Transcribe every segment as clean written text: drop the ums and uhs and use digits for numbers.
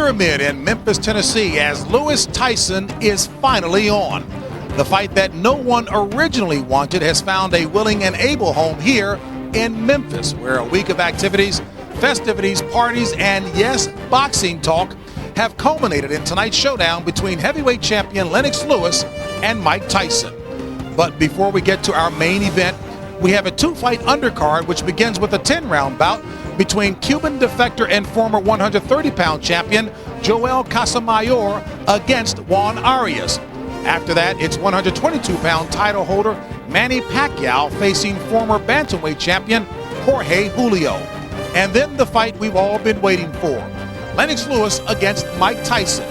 Pyramid in Memphis, Tennessee, as Lewis Tyson is finally on. The fight that no one originally wanted has found a willing and able home here in Memphis, where a week of activities, festivities, parties, and yes, boxing talk have culminated in tonight's showdown between heavyweight champion Lennox Lewis and Mike Tyson. But before we get to our main event, we have a two-fight undercard which begins with a 10-round bout between Cuban defector and former 130-pound champion Joel Casamayor against Juan Arias. After that, it's 122-pound title holder Manny Pacquiao facing former bantamweight champion Jorge Julio. And then the fight we've all been waiting for, Lennox Lewis against Mike Tyson.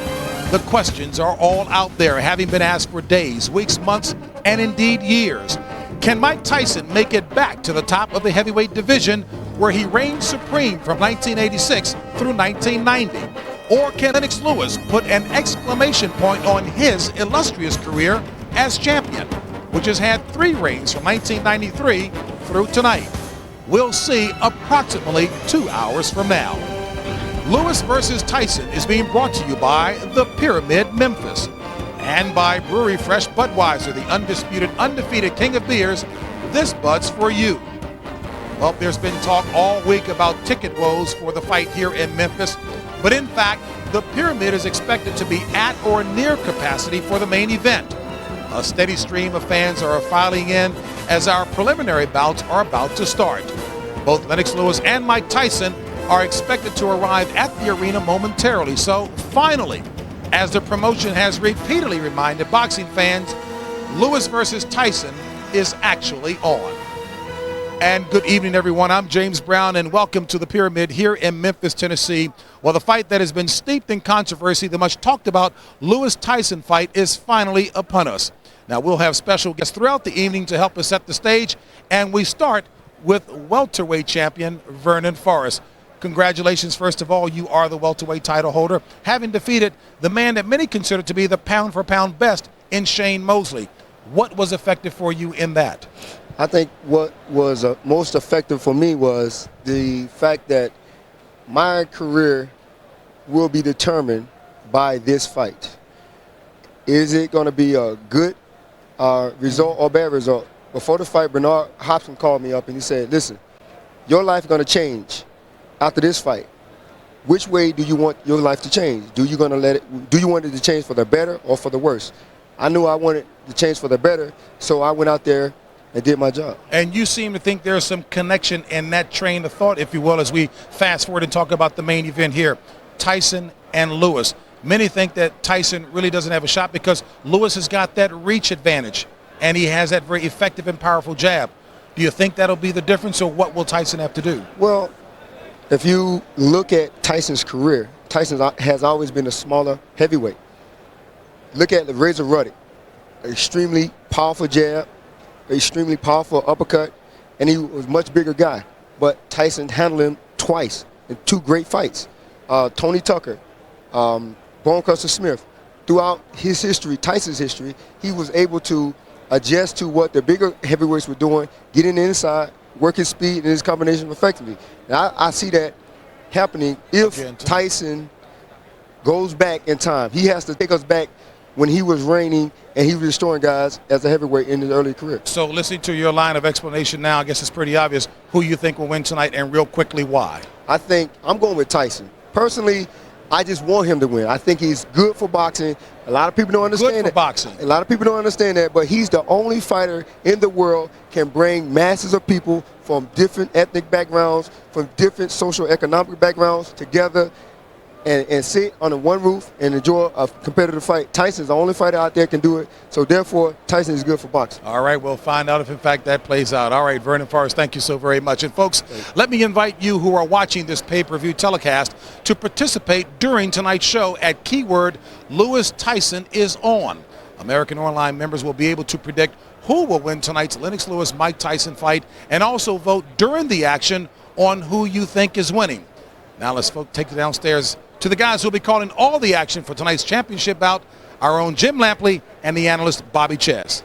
The questions are all out there, having been asked for days, weeks, months, and indeed years. Can Mike Tyson make it back to the top of the heavyweight division where he reigned supreme from 1986 through 1990? Or can Lennox Lewis put an exclamation point on his illustrious career as champion, which has had 3 reigns from 1993 through tonight? We'll see approximately 2 hours from now. Lewis versus Tyson is being brought to you by the Pyramid Memphis and by Brewery Fresh Budweiser, the undisputed, undefeated king of beers. This Bud's for you. Well, there's been talk all week about ticket woes for the fight here in Memphis, but in fact, the Pyramid is expected to be at or near capacity for the main event. A steady stream of fans are filing in as our preliminary bouts are about to start. Both Lennox Lewis and Mike Tyson are expected to arrive at the arena momentarily. So finally, as the promotion has repeatedly reminded boxing fans, Lewis versus Tyson is actually on. And good evening, everyone. I'm James Brown, and welcome to the Pyramid here in Memphis, Tennessee. Well, the fight that has been steeped in controversy, the much talked about Lewis-Tyson fight, is finally upon us. Now, we'll have special guests throughout the evening to help us set the stage, and we start with welterweight champion Vernon Forrest. Congratulations, first of all, you are the welterweight title holder, having defeated the man that many consider to be the pound-for-pound best in Shane Mosley. What was effective for you in that? I think what was most effective for me was the fact that my career will be determined by this fight. Is it going to be a good result or bad result? Before the fight, Bernard Hopkins called me up and he said, listen, your life is going to change after this fight. Which way do you want your life to change? Do you want it to change for the better or for the worse? I knew I wanted to change for the better, so I went out there and did my job. And you seem to think there's some connection in that train of thought, if you will, as we fast forward and talk about the main event here, Tyson and Lewis. Many think that Tyson really doesn't have a shot because Lewis has got that reach advantage, and he has that very effective and powerful jab. Do you think that'll be the difference, or what will Tyson have to do? Well, if you look at Tyson's career, Tyson has always been a smaller heavyweight. Look at the Razor Ruddock, extremely powerful jab, extremely powerful uppercut, and he was a much bigger guy. But Tyson handled him twice in 2 great fights. Tony Tucker, Bonecrusher Smith. Throughout his history, Tyson's history, he was able to adjust to what the bigger heavyweights were doing, get in the inside, work his speed and his combination effectively. And I see that happening if Tyson goes back in time. He has to take us back when he was reigning and he was destroying guys as a heavyweight in his early career. So listening to your line of explanation now, I guess it's pretty obvious who you think will win tonight, and real quickly, why? I think I'm going with Tyson. Personally, I just want him to win. I think he's good for boxing. A lot of people don't understand good for boxing. A lot of people don't understand that, but he's the only fighter in the world can bring masses of people from different ethnic backgrounds, from different social economic backgrounds together and sit under one roof and enjoy a competitive fight. Tyson's the only fighter out there can do it, so therefore Tyson is good for boxing. All right, we'll find out if in fact that plays out. All right, Vernon Forrest, thank you so very much. And folks, let me invite you who are watching this pay-per-view telecast to participate during tonight's show at keyword Lewis Tyson is on. American Online members will be able to predict who will win tonight's Lennox Lewis-Mike Tyson fight and also vote during the action on who you think is winning. Now let's take it downstairs to the guys who will be calling all the action for tonight's championship bout, our own Jim Lampley and the analyst Bobby Czyz.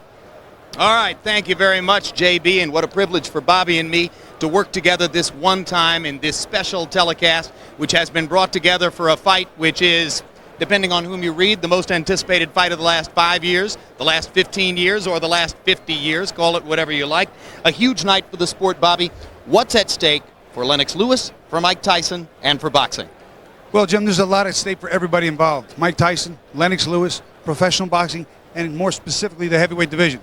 All right, thank you very much, JB, and what a privilege for Bobby and me to work together this one time in this special telecast, which has been brought together for a fight which is, depending on whom you read, the most anticipated fight of the last 5 years, the last 15 years, or the last 50 years, call it whatever you like. A huge night for the sport, Bobby. What's at stake for Lennox Lewis, for Mike Tyson, and for boxing? Well, Jim, there's a lot at stake for everybody involved. Mike Tyson, Lennox Lewis, professional boxing, and more specifically the heavyweight division.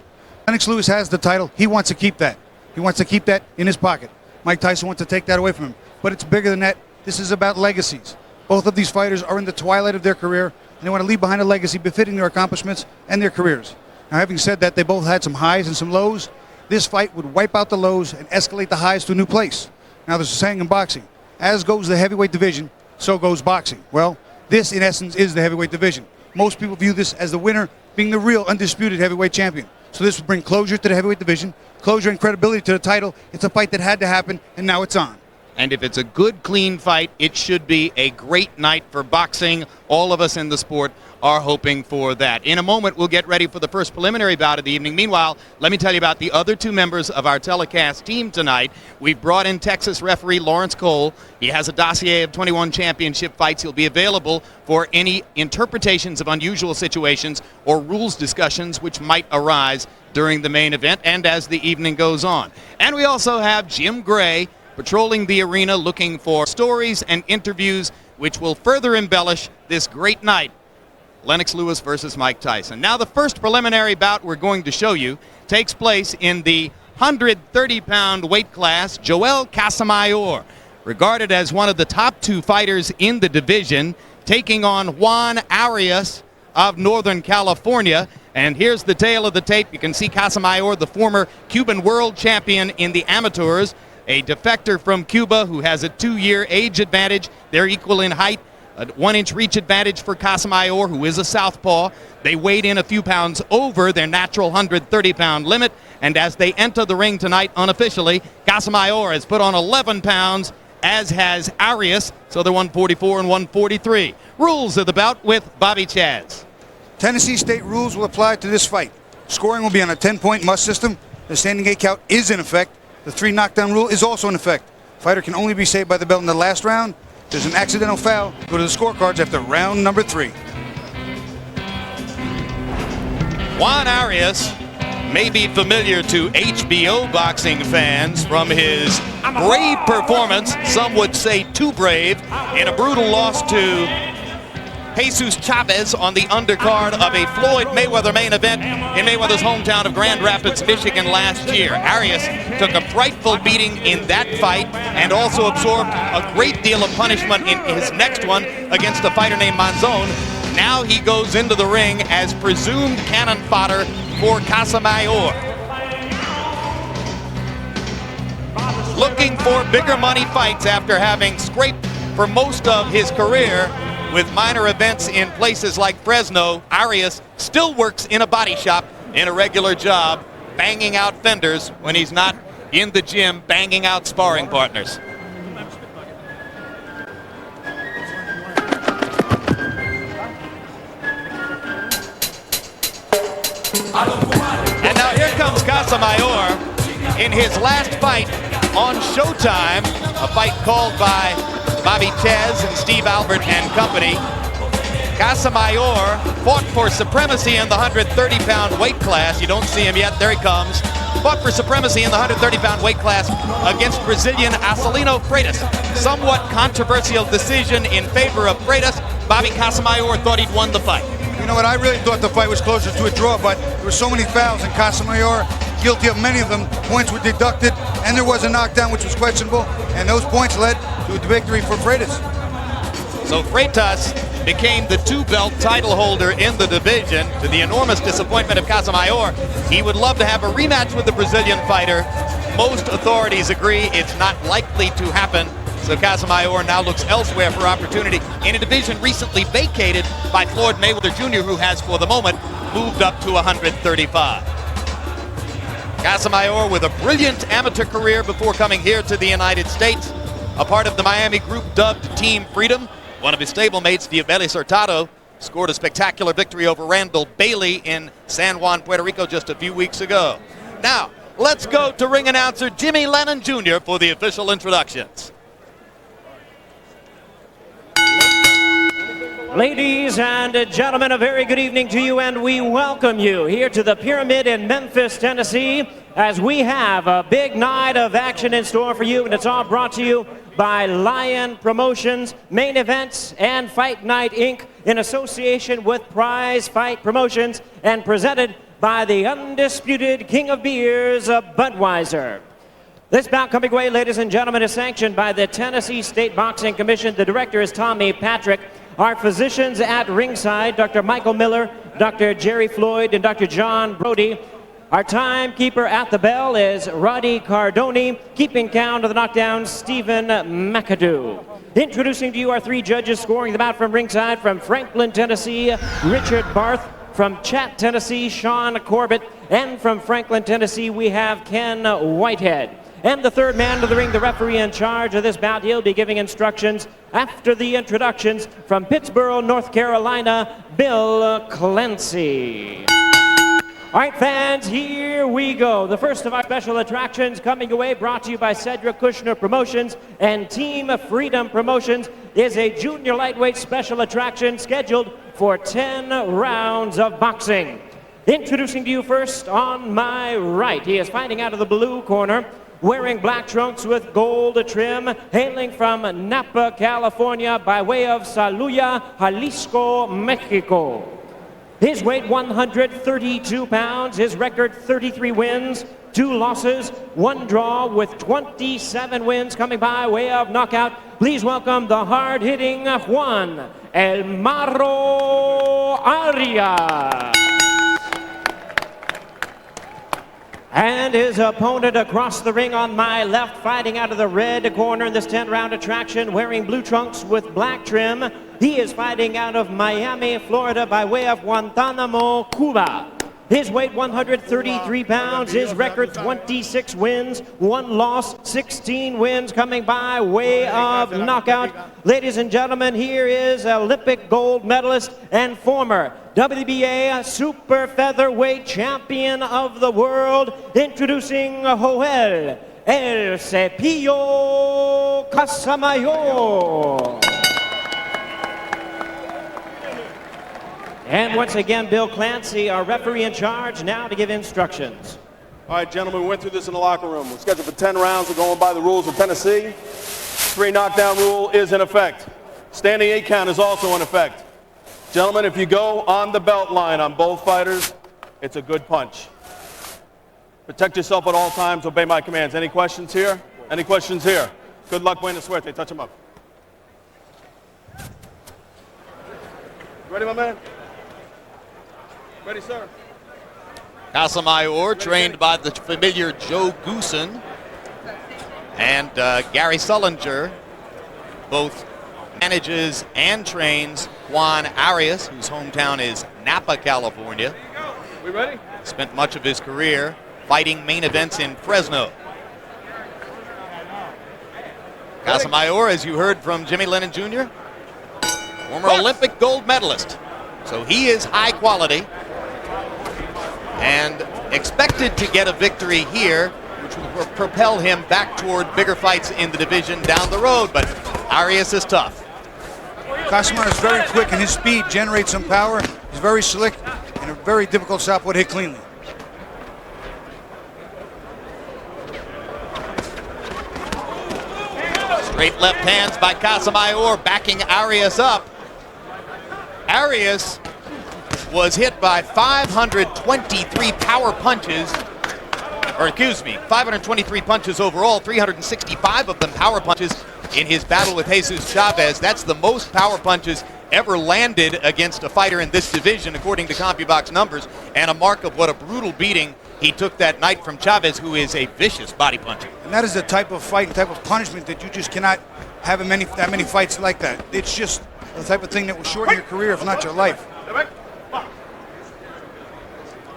Lennox Lewis has the title. He wants to keep that. He wants to keep that in his pocket. Mike Tyson wants to take that away from him. But it's bigger than that. This is about legacies. Both of these fighters are in the twilight of their career, and they want to leave behind a legacy befitting their accomplishments and their careers. Now, having said that, they both had some highs and some lows. This fight would wipe out the lows and escalate the highs to a new place. Now, there's a saying in boxing, as goes the heavyweight division, so goes boxing. Well, this, in essence, is the heavyweight division. Most people view this as the winner being the real undisputed heavyweight champion. So this will bring closure to the heavyweight division, closure and credibility to the title. It's a fight that had to happen, and now it's on. And if it's a good, clean fight, it should be a great night for boxing. All of us in the sport are hoping for that. In a moment, we'll get ready for the first preliminary bout of the evening. Meanwhile, let me tell you about the other two members of our telecast team tonight. We've brought in Texas referee Lawrence Cole. He has a dossier of 21 championship fights. He'll be available for any interpretations of unusual situations or rules discussions which might arise during the main event and as the evening goes on. And we also have Jim Gray patrolling the arena looking for stories and interviews which will further embellish this great night. Lennox Lewis versus Mike Tyson. Now the first preliminary bout we're going to show you takes place in the 130-pound weight class. Joel Casamayor, regarded as one of the top two fighters in the division, taking on Juan Arias of Northern California. And here's the tail of the tape. You can see Casamayor, the former Cuban world champion in the amateurs, a defector from Cuba who has a 2-year age advantage. They're equal in height. A 1-inch reach advantage for Casamayor, who is a southpaw. They weighed in a few pounds over their natural 130-pound limit. And as they enter the ring tonight unofficially, Casamayor has put on 11 pounds, as has Arias. So they're 144 and 143. Rules of the bout with Bobby Czyz. Tennessee state rules will apply to this fight. Scoring will be on a 10-point must system. The standing 8 count is in effect. The 3 knockdown rule is also in effect. Fighter can only be saved by the belt in the last round. If there's an accidental foul, go to the scorecards after round number 3. Juan Arias may be familiar to HBO boxing fans from his brave performance, some would say too brave, in a brutal loss to Jesus Chavez on the undercard of a Floyd Mayweather main event in Mayweather's hometown of Grand Rapids, Michigan last year. Arias took a frightful beating in that fight and also absorbed a great deal of punishment in his next one against a fighter named Manzone. Now he goes into the ring as presumed cannon fodder for Casamayor. Looking for bigger money fights after having scraped for most of his career with minor events in places like Fresno, Arias still works in a body shop in a regular job, banging out fenders when he's not in the gym banging out sparring partners. And now here comes Casamayor in his last fight on Showtime, a fight called by Bobby Czyz and Steve Albert and company. Casamayor fought for supremacy in the 130-pound weight class. You don't see him yet. There he comes. Fought for supremacy in the 130-pound weight class against Brazilian Acelino Freitas. Somewhat controversial decision in favor of Freitas. Bobby Casamayor thought he'd won the fight. You know what? I really thought the fight was closer to a draw, but there were so many fouls, and Casamayor, guilty of many of them. Points were deducted, and there was a knockdown which was questionable, and those points led to the victory for Freitas. So Freitas became the 2-belt title holder in the division, to the enormous disappointment of Casamayor. He would love to have a rematch with the Brazilian fighter. Most authorities agree it's not likely to happen. So Casamayor now looks elsewhere for opportunity in a division recently vacated by Floyd Mayweather Jr., who has, for the moment, moved up to 135. Casamayor with a brilliant amateur career before coming here to the United States. A part of the Miami group dubbed Team Freedom. One of his stablemates, Diabetes Hurtado, scored a spectacular victory over Randall Bailey in San Juan, Puerto Rico just a few weeks ago. Now, let's go to ring announcer Jimmy Lennon Jr. for the official introductions. Ladies and gentlemen, a very good evening to you, and we welcome you here to the Pyramid in Memphis, Tennessee, as we have a big night of action in store for you, and it's all brought to you by Lion Promotions, Main Events, and Fight Night, Inc., in association with Prize Fight Promotions, and presented by the undisputed King of Beers, Budweiser. This bout coming away, ladies and gentlemen, is sanctioned by the Tennessee State Boxing Commission. The director is Tommy Patrick. Our physicians at ringside, Dr. Michael Miller, Dr. Jerry Floyd, and Dr. John Brody. Our timekeeper at the bell is Roddy Cardoni. Keeping count of the knockdown, Stephen McAdoo. Introducing to you our three judges scoring the bout from ringside. From Franklin, Tennessee, Richard Barth. From Chat, Tennessee, Sean Corbett. And from Franklin, Tennessee, we have Ken Whitehead. And the third man to the ring, the referee in charge of this bout, he'll be giving instructions after the introductions from Pittsboro, North Carolina, Bill Clancy. All right, fans, here we go. The first of our special attractions coming away, brought to you by Cedric Kushner Promotions and Team Freedom Promotions, is a junior lightweight special attraction scheduled for 10 rounds of boxing. Introducing to you first on my right, he is fighting out of the blue corner, wearing black trunks with gold trim, hailing from Napa, California, by way of Saluya, Jalisco, Mexico. His weight 132 pounds, his record 33 wins, 2 losses, 1 draw, with 27 wins coming by way of knockout. Please welcome the hard-hitting Juan El Marro Arias. And his opponent across the ring on my left, fighting out of the red corner in this 10-round attraction, wearing blue trunks with black trim. He is fighting out of Miami, Florida, by way of Guantanamo, Cuba. His weight 133 pounds, his record 26 wins, 1 loss, 16 wins coming by way of knockout. Ladies and gentlemen, here is Olympic gold medalist and former WBA super featherweight champion of the world, introducing Joel Eliecer Casamayor. And once again, Bill Clancy, our referee in charge, now to give instructions. All right, gentlemen, we went through this in the locker room. We're scheduled for 10 rounds. We're going by the rules of Tennessee. 3 knockdown rule is in effect. Standing 8 count is also in effect. Gentlemen, if you go on the belt line on both fighters, it's a good punch. Protect yourself at all times. Obey my commands. Any questions here? Any questions here? Good luck, buena suerte. Touch him up. Ready, my man? Ready, sir. Casamayor, trained by the familiar Joe Goosen and Gary Sullinger, both manages and trains Juan Arias, whose hometown is Napa, California. We ready? Spent much of his career fighting main events in Fresno. Casamayor, as you heard from Jimmy Lennon Jr., former Olympic gold medalist. So he is high quality and expected to get a victory here, which will propel him back toward bigger fights in the division down the road, but Arias is tough. Casamayor is very quick, and his speed generates some power. He's very slick, and a very difficult southpaw to hit cleanly. Straight left hands by Casamayor, backing Arias up. Arias was hit by 523 power punches, or excuse me, 523 punches overall, 365 of them power punches in his battle with Jesus Chavez. That's the most power punches ever landed against a fighter in this division, according to CompuBox numbers, and a mark of what a brutal beating he took that night from Chavez, who is a vicious body puncher. And that is the type of fight, type of punishment that you just cannot have that many fights like that. It's just the type of thing that will shorten your career, if not your life.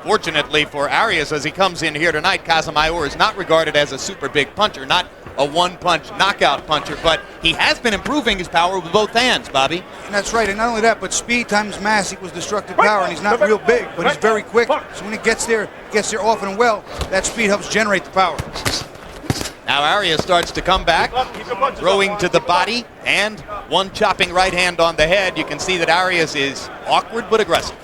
Fortunately for Arias, as he comes in here tonight, Casamayor is not regarded as a super big puncher, not a one-punch knockout puncher, but he has been improving his power with both hands, Bobby. And that's right, and not only that, but speed times mass equals destructive power, and he's not real big, but he's very quick. So when he gets there often and well, that speed helps generate the power. Now Arias starts to come back, throwing to the body, and one chopping right hand on the head. You can see that Arias is awkward but aggressive.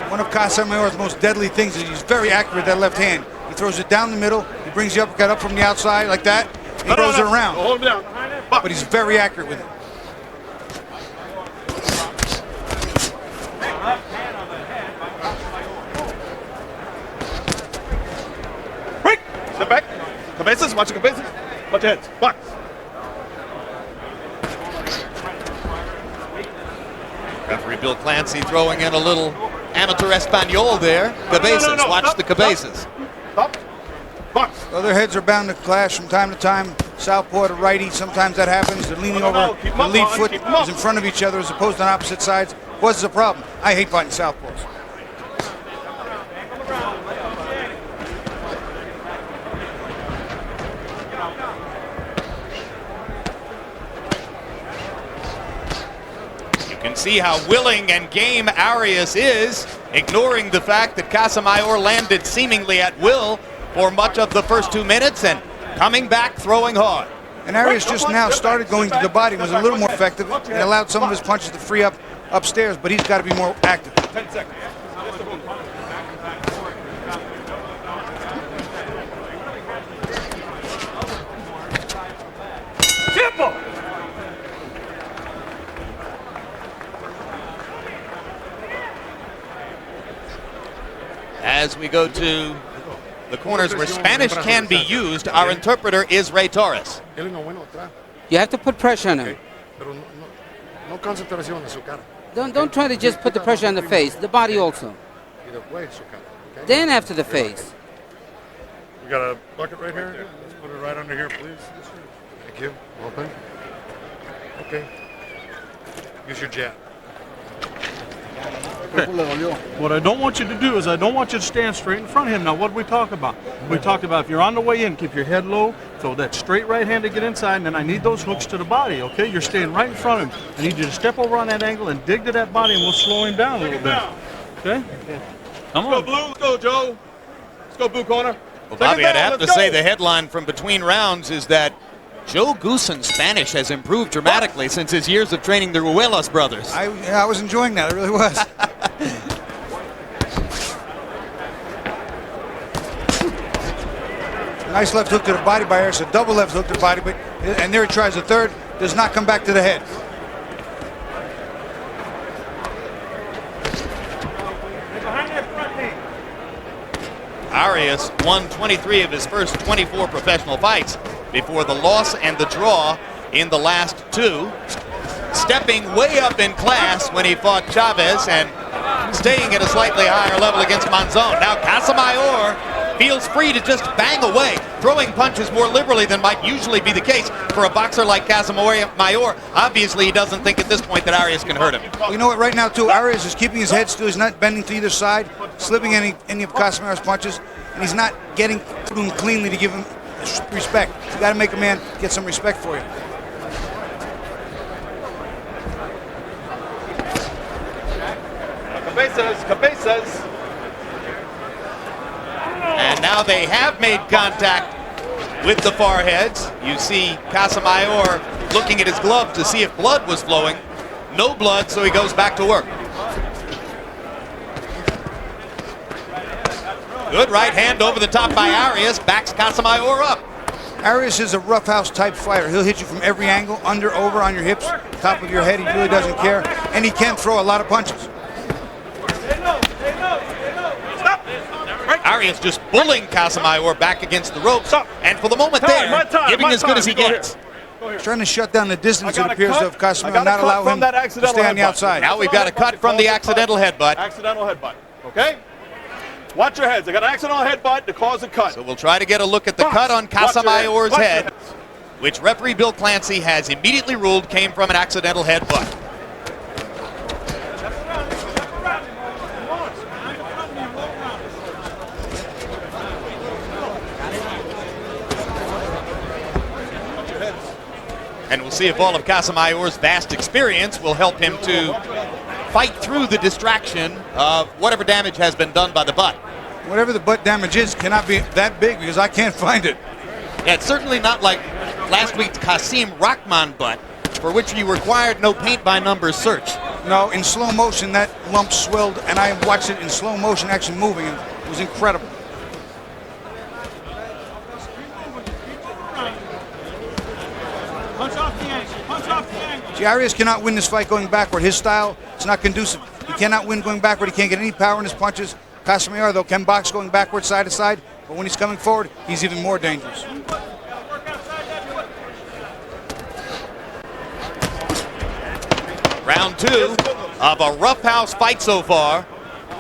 One of Casamayor's most deadly things is he's very accurate with that left hand. He throws it down the middle, he brings the uppercut up from the outside like that, and he throws it around. Hold him down. But he's very accurate with it. Break! Step back. Cabezas, watch your cabezas. Watch your heads. Box. Referee Bill Clancy throwing in a little amateur Espanol there. Cabezas, watch Stop. the cabezas. Stop. Box. Well, their heads are bound to clash from time to time. Southpaw to righty, sometimes that happens. They're leaning over, Keep 'em the up, lead Vaughn. foot Keep 'em up. is in front of each other as opposed to on opposite sides. Causes a problem. I hate fighting southpaws. You can see how willing and game Arias is, ignoring the fact that Casamayor landed seemingly at will for much of the first 2 minutes and coming back throwing hard. And Arias just now started going to the body, was a little more effective, and allowed some of his punches to free up upstairs, but he's got to be more active. 10 seconds. Simple. As we go to the corners where Spanish can be used, our interpreter is Ray Torres. You have to put pressure on him. No concentración en su cara. Don't try to just put the pressure on the face, the body also. Y después su cara. Okay? Then after the face. We got a bucket right here. Let's put it right under here, please. Thank you. Open. Okay. Use your jab. What I don't want you to do is I don't want you to stand straight in front of him. Now, what did we talk about? We talked about if you're on the way in, keep your head low, throw that straight right hand to get inside, and then I need those hooks to the body, okay? You're staying right in front of him. I need you to step over on that angle and dig to that body, and we'll slow him down a little bit. Okay? Come on. Let's go, Blue. Let's go, Joe. Let's go, Blue corner. Well, Bobby, I'd have to Let's say go. the headline from between rounds is that Joe Goosen's Spanish has improved dramatically since his years of training the Ruelas brothers. I was enjoying that, it really was. Nice left hook to the body by Arias, a double left hook to the body, and there he tries a third, does not come back to the head. Arias won 23 of his first 24 professional fights before the loss and the draw in the last two. Stepping way up in class when he fought Chavez and staying at a slightly higher level against Monzon. Now Casamayor feels free to just bang away, throwing punches more liberally than might usually be the case for a boxer like Casamayor. Obviously, he doesn't think at this point that Arias can hurt him. Well, you know what, right now, too, Arias is keeping his head still. He's not bending to either side, slipping any of Casamayor's punches, and he's not getting through him cleanly to give him respect. You got to make a man get some respect for you. Cabezas. And now they have made contact with the foreheads. You see Casamayor looking at his glove to see if blood was flowing. No blood, so he goes back to work. Good right hand over the top by Arias, backs Casamayor up. Arias is a roughhouse type fighter. He'll hit you from every angle, under, over, on your hips, top of your head. He really doesn't care, and he can throw a lot of punches. Arias just bullying Casamayor back against the ropes, and for the moment there, giving as good as he gets. He's trying to shut down the distance, it appears, of Casamayor, I got a not cut allow from him that to accidental stay on the headbutt. outside. Now we've got a cut from the accidental headbutt. Accidental headbutt. Okay? Watch your heads. I got an accidental headbutt to cause a cut. So we'll try to get a look at the cut on Casamayor's head, which referee Bill Clancy has immediately ruled came from an accidental headbutt. And we'll see if all of Casamayor's vast experience will help him to fight through the distraction of whatever damage has been done by the butt. Whatever the butt damage is cannot be that big because I can't find it. Yeah, it's certainly not like last week's Kasim Rahman butt, for which you required no paint-by-numbers search. No, in slow motion, that lump swelled, and I watched it in slow motion actually moving, and it was incredible. Punch off the angle. Punch off the angle. See, Arias cannot win this fight going backward. His style is not conducive. He cannot win going backward. He can't get any power in his punches. Casamayor, though, can box going backward, side to side, but when he's coming forward, he's even more dangerous. Round 2 of a roughhouse fight so far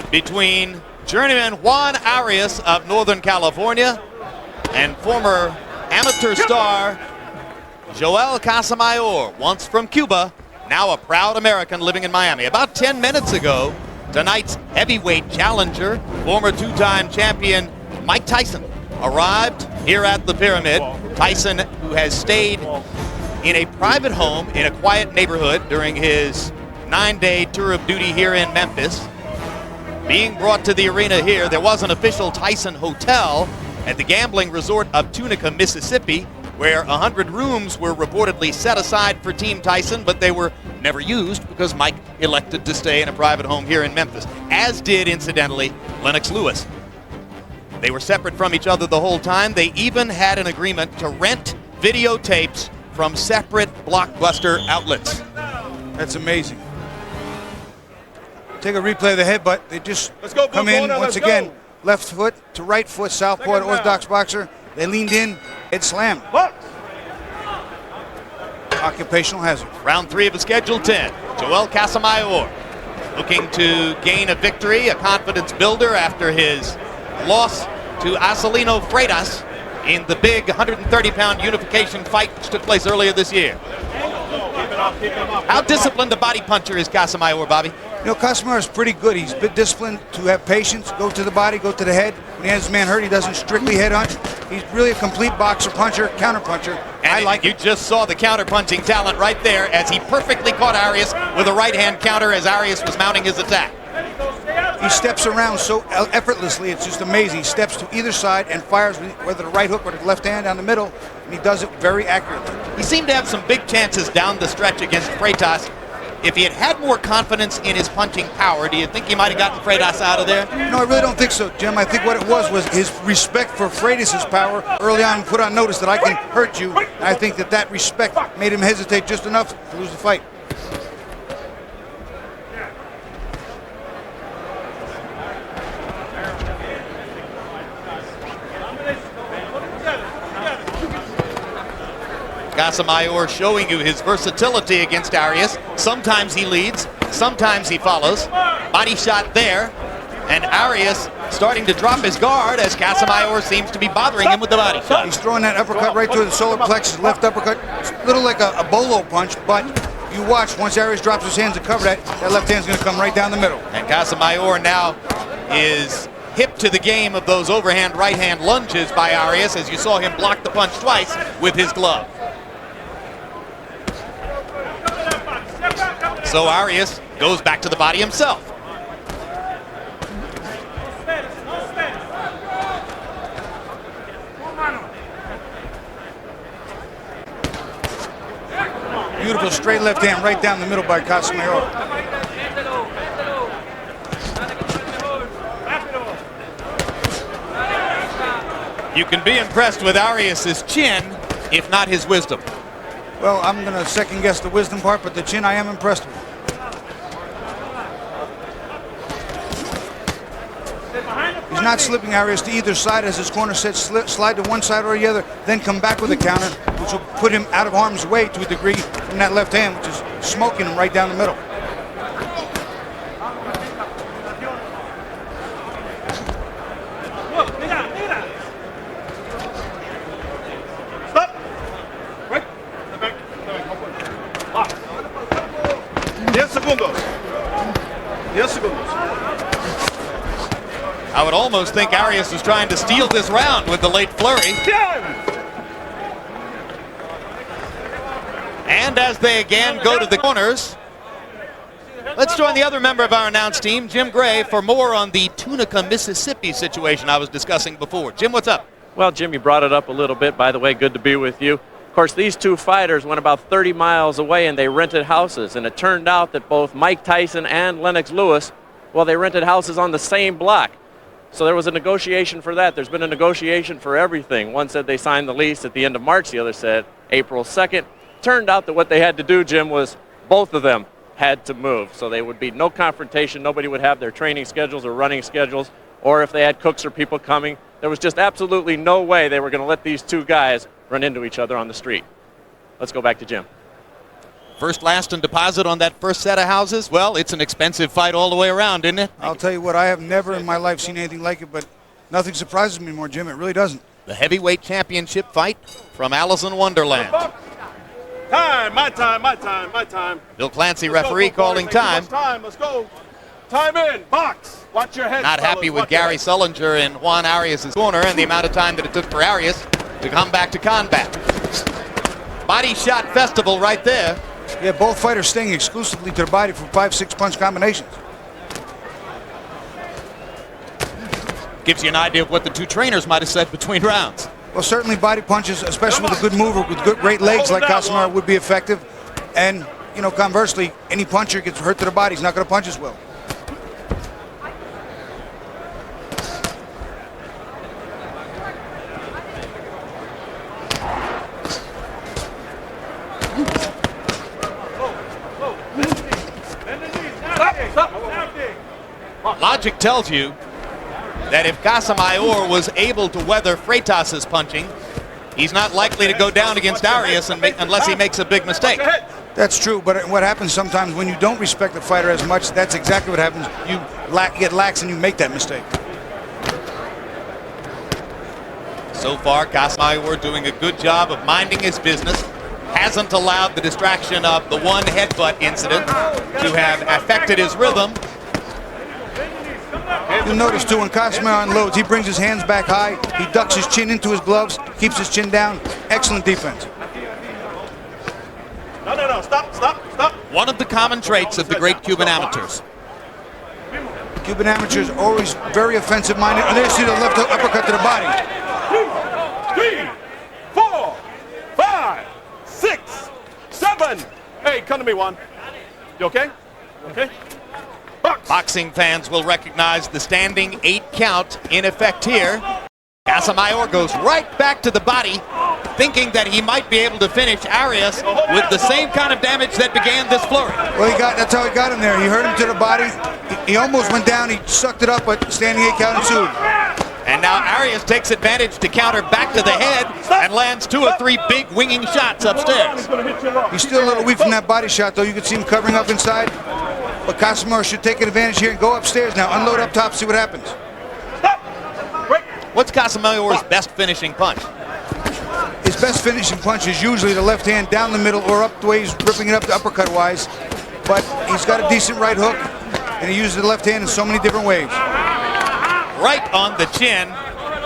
between journeyman Juan Arias of Northern California and former amateur star Joel Casamayor, once from Cuba, now a proud American living in Miami. About 10 minutes ago, tonight's heavyweight challenger, former two-time champion Mike Tyson, arrived here at the Pyramid. Tyson, who has stayed in a private home in a quiet neighborhood during his 9-day tour of duty here in Memphis. Being brought to the arena here, there was an official Tyson hotel at the gambling resort of Tunica, Mississippi, where 100 rooms were reportedly set aside for Team Tyson, but they were never used because Mike elected to stay in a private home here in Memphis, as did, incidentally, Lennox Lewis. They were separate from each other the whole time. They even had an agreement to rent videotapes from separate Blockbuster outlets. That's amazing. Take a replay of the headbutt. They just come in once again. Left foot to right foot, southpaw, orthodox boxer. They leaned in, head slam. Occupational hazard. Round 3 of a scheduled 10. Joel Casamayor looking to gain a victory, a confidence builder after his loss to Acelino Freitas in the big 130-pound unification fight which took place earlier this year. How disciplined a body puncher is Casamayor, Bobby? You know, Casamayor is pretty good. He's been disciplined to have patience, go to the body, go to the head. When he has his man hurt, he doesn't strictly head hunt. He's really a complete boxer, puncher, counter puncher. And I like you it. just saw the counter punching talent right there as he perfectly caught Arias with a right hand counter as Arias was mounting his attack. He steps around so effortlessly, it's just amazing. He steps to either side and fires whether the right hook or the left hand down the middle, and he does it very accurately. He seemed to have some big chances down the stretch against Freitas. If he had had more confidence in his punching power, do you think he might have gotten Freitas out of there? No, I really don't think so, Jim. I think what it was his respect for Freitas' power early on, put on notice that I can hurt you. And I think that respect made him hesitate just enough to lose the fight. Casamayor showing you his versatility against Arias. Sometimes he leads, sometimes he follows. Body shot there, and Arias starting to drop his guard as Casamayor seems to be bothering him with the body shot. He's throwing that uppercut right through the solar plexus, left uppercut. It's a little like a bolo punch, but you watch, once Arias drops his hands to cover that left hand's going to come right down the middle. And Casamayor now is hip to the game of those overhand right-hand lunges by Arias, as you saw him block the punch twice with his glove. So Arias goes back to the body himself. Beautiful straight left hand right down the middle by Casamayor. You can be impressed with Arias' chin, if not his wisdom. Well, I'm going to second guess the wisdom part, but the chin I am impressed with. He's not slipping Arias to either side as his corner said, slide to one side or the other, then come back with a counter, which will put him out of harm's way to a degree from that left hand, which is smoking him right down the middle. I would almost think Arias was trying to steal this round with the late flurry. And as they again go to the corners, let's join the other member of our announce team, Jim Gray, for more on the Tunica, Mississippi situation I was discussing before. Jim, what's up? Well, Jim, you brought it up a little bit. By the way, good to be with you. Of course, these two fighters went about 30 miles away and they rented houses. And it turned out that both Mike Tyson and Lennox Lewis, well, they rented houses on the same block. So there was a negotiation for that. There's been a negotiation for everything. One said they signed the lease at the end of March. The other said April 2nd. Turned out that what they had to do, Jim, was both of them had to move. So there would be no confrontation. Nobody would have their training schedules or running schedules. Or if they had cooks or people coming, there was just absolutely no way they were going to let these two guys run into each other on the street. Let's go back to Jim. First, last, and deposit on that first set of houses. Well, it's an expensive fight all the way around, isn't it? I'll tell you what, I have never in my life seen anything like it, but nothing surprises me more, Jim. It really doesn't. The heavyweight championship fight from Alice in Wonderland. Time, my time, my time, my time. Bill Clancy, referee, calling time. Let's go. Time in, box. Watch your head. Not happy with Gary Sullinger in Juan Arias' corner and the amount of time that it took for Arias to come back to combat. Body shot festival right there. Yeah, both fighters staying exclusively to the body for 5-6 punch combinations. Gives you an idea of what the two trainers might have said between rounds. Well, certainly body punches, especially with a good mover with great legs like Casamayor, would be effective. And, you know, conversely, any puncher gets hurt to the body. He's not going to punch as well. Logic tells you that if Casamayor was able to weather Freitas's punching, he's not likely to go down against Arias unless he makes a big mistake. That's true, but what happens sometimes when you don't respect the fighter as much, that's exactly what happens. You get lax and you make that mistake. So far, Casamayor doing a good job of minding his business. Hasn't allowed the distraction of the one headbutt incident to have affected his rhythm. You'll notice too when Casamayor unloads, he brings his hands back high, he ducks his chin into his gloves, keeps his chin down. Excellent defense. No, stop. One of the common traits of the great Cuban amateurs. Cuban amateurs always very offensive minded. And there you see the left uppercut to the body. 2, 3, 4, 5, 6, 7. Hey, come to me, Juan. You okay? Okay. Boxing fans will recognize the standing 8 count in effect here. Casamayor goes right back to the body, thinking that he might be able to finish Arias with the same kind of damage that began this flurry. Well, that's how he got him there. He hurt him to the body. He almost went down. He sucked it up, but standing 8 count ensued. And now Arias takes advantage to counter back to the head and lands 2 or 3 big winging shots upstairs. He's still a little weak from that body shot, though. You can see him covering up inside. But Casamayor should take advantage here and go upstairs now. Unload up top, see what happens. What's Casamayor's best finishing punch? His best finishing punch is usually the left hand down the middle or up the way he's ripping it up to uppercut wise. But he's got a decent right hook, and he uses the left hand in so many different ways. Right on the chin,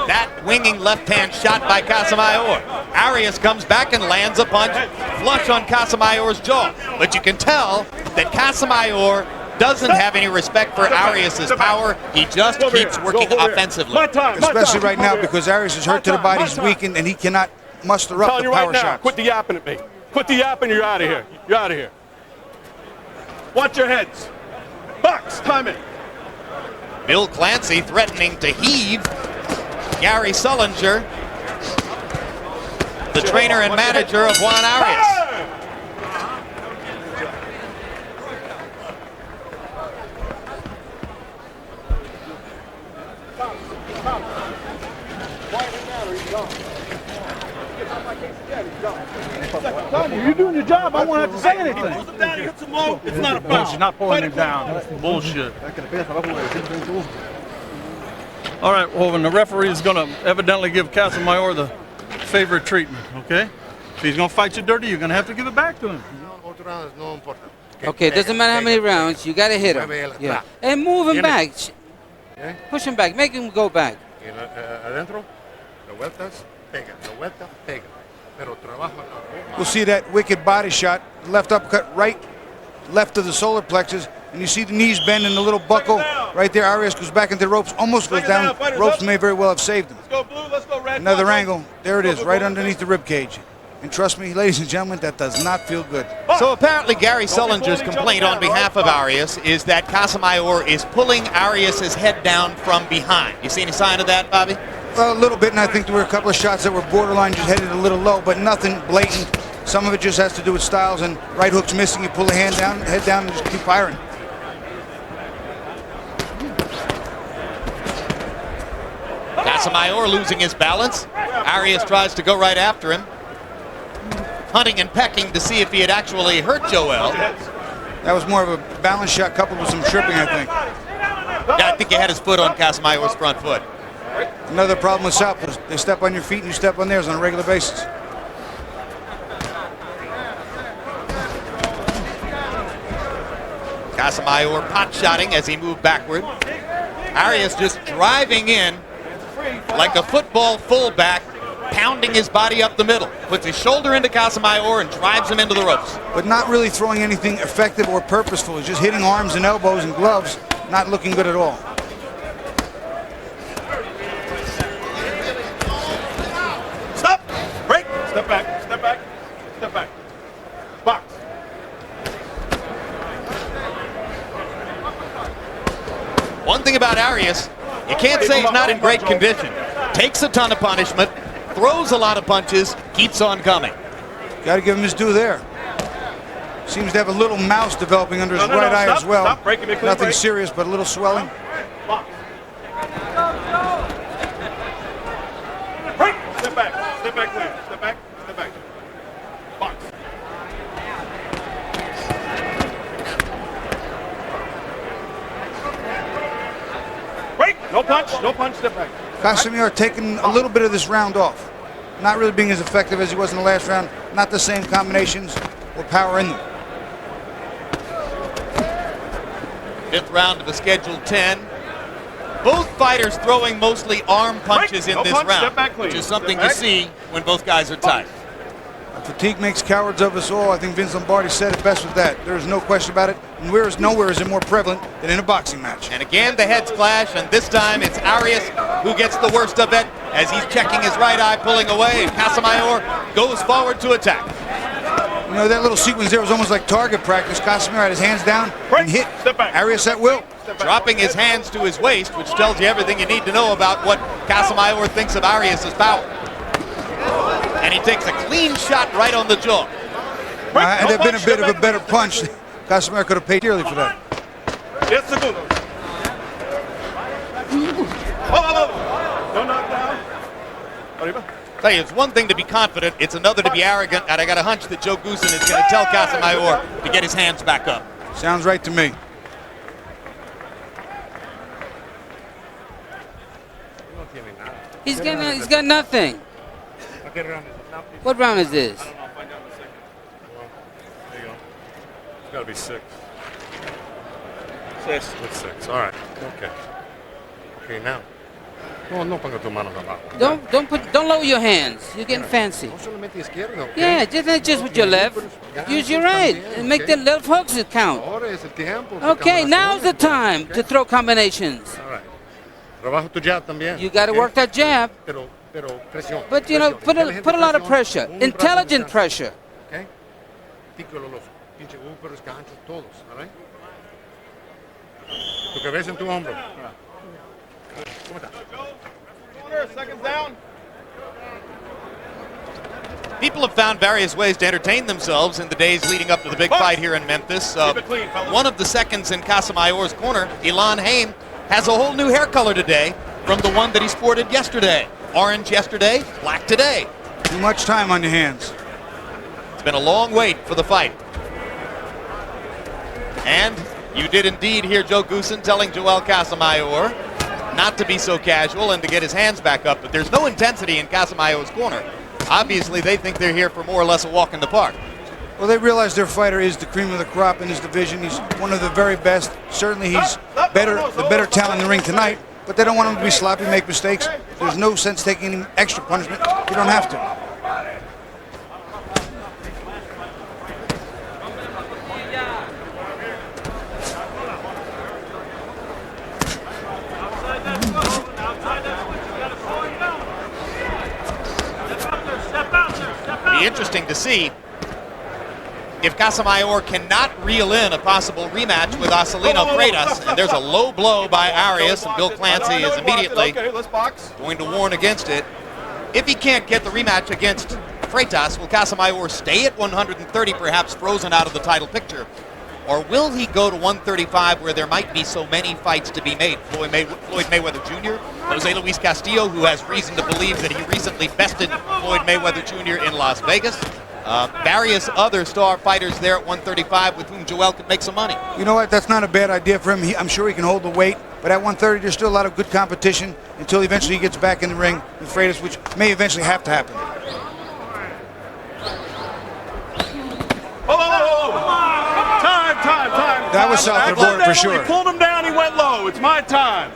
that winging left hand shot by Casamayor. Arias comes back and lands a punch flush on Casamayor's jaw. But you can tell that Casamayor doesn't have any respect for Arias' power. He just keeps working offensively. Especially right now because Arias is hurt to the body, he's weakened, and he cannot muster up the power shots. Quit the yapping at me. Quit the yapping, you're out of here. You're out of here. Watch your heads. Box, time it. Bill Clancy threatening to heave Gary Sullinger, the trainer and manager of Juan Arias. You're doing your job. I won't have to say anything. Pulls him down, he hits him low. It's not a No, foul. she's not pulling him down. That's bullshit. All right, well, the referee is going to evidently give Casamayor the favorite treatment, okay? If he's going to fight you dirty, you're going to have to give it back to him. Okay, it doesn't matter how many rounds, you got to hit him. Yeah. And move him back. Push him back, make him go back. Adentro, lo vueltas, pega, lo vueltas, pega. We'll see that wicked body shot, left uppercut, right, left of the solar plexus, and you see the knees bend and the little buckle right there. Arias goes back into the ropes, almost goes down. Ropes may very well have saved him. Another angle. There it is, right underneath the rib cage. And trust me, ladies and gentlemen, that does not feel good. So apparently Gary Sullinger's complaint on behalf of Arias is that Casamayor is pulling Arias' head down from behind. You see any sign of that, Bobby? Well, a little bit, and I think there were a couple of shots that were borderline, just headed a little low, but nothing blatant. Some of it just has to do with styles, and right hook's missing. You pull the hand down, head down, and just keep firing. Casamayor losing his balance. Arias tries to go right after him, hunting and pecking to see if he had actually hurt Joel. That was more of a balance shot coupled with some tripping, I think. Yeah, I think he had his foot on Casamayor's front foot. Another problem with southpaws. They step on your feet and you step on theirs on a regular basis. Casamayor pot-shotting as he moved backward. Arias just driving in like a football fullback, pounding his body up the middle. Puts his shoulder into Casamayor and drives him into the ropes. But not really throwing anything effective or purposeful. He's just hitting arms and elbows and gloves, not looking good at all. Stop! Break! Step back, step back, step back. Box. One thing about Arias, you can't say he's not in great condition. Takes a ton of punishment, throws a lot of punches, keeps on coming. Got to give him his due there. Seems to have a little mouse developing under his right eye as well. Stop. Break him, Nothing break. serious, but a little swelling. Box. Break! Step back, step back, please. Step back, step back. Box. Break! No punch, step back. Casamayor taking a little bit of this round off. Not really being as effective as he was in the last round. Not the same combinations or power in them. Fifth round of the scheduled 10. Both fighters throwing mostly arm punches in this round, which is something to see when both guys are tight. Fatigue makes cowards of us all. I think Vince Lombardi said it best with that. There's no question about it. And nowhere is it more prevalent than in a boxing match. And again, the heads clash, and this time it's Arias who gets the worst of it as he's checking his right eye, pulling away, and Casamayor goes forward to attack. You know, that little sequence there was almost like target practice. Casamayor had his hands down and hit Arias at will. Dropping his hands to his waist, which tells you everything you need to know about what Casamayor thinks of Arias' power. And he takes a clean shot right on the jaw. Had there been a bit of a better punch, Casamayor could have paid dearly for that. Yes, segundo. No knockdown. Arriba. Tell you, it's one thing to be confident, it's another to be arrogant, and I got a hunch that Joe Goosen is going to tell Casamayor to get his hands back up. Sounds right to me. He's got nothing. What round is this? I don't know. Find out in a second. Well, there you go. It's got to be 6. 6. It's 6. All right. Okay. Okay, now. No ponga tu mano abajo. Don't lower your hands. You're getting fancy. Yeah, just with your left. Use your right and make the left hooks count. Okay, now's the time to throw combinations. All right. Trabajo tu jab también. You got to work that jab. But you know, put a lot of pressure, intelligent pressure. Okay. Tícolo los pinche pero es ganchos todos, all right? Tu cabeza en tu hombro. ¿Cómo está? Seconds down. People have found various ways to entertain themselves in the days leading up to the big fight here in Memphis. One of the seconds in Casamayor's corner, Ilan Haim, has a whole new hair color today from the one that he sported yesterday. Orange yesterday, black today. Too much time on your hands. It's been a long wait for the fight. And you did indeed hear Joe Goosen telling Joel Casamayor not to be so casual and to get his hands back up, but there's no intensity in Casamayor's corner. Obviously, they think they're here for more or less a walk in the park. Well, they realize their fighter is the cream of the crop in his division. He's one of the very best. Certainly, he's the better talent in the ring tonight, but they don't want him to be sloppy, make mistakes. There's no sense taking any extra punishment. You don't have to. be interesting to see if Casamayor cannot reel in a possible rematch with Acelino Freitas. And there's a low blow by Arias, and Bill Clancy is immediately going to warn against it. If he can't get the rematch against Freitas, will Casamayor stay at 130, perhaps frozen out of the title picture? Or will he go to 135 where there might be so many fights to be made? Floyd Mayweather Jr., Jose Luis Castillo, who has reason to believe that he recently bested Floyd Mayweather Jr. in Las Vegas. Various other star fighters there at 135 with whom Joel could make some money. You know what? That's not a bad idea for him. I'm sure he can hold the weight. But at 130, there's still a lot of good competition until eventually he gets back in the ring with Freitas, which may eventually have to happen. Time. That was south of the border for sure. He pulled him down, he went low. It's my time.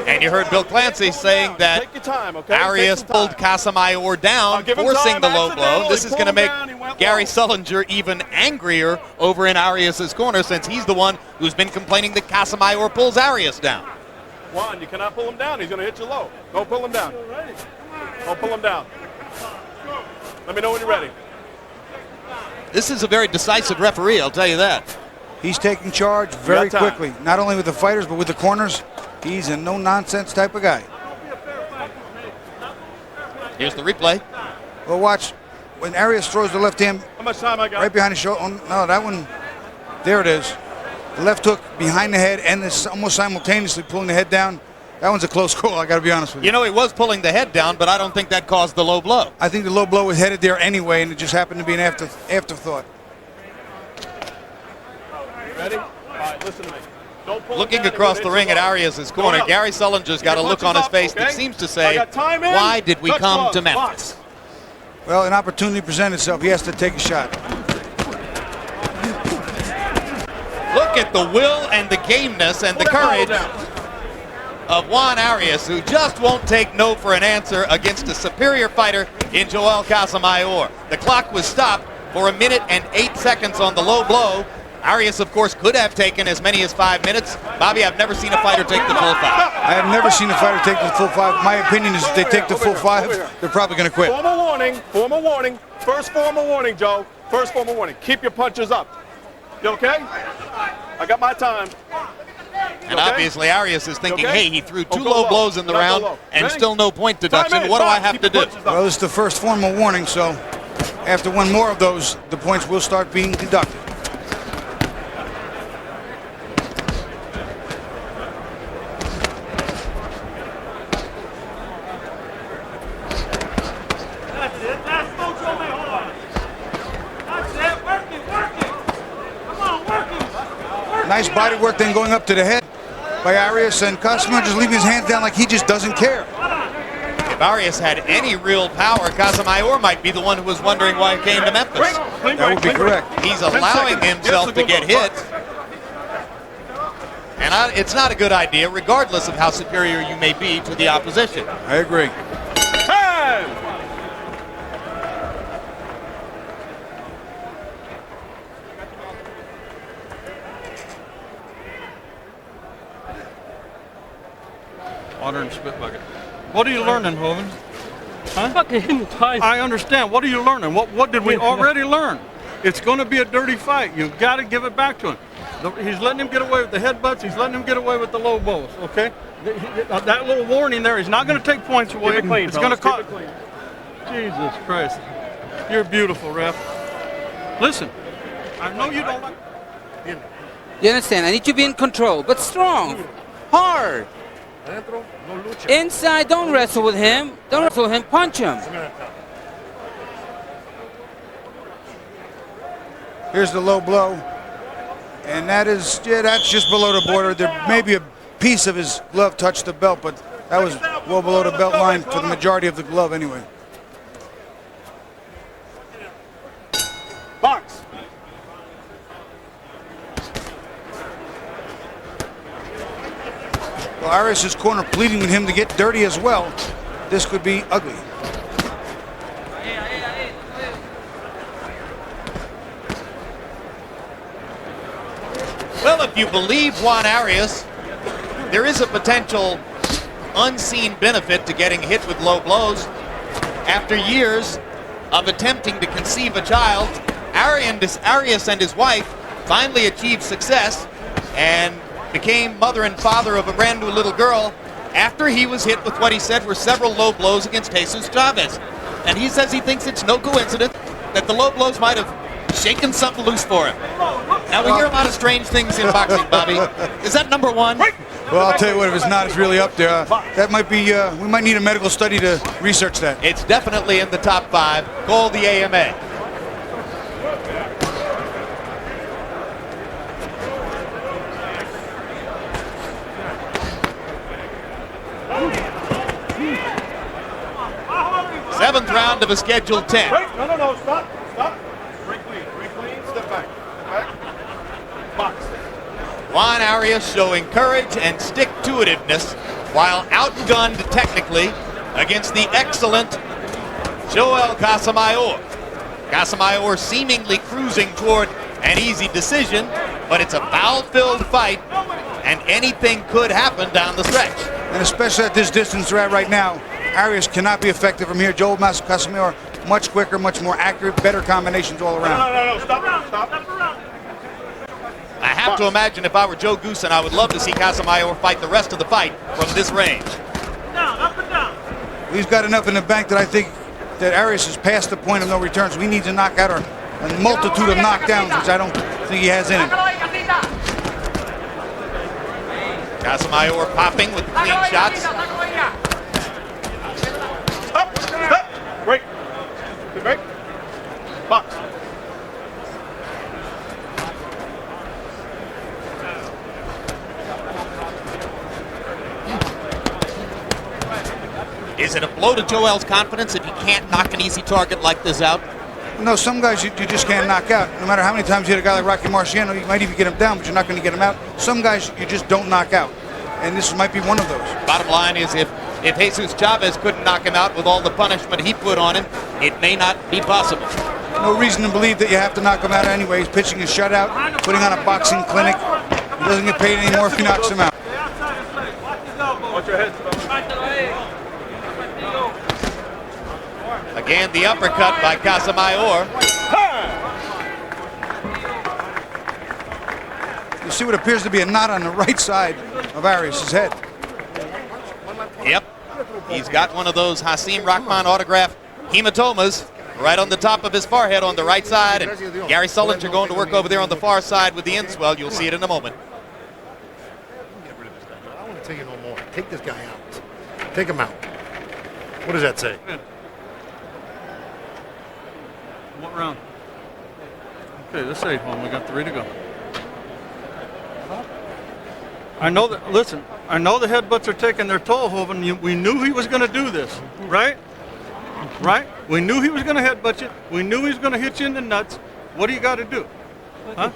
And you heard Bill Clancy saying that Take your time, okay? Arias pulled Casamayor down, forcing the low blow. This is going to make Gary Sullinger even angrier over in Arias' corner, since he's the one who's been complaining that Casamayor pulls Arias down. Juan, you cannot pull him down. He's going to hit you low. Don't pull him down. Don't pull him down. Let me know when you're ready. This is a very decisive referee, I'll tell you that. He's taking charge very quickly, not only with the fighters, but with the corners. He's a no-nonsense type of guy. Here's the replay. Well, watch. When Arias throws the left hand How much time I got? right behind his shoulder. Oh, no, that one. There it is. The left hook behind the head and this almost simultaneously pulling the head down. That one's a close call, I got to be honest with you. You know, he was pulling the head down, but I don't think that caused the low blow. I think the low blow was headed there anyway, and it just happened to be an afterthought. Ready? All right, listen to me. Don't pull Looking him down, across he the will ring hit at you low. Arias' corner, Go Gary Sullinger's got a look on his face that seems to say, why did we come to Memphis? Well, an opportunity presented itself. He has to take a shot. Look at the will and the gameness and the courage of Juan Arias, who just won't take no for an answer against a superior fighter in Joel Casamayor. The clock was stopped for 1 minute and 8 seconds on the low blow. Arias, of course, could have taken as many as 5 minutes. Bobby, I've never seen a fighter take the full 5. I have never seen a fighter take the full 5. My opinion is if they take the full 5, they're probably going to quit. Formal warning. First formal warning, Joe. First formal warning. Keep your punches up. You okay? I got my time. And obviously Arias is thinking, hey, he threw 2 low blows in the round and still no point deduction. What do I have to do? Well, this is the first formal warning, so after one more of those, the points will start being deducted. Nice body work then going up to the head by Arias, and Casamayor just leaving his hands down like he just doesn't care. If Arias had any real power, Casamayor might be the one who was wondering why he came to Memphis. That would be correct. He's allowing himself to get hit. And it's not a good idea, regardless of how superior you may be to the opposition. I agree. Water and spit bucket. What are you learning, Hovind? Huh? Fucking Tyson. I understand. What are you learning? What did we already learn? It's going to be a dirty fight. You've got to give it back to him. He's letting him get away with the headbutts. He's letting him get away with the low blows, okay? That little warning there, he's not going to take points away. Keep it clean, it's going to cost. Keep it clean. Jesus Christ. You're beautiful, ref. Listen, I know you don't like... You understand? I need you to be in control, but strong. Hard. Inside, don't wrestle with him. Don't wrestle with him, punch him. Here's the low blow. And that is, that's just below the border. There may be a piece of his glove touched the belt, but that was well below the belt line for the majority of the glove anyway. Box. Well, Arias' corner pleading with him to get dirty as well. This could be ugly. Well, if you believe Juan Arias, there is a potential unseen benefit to getting hit with low blows. After years of attempting to conceive a child, Arias and his wife finally achieved success and became mother and father of a brand new little girl after he was hit with what he said were several low blows against Jesus Chavez. And he says he thinks it's no coincidence that the low blows might have shaken something loose for him. Now, we hear a lot of strange things in boxing, Bobby. Is that number one? Well, I'll tell you what, if it's not, it's really up there. That might be, we might need a medical study to research that. It's definitely in the top 5. Call the AMA. Seventh round of a scheduled 10. No, stop. Break clean, step back. Box. Juan Arias showing courage and stick-to-itiveness while outgunned technically against the excellent Joel Casamayor. Casamayor seemingly cruising toward an easy decision, but it's a foul-filled fight, and anything could happen down the stretch. And especially at this distance they're at right now, Arias cannot be effective from here. Joel Casamayor, much quicker, much more accurate, better combinations all around. No, stop. I have to imagine if I were Joe Goosen, I would love to see Casamayor fight the rest of the fight from this range. Down, up and down. He's got enough in the bank that I think that Arias is past the point of no return. So we need to knock out a multitude of knockdowns, which I don't think he has in him. Casamayor popping with clean shots. Stop. Break. Box. Is it a blow to Joel's confidence if he can't knock an easy target like this out? No, some guys you just can't knock out. No matter how many times you hit a guy like Rocky Marciano, you might even get him down, but you're not going to get him out. Some guys you just don't knock out, and this might be one of those. Bottom line is if Jesus Chavez couldn't knock him out with all the punishment he put on him, it may not be possible. No reason to believe that you have to knock him out anyway. He's pitching a shutout, putting on a boxing clinic. He doesn't get paid anymore if he knocks him out. Watch your head. Again, the uppercut by Casamayor. You see what appears to be a knot on the right side of Arias' head. Yep. He's got one of those Hasim Rahman autograph hematomas right on the top of his forehead on the right side. And Gary Sullinger going to work over there on the far side with the inswell. You'll see it in a moment. Get rid of this guy. I don't want to take it no more. Take this guy out. Take him out. What does that say? What round? Okay, this 8 home. We got 3 to go. I know that. Listen, I know the headbutts are taking their toll, Hovind. We knew he was going to do this, right? Right? We knew he was going to headbutt you. We knew he was going to hit you in the nuts. What do you got to do? Huh?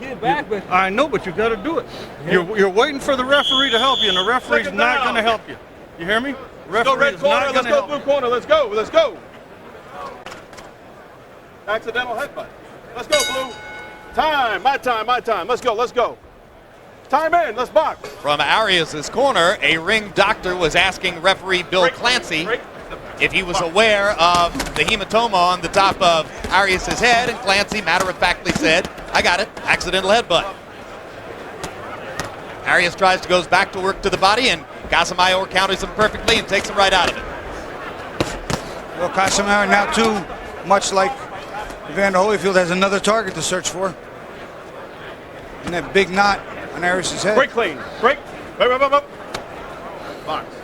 I know, but you got to do it. You're waiting for the referee to help you, and the referee's not going to help you. You hear me? Let's go red corner. Let's go blue corner. Let's go. Accidental headbutt. Let's go, blue. Time. My time. Let's go. Time in. Let's box. From Arias' corner, a ring doctor was asking referee Bill Clancy if he was aware of the hematoma on the top of Arias' head, and Clancy matter-of-factly said, I got it, accidental headbutt. Arias goes back to work to the body, and Casamayor counters him perfectly and takes him right out of it. Well, Casamayor now too, much like Evander Holyfield, has another target to search for. And that big knot on Arias' head. Break clean. Break. Up. Box.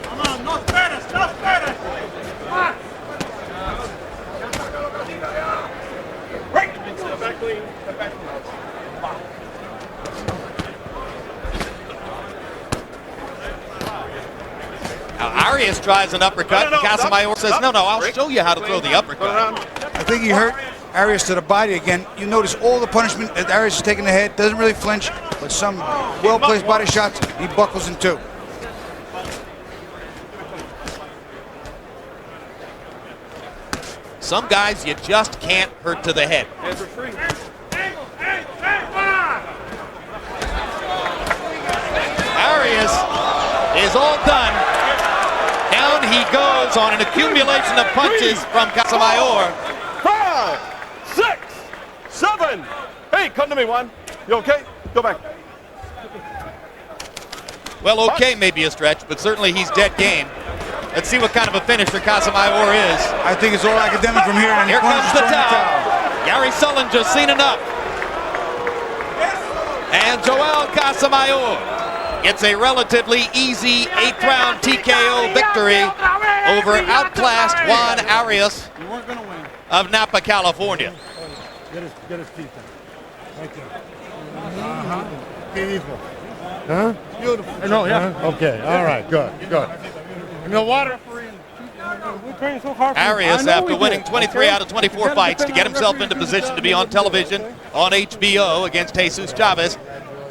Come on, no Spanish. Break. Step back clean. Now, Arias tries an uppercut, and Casamayor says, no, I'll show you how to throw the uppercut. I think he hurt Arias to the body again. You notice all the punishment that Arias is taking the head, doesn't really flinch, but some well-placed body shots, he buckles in two. Some guys you just can't hurt to the head. Hands are free. is all done. Down he goes on an accumulation of punches from Casamayor. 5, 6, 7. Hey, come to me, Juan. You okay? Go back. Well, okay may be a stretch, but certainly he's dead game. Let's see what kind of a finisher Casamayor is. I think it's all academic from here. And Here comes the towel. Gary Sullinger's seen enough. And Joel Casamayor gets a relatively easy 8th round TKO victory over outclassed Juan Arias of Napa, California. Get his teeth in. Right there. Beautiful. Huh? Beautiful. No, yeah. Okay, all right, good. In the water. Arias, after winning 23 out of 24 fights to get himself into position to be on television on HBO against Jesus Chavez,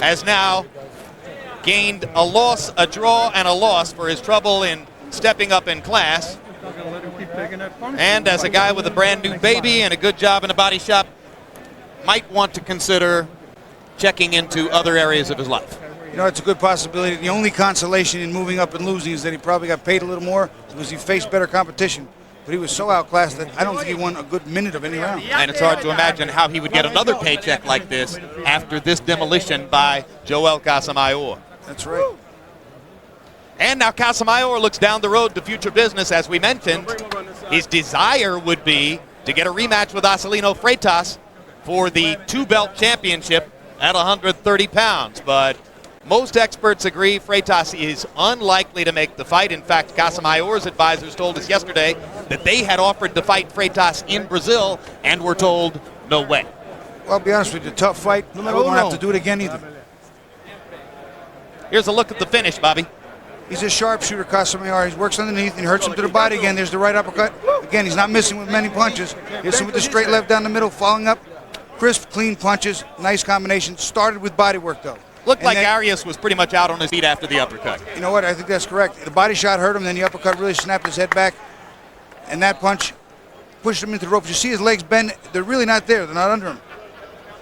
has now gained a loss, a draw, and a loss for his trouble in stepping up in class. And as a guy with a brand new baby and a good job in a body shop, might want to consider checking into other areas of his life. You know, it's a good possibility. The only consolation in moving up and losing is that he probably got paid a little more because he faced better competition. But he was so outclassed that I don't think he won a good minute of any round. And it's hard to imagine how he would get another paycheck like this after this demolition by Joel Casamayor. That's right. And now Casamayor looks down the road to future business. As we mentioned, his desire would be to get a rematch with Acelino Freitas for the 2-belt championship at 130 pounds. But most experts agree Freitas is unlikely to make the fight. In fact, Casamayor's advisors told us yesterday that they had offered to fight Freitas in Brazil and were told no way. Well, I'll be honest with you, tough fight. We don't have to do it again either. Here's a look at the finish, Bobby. He's a sharpshooter, Casamayor. He works underneath and he hurts him to the body again. There's the right uppercut. Again, he's not missing with many punches. Hits him with the straight left down the middle, following up. Crisp, clean punches. Nice combination. Started with body work, though. Looked like Arias was pretty much out on his feet after the uppercut. You know what? I think that's correct. The body shot hurt him, then the uppercut really snapped his head back. And that punch pushed him into the ropes. You see his legs bend. They're really not there. They're not under him.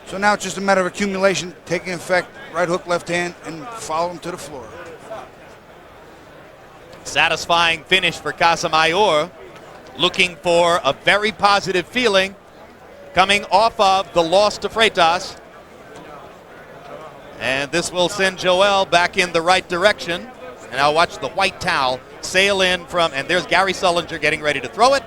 So now it's just a matter of accumulation, taking effect, right hook, left hand, and follow him to the floor. Satisfying finish for Casamayor. Looking for a very positive feeling coming off of the loss to Freitas. And this will send Joel back in the right direction. And now watch the white towel sail in from, and there's Gary Sullinger getting ready to throw it.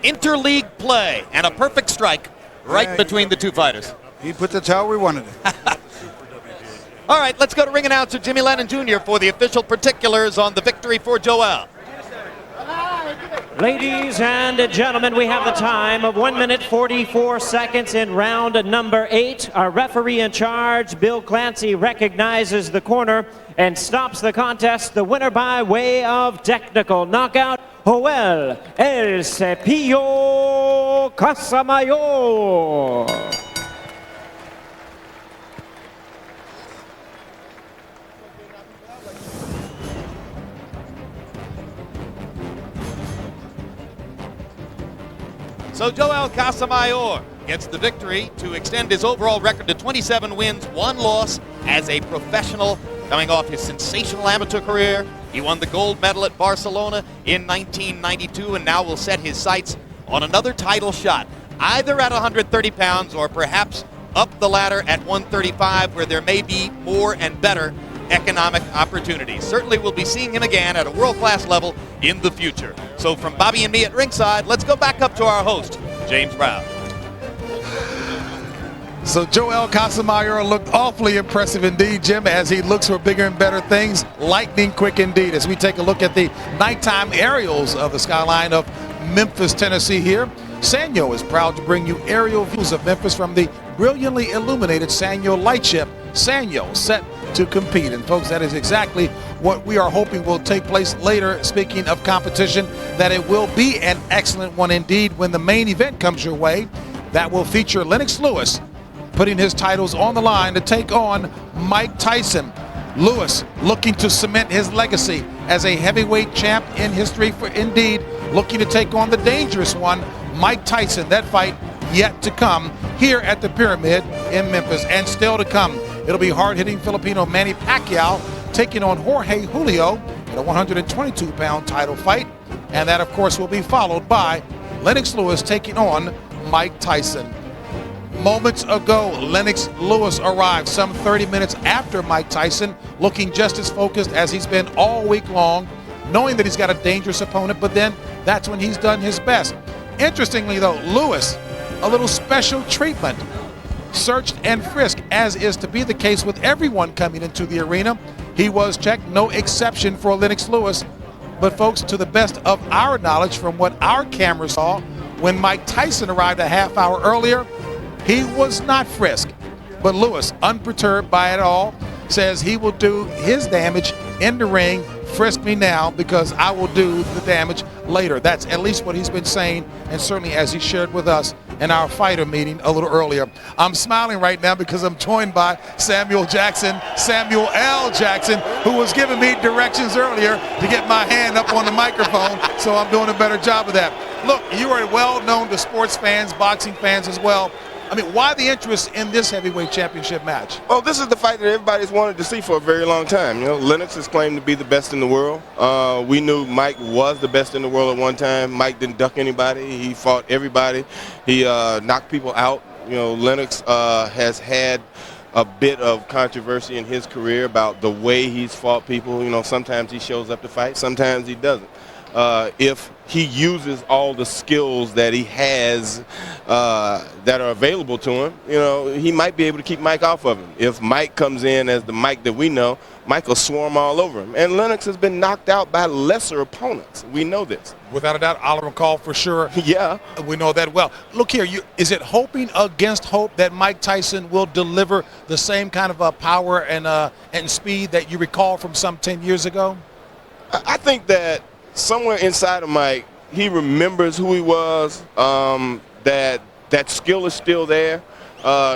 Interleague play and a perfect strike right between the two fighters. He put the towel where he wanted it. All right, let's go to ring announcer Jimmy Lennon Jr. for the official particulars on the victory for Joel. Ladies and gentlemen, we have the time of 1 minute 44 seconds in round number 8. Our referee in charge, Bill Clancy, recognizes the corner and stops the contest. The winner by way of technical knockout, Joel Eliecer Casamayor. So Joel Casamayor gets the victory to extend his overall record to 27 wins, 1 loss as a professional, coming off his sensational amateur career. He won the gold medal at Barcelona in 1992 and now will set his sights on another title shot, either at 130 pounds or perhaps up the ladder at 135, where there may be more and better economic opportunities. Certainly we'll be seeing him again at a world-class level in the future. So from Bobby and me at ringside, let's go back up to our host, James Brown. So Joel Casamayor looked awfully impressive indeed, Jim, as he looks for bigger and better things. Lightning quick indeed. As we take a look at the nighttime aerials of the skyline of Memphis, Tennessee here, Sanyo is proud to bring you aerial views of Memphis from the brilliantly illuminated Sanyo lightship. Sanyo set to compete. And folks, that is exactly what we are hoping will take place later. Speaking of competition, that it will be an excellent one indeed when the main event comes your way. That will feature Lennox Lewis putting his titles on the line to take on Mike Tyson. Lewis looking to cement his legacy as a heavyweight champ in history, for indeed looking to take on the dangerous one, Mike Tyson. That fight yet to come here at the Pyramid in Memphis, and still to come, it'll be hard-hitting Filipino Manny Pacquiao taking on Jorge Julio in a 122-pound title fight. And that, of course, will be followed by Lennox Lewis taking on Mike Tyson. Moments ago, Lennox Lewis arrived some 30 minutes after Mike Tyson, looking just as focused as he's been all week long, knowing that he's got a dangerous opponent, but then that's when he's done his best. Interestingly, though, Lewis, a little special treatment, searched and frisked, as is to be the case with everyone coming into the arena. He was checked, no exception for Lennox Lewis. But folks, to the best of our knowledge from what our camera saw, when Mike Tyson arrived a half hour earlier, he was not frisked. But Lewis, unperturbed by it all, says he will do his damage in the ring. Frisk me now because I will do the damage later. That's at least what he's been saying, and certainly as he shared with us in our fighter meeting a little earlier. I'm smiling right now because I'm joined by Samuel L. Jackson, who was giving me directions earlier to get my hand up on the microphone, so I'm doing a better job of that. Look, you are well known to sports fans, boxing fans as well. I mean, why the interest in this heavyweight championship match? Well, this is the fight that everybody's wanted to see for a very long time. You know, Lennox has claimed to be the best in the world. We knew Mike was the best in the world at one time. Mike didn't duck anybody. He fought everybody. He knocked people out. You know, Lennox has had a bit of controversy in his career about the way he's fought people. You know, sometimes he shows up to fight, sometimes he doesn't. If he uses all the skills that he has that are available to him, you know, he might be able to keep Mike off of him. If Mike comes in as the Mike that we know, Mike will swarm all over him. And Lennox has been knocked out by lesser opponents. We know this. Without a doubt, Oliver McCall for sure. Yeah. We know that well. Look here, is it hoping against hope that Mike Tyson will deliver the same kind of power and speed that you recall from some 10 years ago? I think that somewhere inside of Mike, he remembers who he was, that skill is still there.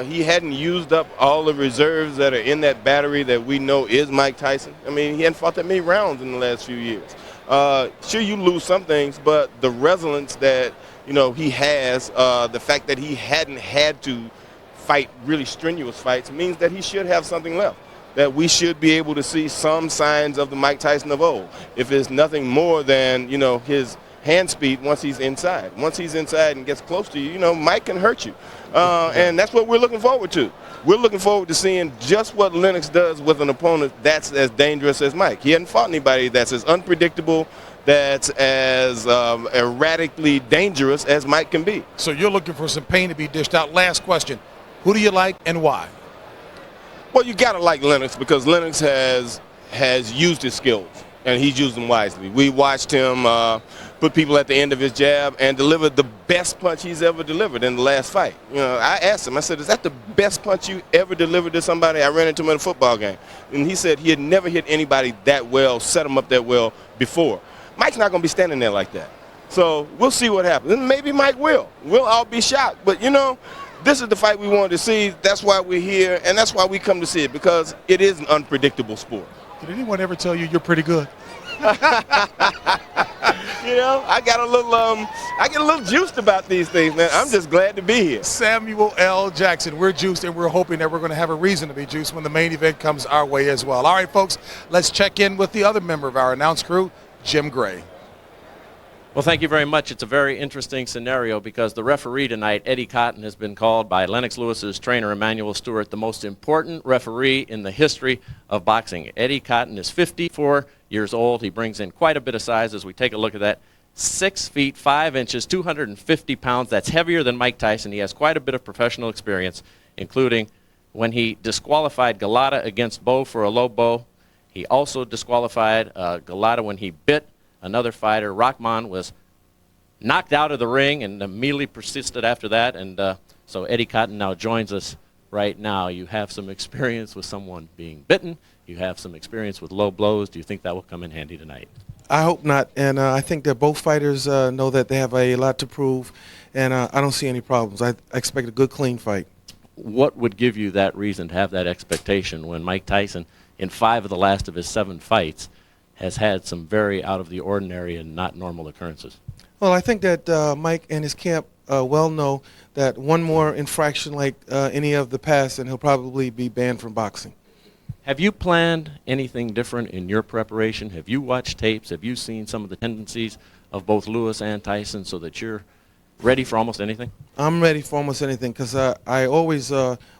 He hadn't used up all the reserves that are in that battery that we know is Mike Tyson. I mean, he hadn't fought that many rounds in the last few years. Sure, you lose some things, but the resilience that, you know, he has, the fact that he hadn't had to fight really strenuous fights means that he should have something left, that we should be able to see some signs of the Mike Tyson of old. If it's nothing more than, you know, his hand speed once he's inside. Once he's inside and gets close to you, you know, Mike can hurt you. And that's what we're looking forward to. We're looking forward to seeing just what Lennox does with an opponent that's as dangerous as Mike. He hasn't fought anybody that's as unpredictable, that's as erratically dangerous as Mike can be. So you're looking for some pain to be dished out. Last question. Who do you like and why? Well, you got to like Lennox because Lennox has used his skills, and he's used them wisely. We watched him put people at the end of his jab and deliver the best punch he's ever delivered in the last fight. You know, I asked him, I said, is that the best punch you ever delivered to somebody? I ran into him at a football game, and he said he had never hit anybody that well, set him up that well before. Mike's not going to be standing there like that. So we'll see what happens. And maybe Mike will. We'll all be shocked. But, you know, this is the fight we wanted to see. That's why we're here, and that's why we come to see it, because it is an unpredictable sport. Did anyone ever tell you you're pretty good? You know, I get a little juiced about these things, man. I'm just glad to be here. Samuel L. Jackson, we're juiced, and we're hoping that we're going to have a reason to be juiced when the main event comes our way as well. All right, folks, let's check in with the other member of our announce crew, Jim Gray. Well, thank you very much. It's a very interesting scenario because the referee tonight, Eddie Cotton, has been called by Lennox Lewis's trainer, Emmanuel, Steward, the most important referee in the history of boxing. Eddie Cotton is 54 years old. He brings in quite a bit of size as we take a look at that. 6 feet 5 inches, 250 pounds. That's heavier than Mike Tyson. He has quite a bit of professional experience, including when he disqualified Galata against Bo for a low blow. He also disqualified Galata when he bit another fighter. Rahman was knocked out of the ring and immediately persisted after that. And so Eddie Cotton now joins us right now. You have some experience with someone being bitten. You have some experience with low blows. Do you think that will come in handy tonight? I hope not. And I think that both fighters know that they have a lot to prove. And I don't see any problems. I expect a good, clean fight. What would give you that reason to have that expectation when Mike Tyson, in 5 of the last of his 7 fights, has had some very out of the ordinary and not normal occurrences? Well, I think that Mike and his camp well know that one more infraction like any of the past, and he'll probably be banned from boxing. Have you planned anything different in your preparation? Have you watched tapes? Have you seen some of the tendencies of both Lewis and Tyson so that you're ready for almost anything? I'm ready for almost anything because I always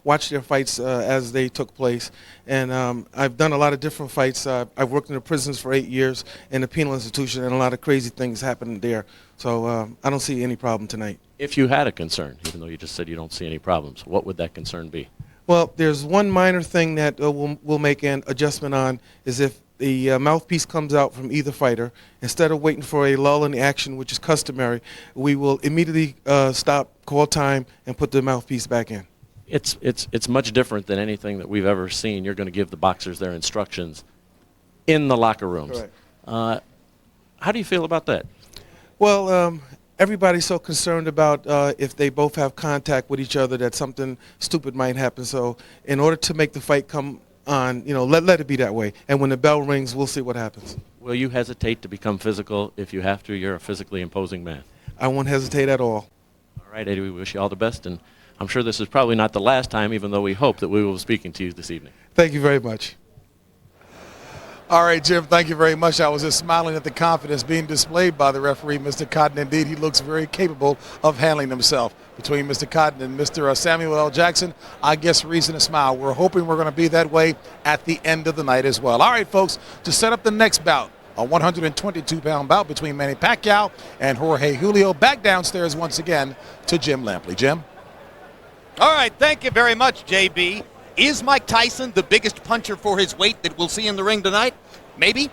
watch their fights as they took place. And I've done a lot of different fights. I've worked in the prisons for 8 years in the penal institution, and a lot of crazy things happened there. So I don't see any problem tonight. If you had a concern, even though you just said you don't see any problems, what would that concern be? Well, there's one minor thing that we'll make an adjustment on is if the mouthpiece comes out from either fighter, instead of waiting for a lull in the action, which is customary, we will immediately stop, call time, and put the mouthpiece back in. It's much different than anything that we've ever seen. You're going to give the boxers their instructions in the locker rooms. Correct. How do you feel about that? Well, everybody's so concerned about if they both have contact with each other that something stupid might happen. So in order to make the fight come on, let it be that way. And when the bell rings, we'll see what happens. Will you hesitate to become physical if you have to? You're a physically imposing man. I won't hesitate at all. All right, Eddie, we wish you all the best. And I'm sure this is probably not the last time, even though we hope that we will be speaking to you this evening. Thank you very much. All right, Jim, thank you very much. I was just smiling at the confidence being displayed by the referee, Mr. Cotton. Indeed, he looks very capable of handling himself. Between Mr. Cotton and Mr. Samuel L. Jackson, I guess reason to smile. We're hoping we're going to be that way at the end of the night as well. All right, folks, to set up the next bout, a 122-pound bout between Manny Pacquiao and Jorge Julio. Back downstairs once again to Jim Lampley. Jim? All right, thank you very much, JB. Is Mike Tyson the biggest puncher for his weight that we'll see in the ring tonight? Maybe,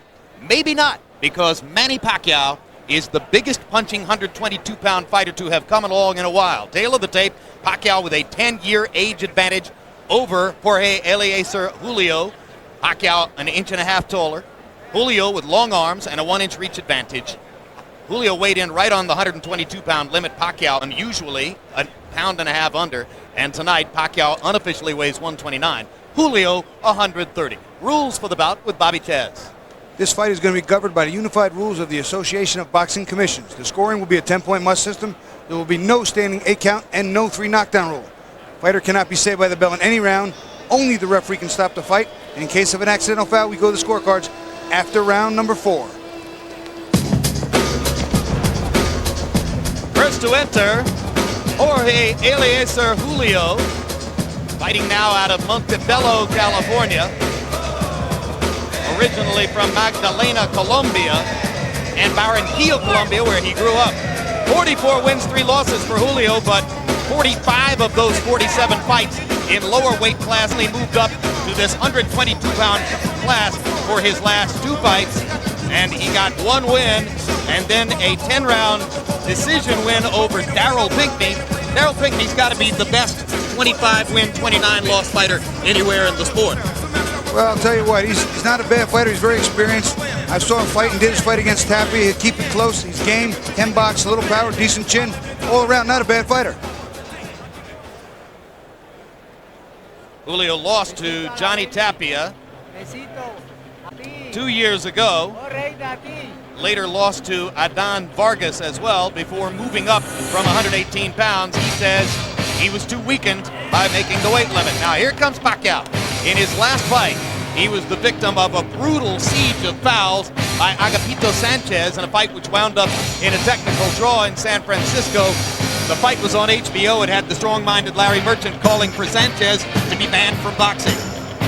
maybe not, because Manny Pacquiao is the biggest punching 122-pound fighter to have come along in a while. Tail of the tape, Pacquiao with a 10-year age advantage over Jorge Eliecer Julio. Pacquiao an inch and a half taller. Julio with long arms and a 1-inch reach advantage. Julio weighed in right on the 122-pound limit. Pacquiao unusually a pound and a half under. And tonight, Pacquiao unofficially weighs 129. Julio, 130. Rules for the bout with Bobby Czyz. This fight is going to be governed by the unified rules of the Association of Boxing Commissions. The scoring will be a 10-point must system. There will be no standing 8 count and no 3 knockdown rule. Fighter cannot be saved by the bell in any round. Only the referee can stop the fight. And in case of an accidental foul, we go to the scorecards after round number 4. First to enter, Jorge Eliecer Julio, fighting now out of Montebello, California. Originally from Magdalena, Colombia, and Barranquilla, Colombia, where he grew up. 44 wins, 3 losses for Julio, but 45 of those 47 fights in lower weight class. He moved up to this 122-pound class for his last 2 fights, and he got 1 win and then a 10-round decision win over Darryl Pinkney. Darryl Pinkney's got to be the best 25-win, 29-loss fighter anywhere in the sport. Well, I'll tell you what, he's not a bad fighter. He's very experienced. I saw him fight and did his fight against Tapia. He'd keep it close. He's game, 10 box, a little power, decent chin. All around, not a bad fighter. Julio lost to Johnny Tapia 2 years ago. Later lost to Adan Vargas as well before moving up from 118 pounds. He says he was too weakened by making the weight limit. Now here comes Pacquiao. In his last fight, he was the victim of a brutal siege of fouls by Agapito Sanchez in a fight which wound up in a technical draw in San Francisco. The fight was on HBO. It had the strong-minded Larry Merchant calling for Sanchez to be banned from boxing.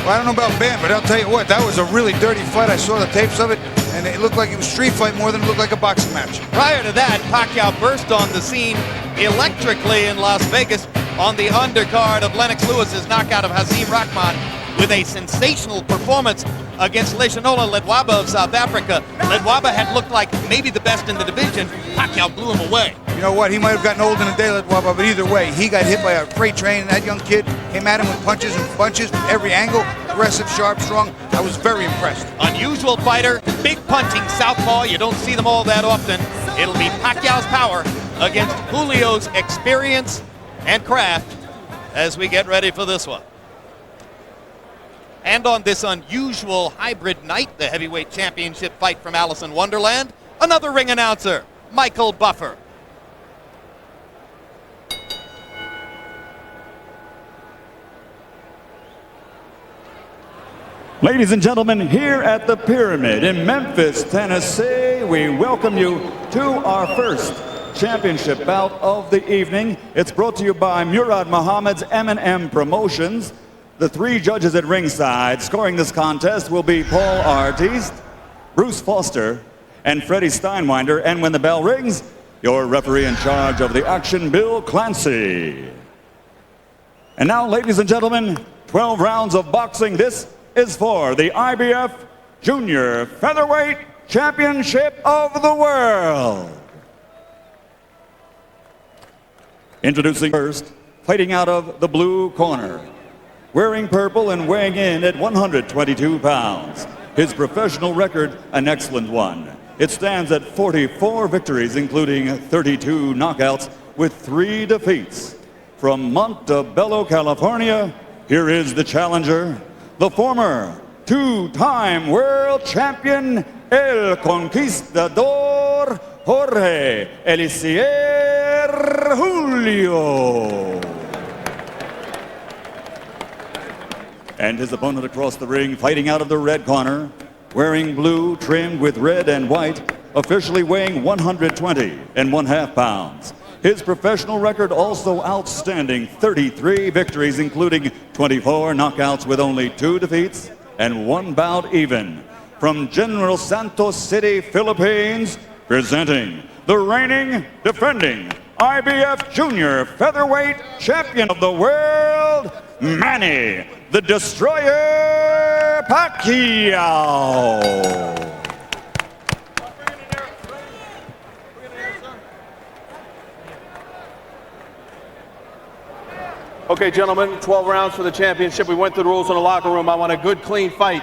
Well, I don't know about banned, but I'll tell you what, that was a really dirty fight. I saw the tapes of it, and it looked like it was a street fight more than it looked like a boxing match. Prior to that, Pacquiao burst on the scene electrically in Las Vegas on the undercard of Lennox Lewis's knockout of Hasim Rahman with a sensational performance against Leshanola Ledwaba of South Africa. Ledwaba had looked like maybe the best in the division. Pacquiao blew him away. You know what, he might have gotten old in a day, Ledwaba, but either way, he got hit by a freight train, and that young kid came at him with punches and bunches from every angle, aggressive, sharp, strong. I was very impressed. Unusual fighter, big punching southpaw. You don't see them all that often. It'll be Pacquiao's power against Julio's experience and craft as we get ready for this one. And on this unusual hybrid night, the heavyweight championship fight from Alice in Wonderland, another ring announcer, Michael Buffer. Ladies and gentlemen, here at the Pyramid in Memphis, Tennessee, we welcome you to our first championship bout of the evening. It's brought to you by Murad Muhammad's M&M Promotions. The three judges at ringside scoring this contest will be Paul Artiste, Bruce Foster, and Freddie Steinwinder. And when the bell rings, your referee in charge of the action, Bill Clancy. And now, ladies and gentlemen, 12 rounds of boxing. This is for the IBF Junior Featherweight Championship of the World. Introducing first, fighting out of the blue corner, wearing purple and weighing in at 122 pounds. His professional record, an excellent one. It stands at 44 victories, including 32 knockouts with 3 defeats. From Montebello, California, here is the challenger, the former two-time world champion, El Conquistador, Jorge Eliecer Julio. And his opponent across the ring, fighting out of the red corner, wearing blue trimmed with red and white, officially weighing 120.5 pounds. His professional record also outstanding, 33 victories, including 24 knockouts with only 2 defeats and 1 bout even. From General Santos City, Philippines, presenting the reigning, defending IBF Junior Featherweight Champion of the World, Manny the Destroyer Pacquiao. Okay, gentlemen, 12 rounds for the championship. We went through the rules in the locker room. I want a good, clean fight.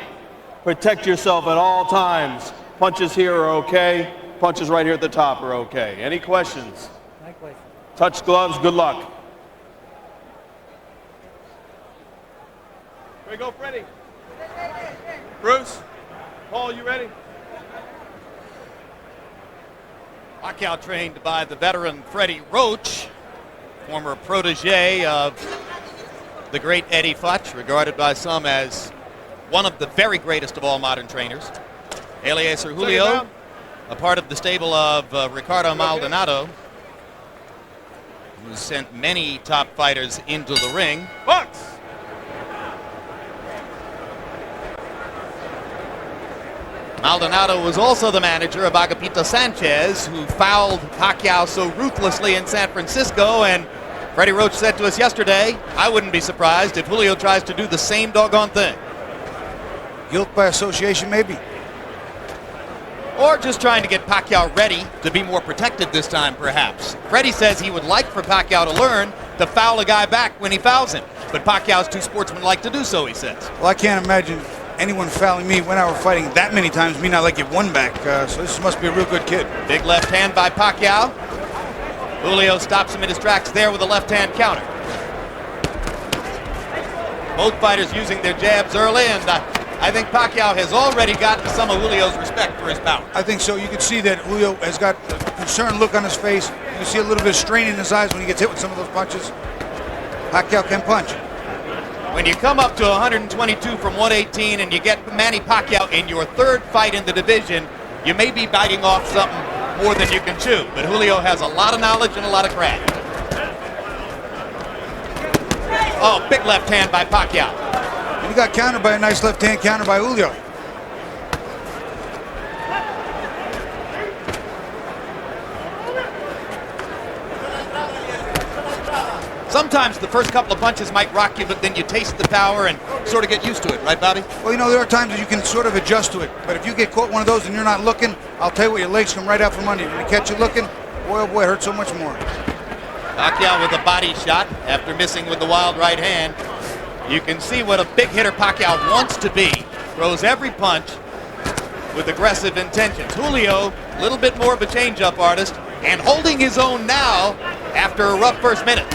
Protect yourself at all times. Punches here are okay. Punches right here at the top are okay. Any questions? No questions. Touch gloves. Good luck. Here we go, Freddie. Bruce, Paul, you ready? Pacquiao trained by the veteran Freddie Roach, former protege of the great Eddie Futch, regarded by some as one of the very greatest of all modern trainers. Eliecer Julio, a part of the stable of Ricardo Maldonado, who sent many top fighters into the ring. Box! Maldonado was also the manager of Agapito Sanchez, who fouled Pacquiao so ruthlessly in San Francisco, and Freddie Roach said to us yesterday, I wouldn't be surprised if Julio tries to do the same doggone thing. Guilt by association, maybe. Or just trying to get Pacquiao ready to be more protected this time, perhaps. Freddie says he would like for Pacquiao to learn to foul a guy back when he fouls him, but Pacquiao's too sportsmanlike to do so, he says. Well, I can't imagine anyone fouling me when I were fighting that many times, me not like it one back, so this must be a real good kid. Big left hand by Pacquiao. Julio stops him in his tracks there with a left hand counter. Both fighters using their jabs early, and I think Pacquiao has already gotten some of Julio's respect for his power. I think so. You can see that Julio has got a concerned look on his face. You can see a little bit of strain in his eyes when he gets hit with some of those punches. Pacquiao can punch. When you come up to 122 from 118 and you get Manny Pacquiao in your third fight in the division, you may be biting off something more than you can chew. But Julio has a lot of knowledge and a lot of craft. Oh, big left hand by Pacquiao. And he got countered by a nice left hand counter by Julio. Sometimes the first couple of punches might rock you, but then you taste the power and sort of get used to it, right, Bobby? Well, you know, there are times that you can sort of adjust to it. But if you get caught one of those and you're not looking, I'll tell you what, your legs come right out from under you. When you catch you looking, boy, oh boy, it hurts so much more. Pacquiao with a body shot after missing with the wild right hand. You can see what a big hitter Pacquiao wants to be. Throws every punch with aggressive intentions. Julio, a little bit more of a change-up artist, and holding his own now after a rough first minute.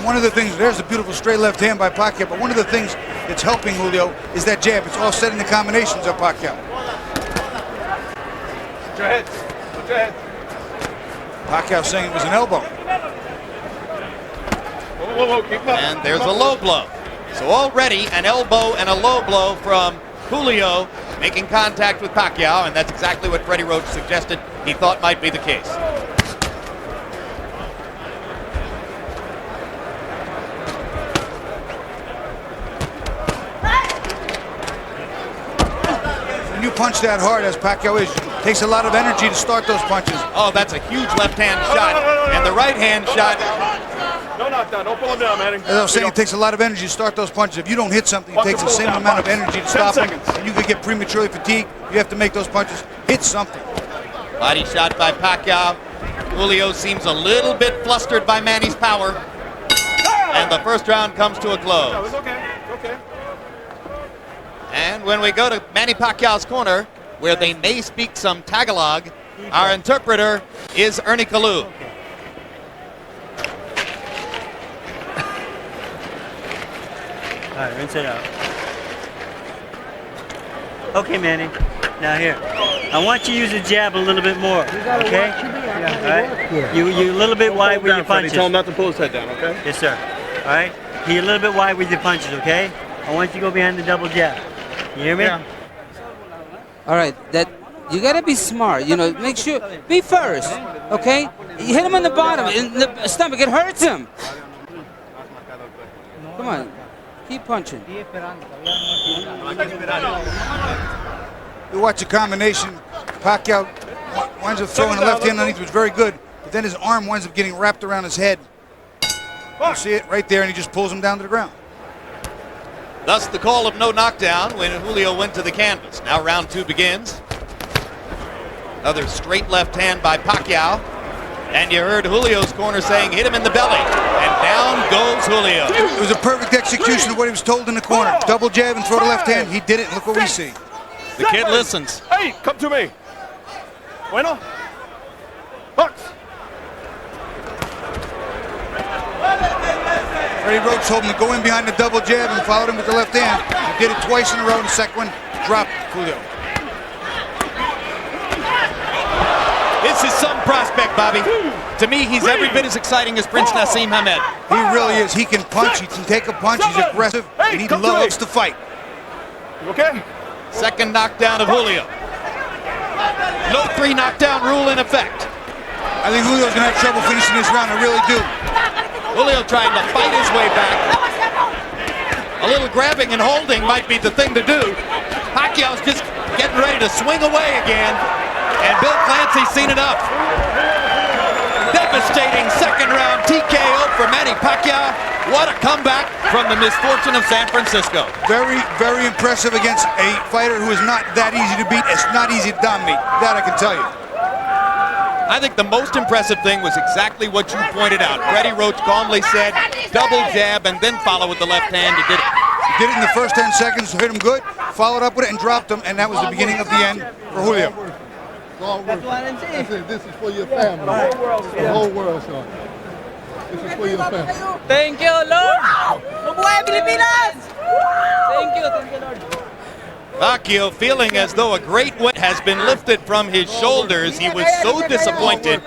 One of the things, there's a beautiful straight left hand by Pacquiao, but one of the things that's helping Julio is that jab. It's offsetting the combinations of Pacquiao. Put your head. Put your head. Pacquiao saying it was an elbow. Whoa, keep up. And there's a low blow. So already an elbow and a low blow from Julio making contact with Pacquiao, and that's exactly what Freddie Roach suggested he thought might be the case. When you punch that hard, as Pacquiao is, it takes a lot of energy to start those punches. Oh, that's a huge left-hand shot, and the right-hand shot. No knockdown. Don't pull him down, Manny. As I was saying, it takes a lot of energy to start those punches. If you don't hit something, it takes the same amount of energy to stop them. And you could get prematurely fatigued. You have to make those punches hit something. Body shot by Pacquiao. Julio seems a little bit flustered by Manny's power. And the first round comes to a close. Okay. And when we go to Manny Pacquiao's corner, where they may speak some Tagalog, our interpreter is Ernie Kalu. All right, rinse it out. Okay, Manny. Now here, I want you to use the jab a little bit more. Okay? All right. You a little bit wide with your punches. Tell him not to pull his head down. Okay? Yes, sir. All right. You're a little bit wide with your punches. Okay? I want you to go behind the double jab. You hear me? All right. That you gotta be smart. You know, make sure be first. Okay? You hit him on the bottom, in the stomach. It hurts him. Come on. Keep punching. You watch a combination. Pacquiao winds up throwing the left hand underneath, which was very good. But then his arm winds up getting wrapped around his head. You see it right there, and he just pulls him down to the ground. Thus the call of no knockdown when Julio went to the canvas. Now round 2 begins. Another straight left hand by Pacquiao. And you heard Julio's corner saying, hit him in the belly. And down goes Julio. It was a perfect execution of what he was told in the corner. Double jab and throw the left hand. He did it, and look what we see. The kid listens. Hey, come to me. Bueno. Box. Freddie Roach told him to go in behind the double jab and followed him with the left hand. He did it twice in a row, and the second one dropped Julio. This is some prospect, Bobby. To me, he's every bit as exciting as Prince Nassim Hamed. He really is. He can punch. He can take a punch. He's aggressive, and he loves to fight. Okay? Second knockdown of Julio. No 3 knockdown rule in effect. I think Julio's going to have trouble finishing this round. I really do. Julio trying to fight his way back. A little grabbing and holding might be the thing to do. Pacquiao's just getting ready to swing away again. And Bill Clancy's seen enough. Devastating second round TKO for Manny Pacquiao. What a comeback from the misfortune of San Francisco. Very, very impressive against a fighter who is not that easy to beat. It's not easy to dominate. That I can tell you. I think the most impressive thing was exactly what you pointed out. Freddie Roach calmly said, double jab and then follow with the left hand. He did it. He did it in the first 10 seconds, hit him good, followed up with it and dropped him, and that was the beginning of the end for Julio. This is for your family. The whole world, son. This is for your family. Thank you, Lord. Mabuhay Pilipinas! Thank you, Lord. Pacquiao feeling as though a great weight has been lifted from his shoulders. He was so disappointed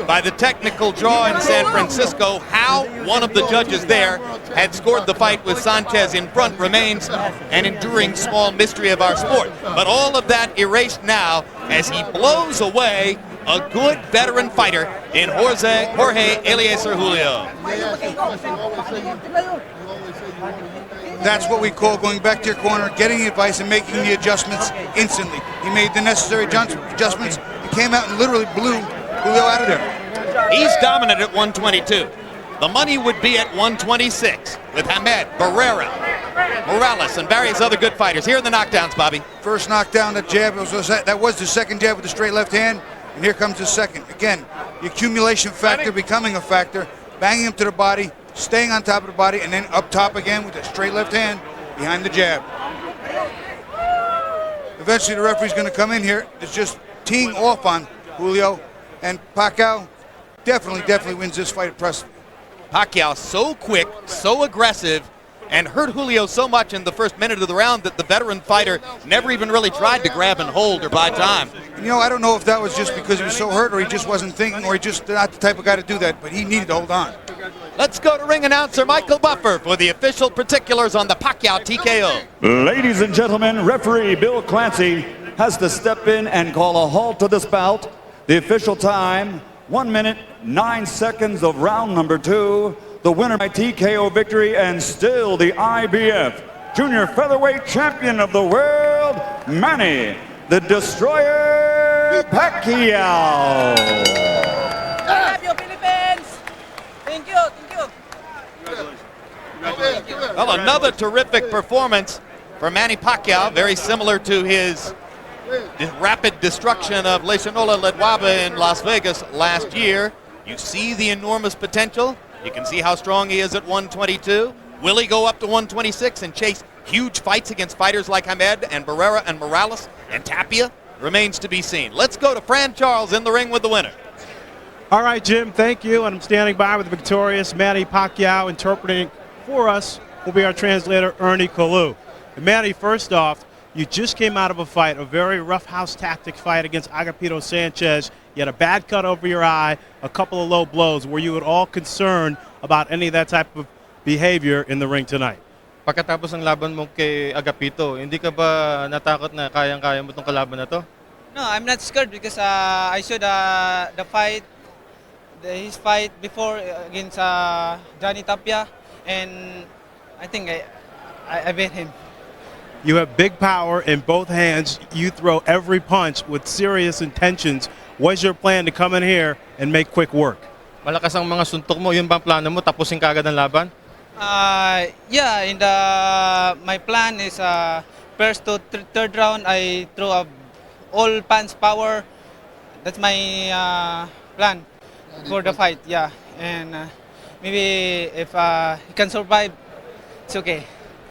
by the technical draw in San Francisco. How one of the judges there had scored the fight with Sanchez in front remains an enduring small mystery of our sport. But all of that erased now as he blows away a good veteran fighter in Jorge Eliecer Julio. That's what we call going back to your corner, getting the advice, and making the adjustments instantly. He made the necessary adjustments and came out and literally blew Julio out of there. He's dominant at 122. The money would be at 126 with Hamed, Barrera, Morales, and various other good fighters. Here are the knockdowns, Bobby. First knockdown, that jab, that was the second jab with the straight left hand, and here comes the second. Again, the accumulation factor becoming a factor, banging him to the body, staying on top of the body, and then up top again with a straight left hand behind the jab. Eventually the referee's going to come in here. It's just teeing off on Julio, and Pacquiao definitely wins this fight at Preston. Pacquiao so quick, so aggressive, and hurt Julio so much in the first minute of the round that the veteran fighter never even really tried to grab and hold or buy time. You know, I don't know if that was just because he was so hurt or he just wasn't thinking or he just not the type of guy to do that, but he needed to hold on. Let's go to ring announcer Michael Buffer for the official particulars on the Pacquiao TKO. Ladies and gentlemen, referee Bill Clancy has to step in and call a halt to this bout. The official time, 1 minute, 9 seconds of round number 2. The winner by TKO victory and still the IBF Junior Featherweight Champion of the World, Manny the Destroyer Pacquiao. Love you, Philippines! Thank you, thank you. Well, another terrific performance for Manny Pacquiao, very similar to his rapid destruction of Leishanola Ledwaba in Las Vegas last year. You see the enormous potential. You can see how strong he is at 122. Will he go up to 126 and chase huge fights against fighters like Hamed and Barrera and Morales and Tapia? Remains to be seen. Let's go to Fran Charles in the ring with the winner. All right, Jim, thank you. And I'm standing by with the victorious Manny Pacquiao. Interpreting for us will be our translator, Ernie Kalu. And Manny, first off, you just came out of a fight, a very rough house tactic fight against Agapito Sanchez. You had a bad cut over your eye, a couple of low blows. Were you at all concerned about any of that type of behavior in the ring tonight? Pagkatapos ng laban mo kay Agapito, hindi ka ba natakot na kayang-kaya mo itong kalaban na to? No, I'm not scared because I saw the fight, his fight before against Johnny Tapia, and I think I beat him. You have big power in both hands. You throw every punch with serious intentions. What's your plan to come in here and make quick work? Malakas ang mga suntok mo, yun ba ang plano mo? Tapusin ka agad ang laban? Yeah, my plan is first to third round I throw all punch power. That's my plan for the fight. Yeah, and maybe if he can survive, it's okay.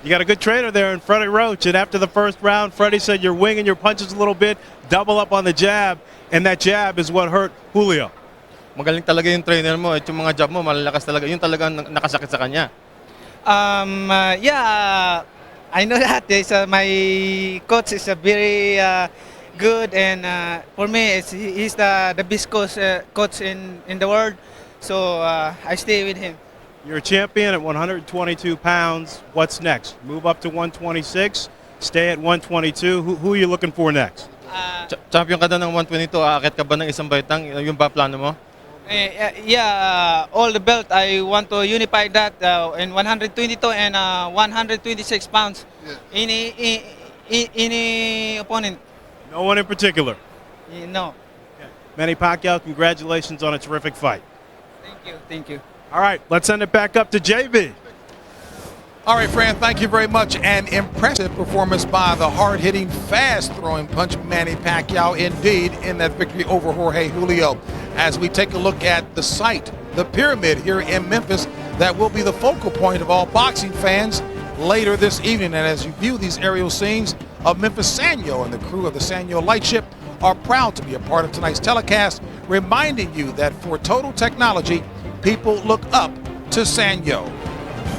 You got a good trainer there in Freddie Roach, and after the first round, Freddie said you're winging your punches a little bit, double up on the jab, and that jab is what hurt Julio. Magaling talaga yung trainer mo at yung mga jab mo, malalakas talaga. Yun talaga nakasakit sa kanya. Yeah, I know that. My coach is a very good, and for me, he's the best coach in the world. So I stay with him. You're a champion at 122 pounds. What's next? Move up to 126, stay at 122. Who are you looking for next? Champion ka na ng 122, aakit ka ba ng isang baitang? Yung ba plano mo? Yeah, all the belt, I want to unify that in 122 and 126 pounds. Yeah. Any opponent. No one in particular? No. Okay. Manny Pacquiao, congratulations on a terrific fight. Thank you, thank you. All right, let's send it back up to JB. All right, Fran, thank you very much. An impressive performance by the hard-hitting, fast-throwing punch Manny Pacquiao, indeed, in that victory over Jorge Julio. As we take a look at the site, the Pyramid here in Memphis, that will be the focal point of all boxing fans later this evening. And as you view these aerial scenes of Memphis, Sanyo and the crew of the Sanyo Lightship are proud to be a part of tonight's telecast, reminding you that for total technology, people look up to Sanyo.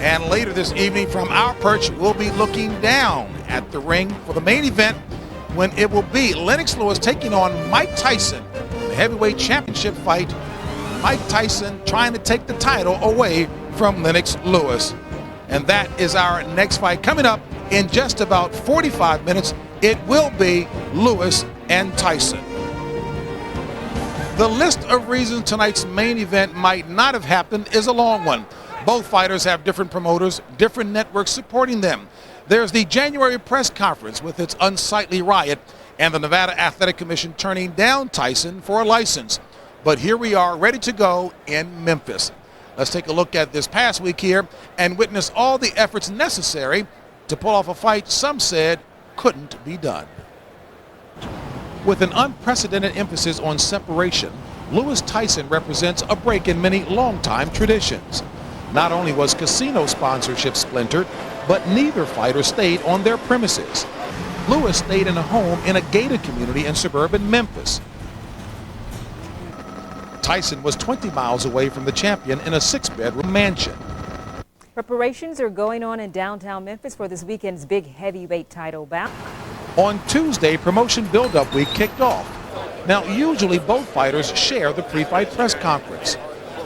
And later this evening from our perch, we'll be looking down at the ring for the main event when it will be Lennox Lewis taking on Mike Tyson, the heavyweight championship fight. Mike Tyson trying to take the title away from Lennox Lewis. And that is our next fight coming up in just about 45 minutes. It will be Lewis and Tyson. The list of reasons tonight's main event might not have happened is a long one. Both fighters have different promoters, different networks supporting them. There's the January press conference with its unsightly riot and the Nevada Athletic Commission turning down Tyson for a license. But here we are ready to go in Memphis. Let's take a look at this past week here and witness all the efforts necessary to pull off a fight some said couldn't be done. With an unprecedented emphasis on separation, Lewis Tyson represents a break in many longtime traditions. Not only was casino sponsorship splintered, but neither fighter stayed on their premises. Lewis stayed in a home in a gated community in suburban Memphis. Tyson was 20 miles away from the champion in a 6-bedroom mansion. Preparations are going on in downtown Memphis for this weekend's big heavyweight title bout. On Tuesday, promotion build-up week kicked off. Now, usually both fighters share the pre-fight press conference.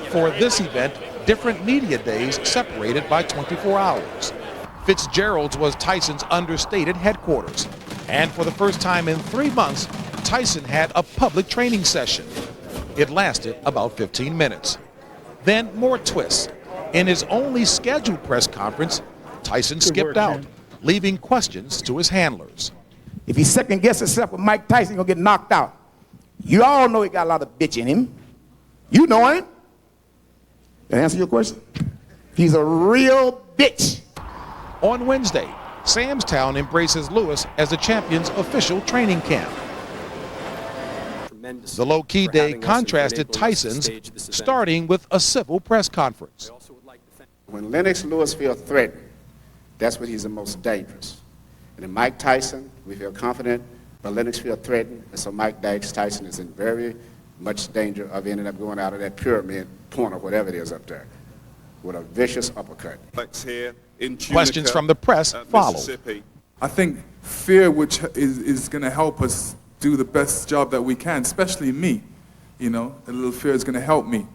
For this event, different media days separated by 24 hours. Fitzgerald's was Tyson's understated headquarters. And for the first time in 3 months, Tyson had a public training session. It lasted about 15 minutes. Then more twists. In his only scheduled press conference, Tyson skipped out, leaving questions to his handlers. If he second-guesses himself with Mike Tyson, he's going to get knocked out. You all know he got a lot of bitch in him. You know him. Can I answer your question? He's a real bitch. On Wednesday, Samstown embraces Lewis as the champion's official training camp. The low-key day contrasted Tyson's, starting with a civil press conference. When Lennox Lewis feels threatened, that's when he's the most dangerous. And in Mike Tyson, we feel confident, but Lennox feels threatened, and so Mike Tyson is in very much danger of ending up going out of that pyramid point or whatever it is up there with a vicious uppercut. Questions from the press followed. I think fear, which is going to help us do the best job that we can, especially me. You know, a little fear is going to help me.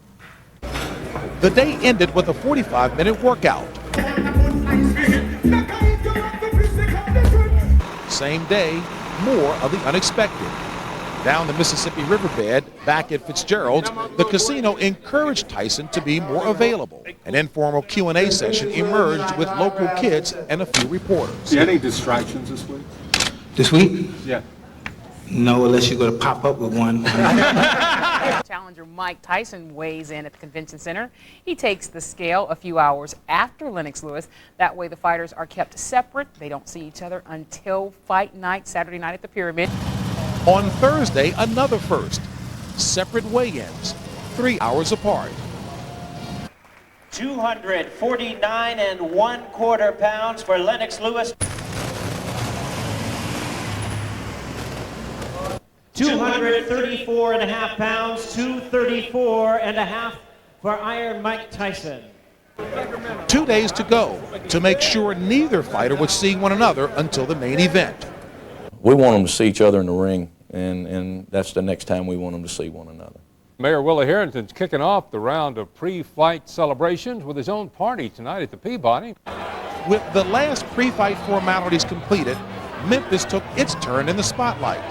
The day ended with a 45-minute workout. Same day, more of the unexpected. Down the Mississippi riverbed, back at Fitzgerald's, the casino encouraged Tyson to be more available. An informal Q&A session emerged with local kids and a few reporters. Any distractions this week? This week? Yeah. No, unless you're going to pop up with one. Challenger Mike Tyson weighs in at the convention center. He takes the scale a few hours after Lennox Lewis. That way the fighters are kept separate. They don't see each other until fight night, Saturday night at the Pyramid. On Thursday, another first. Separate weigh-ins, 3 hours apart. 249 1/4 pounds for Lennox Lewis. 234.5 pounds, 234.5 for Iron Mike Tyson. 2 days to go to make sure neither fighter would see one another until the main event. We want them to see each other in the ring, and that's the next time we want them to see one another. Mayor Willie Harrington's kicking off the round of pre-fight celebrations with his own party tonight at the Peabody. With the last pre-fight formalities completed, Memphis took its turn in the spotlight.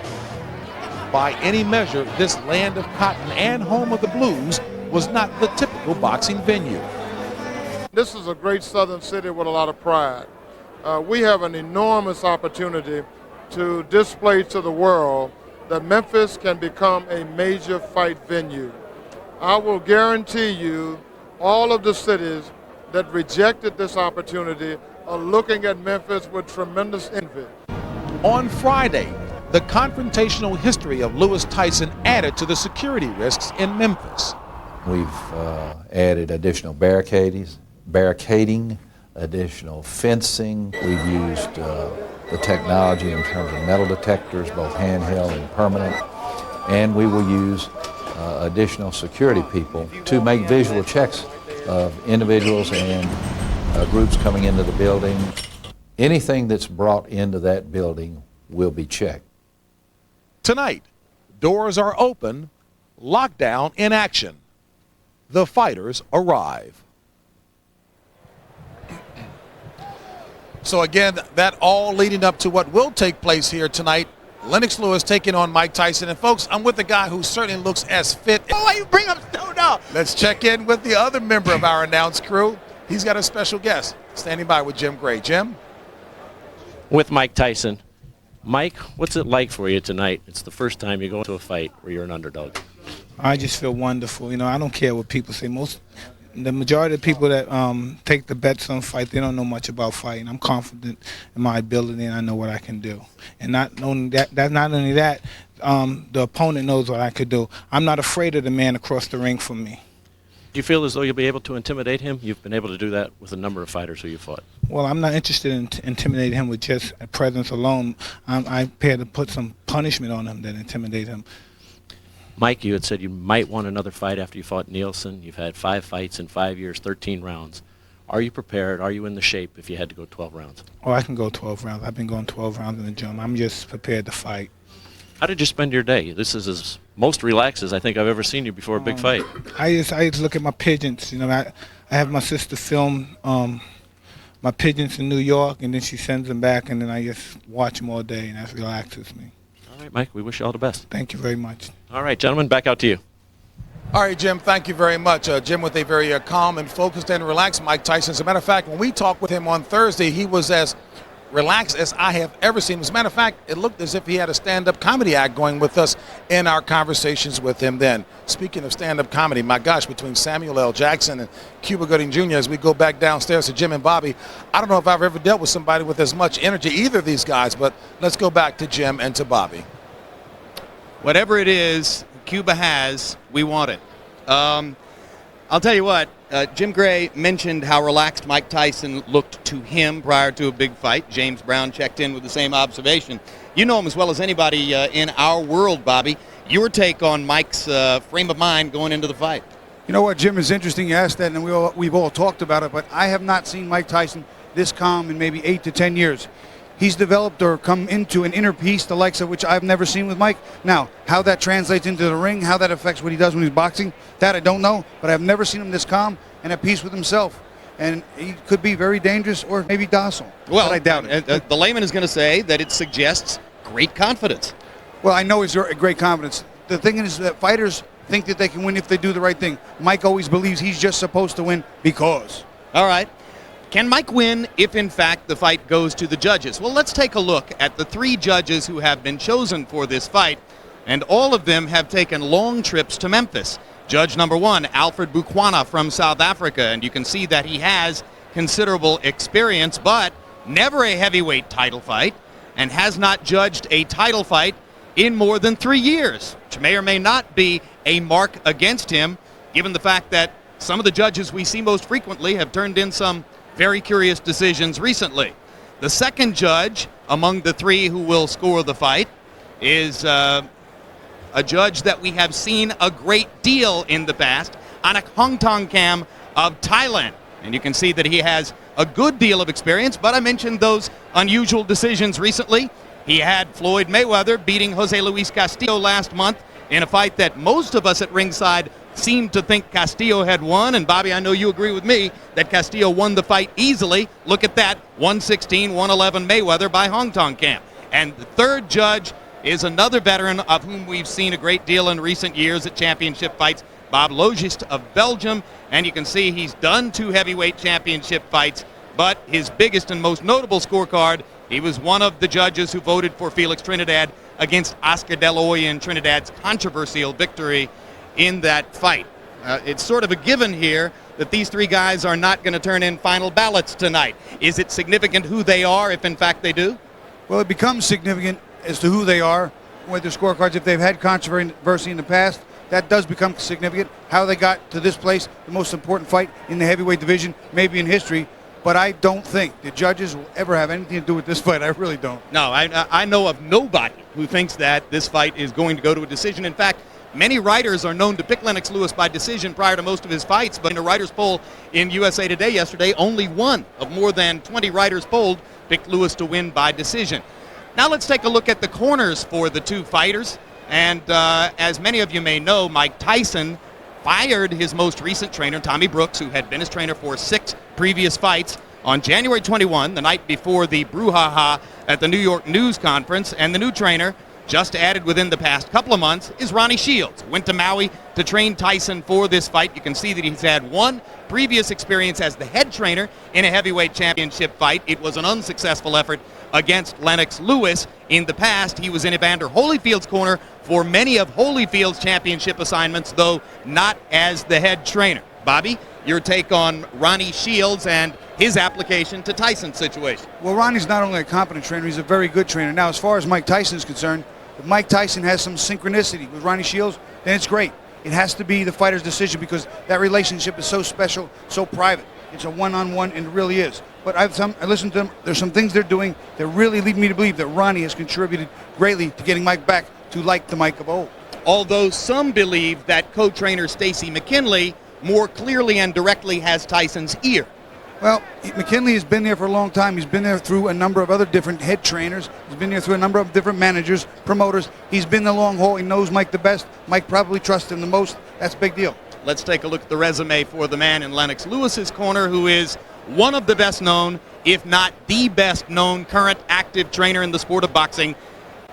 By any measure, this land of cotton and home of the blues was not the typical boxing venue. This is a great southern city with a lot of pride. We have an enormous opportunity to display to the world that Memphis can become a major fight venue. I will guarantee you all of the cities that rejected this opportunity are looking at Memphis with tremendous envy. On Friday, the confrontational history of Lewis Tyson added to the security risks in Memphis. We've added additional barricading, additional fencing. We've used the technology in terms of metal detectors, both handheld and permanent. And we will use additional security people to make visual checks of individuals and groups coming into the building. Anything that's brought into that building will be checked. Tonight, doors are open, lockdown in action. The fighters arrive. So again, that all leading up to what will take place here tonight. Lennox Lewis taking on Mike Tyson. And folks, I'm with a guy who certainly looks as fit. Oh, why you bring up Showdown? Let's check in with the other member of our announced crew. He's got a special guest standing by with Jim Gray. Jim? With Mike Tyson. Mike, what's it like for you tonight? It's the first time you go into a fight where you're an underdog. I just feel wonderful. You know, I don't care what people say. The majority of people that take the bets on fight, they don't know much about fighting. I'm confident in my ability, and I know what I can do. And not only that, the opponent knows what I could do. I'm not afraid of the man across the ring from me. Do you feel as though you'll be able to intimidate him? You've been able to do that with a number of fighters who you fought. Well, I'm not interested in intimidating him with just a presence alone. I'm prepared to put some punishment on him that intimidate him. Mike, you had said you might want another fight after you fought Nielsen. You've had 5 fights in 5 years, 13 rounds. Are you prepared? Are you in the shape if you had to go 12 rounds? Oh, I can go 12 rounds. I've been going 12 rounds in the gym. I'm just prepared to fight. How did you spend your day? This is as most relaxed as I think I've ever seen you before a big fight. I just look at my pigeons. You know, I have my sister film my pigeons in New York, and then she sends them back, and then I just watch them all day, and that relaxes me. All right, Mike, we wish you all the best. Thank you very much. All right, gentlemen, back out to you. All right, Jim, thank you very much. Jim with a very calm and focused and relaxed Mike Tyson. As a matter of fact, when we talked with him on Thursday, he was as relaxed as I have ever seen him. As a matter of fact, it looked as if he had a stand-up comedy act going with us in our conversations with him then. Speaking of stand-up comedy, my gosh, between Samuel L. Jackson and Cuba Gooding Jr., as we go back downstairs to Jim and Bobby, I don't know if I've ever dealt with somebody with as much energy, either of these guys, but let's go back to Jim and to Bobby. Whatever it is Cuba has, we want it. I'll tell you what, Jim Gray mentioned how relaxed Mike Tyson looked to him prior to a big fight. James Brown checked in with the same observation. You know him as well as anybody in our world, Bobby. Your take on Mike's frame of mind going into the fight? You know what, Jim, is interesting you asked that, and we've all talked about it, but I have not seen Mike Tyson this calm in maybe 8 to 10 years. He's developed or come into an inner peace, the likes of which I've never seen with Mike. Now, how that translates into the ring, how that affects what he does when he's boxing, that I don't know, but I've never seen him this calm and at peace with himself. And he could be very dangerous or maybe docile, well, but I doubt it. The layman is going to say that it suggests great confidence. Well, I know he's great confidence. The thing is that fighters think that they can win if they do the right thing. Mike always believes he's just supposed to win because. All right. Can Mike win if, in fact, the fight goes to the judges? Well, let's take a look at the 3 judges who have been chosen for this fight, and all of them have taken long trips to Memphis. Judge number 1, Alfred Bukwana from South Africa, and you can see that he has considerable experience, but never a heavyweight title fight, and has not judged a title fight in more than 3 years, which may or may not be a mark against him, given the fact that some of the judges we see most frequently have turned in some very curious decisions recently. The second judge among the 3 who will score the fight is a judge that we have seen a great deal in the past, Anak Hongtongkam of Thailand. And you can see that he has a good deal of experience, but I mentioned those unusual decisions recently. He had Floyd Mayweather beating Jose Luis Castillo last month in a fight that most of us at ringside seemed to think Castillo had won, and Bobby, I know you agree with me that Castillo won the fight easily. Look at that, 116-111 Mayweather by Hongtongkam. And the third judge is another veteran of whom we've seen a great deal in recent years at championship fights, Bob Logist of Belgium, and you can see he's done 2 heavyweight championship fights, but his biggest and most notable scorecard, he was one of the judges who voted for Felix Trinidad against Oscar De La Hoya in Trinidad's controversial victory in that fight. It's sort of a given here that these 3 guys are not going to turn in final ballots tonight. Is it significant who they are if in fact they do? Well, it becomes significant as to who they are with their scorecards. If they've had controversy in the past, that does become significant. How they got to this place, the most important fight in the heavyweight division, maybe in history. But I don't think the judges will ever have anything to do with this fight. I really don't. No, I know of nobody who thinks that this fight is going to go to a decision. In fact, many writers are known to pick Lennox Lewis by decision prior to most of his fights, but in a writer's poll in USA Today yesterday, only 1 of more than 20 writers polled picked Lewis to win by decision. Now let's take a look at the corners for the 2 fighters. And as many of you may know, Mike Tyson fired his most recent trainer, Tommy Brooks, who had been his trainer for 6 previous fights, on January 21, the night before the brouhaha at the New York News Conference. And the new trainer, just added within the past couple of months, is Ronnie Shields. Went to Maui to train Tyson for this fight. You can see that he's had 1 previous experience as the head trainer in a heavyweight championship fight. It was an unsuccessful effort against Lennox Lewis. In the past, he was in Evander Holyfield's corner for many of Holyfield's championship assignments, though not as the head trainer. Bobby, your take on Ronnie Shields and his application to Tyson's situation? Well, Ronnie's not only a competent trainer, he's a very good trainer. Now, as far as Mike Tyson is concerned, if Mike Tyson has some synchronicity with Ronnie Shields, then it's great. It has to be the fighter's decision because that relationship is so special, so private. It's a one-on-one, and it really is. But I listened to them. There's some things they're doing that really lead me to believe that Ronnie has contributed greatly to getting Mike back to like the Mike of old. Although some believe that co-trainer Stacy McKinley more clearly and directly has Tyson's ear. Well, McKinley has been there for a long time. He's been there through a number of other different head trainers. He's been there through a number of different managers, promoters. He's been the long haul. He knows Mike the best. Mike probably trusts him the most. That's a big deal. Let's take a look at the resume for the man in Lennox Lewis's corner, who is one of the best known, if not the best known, current active trainer in the sport of boxing,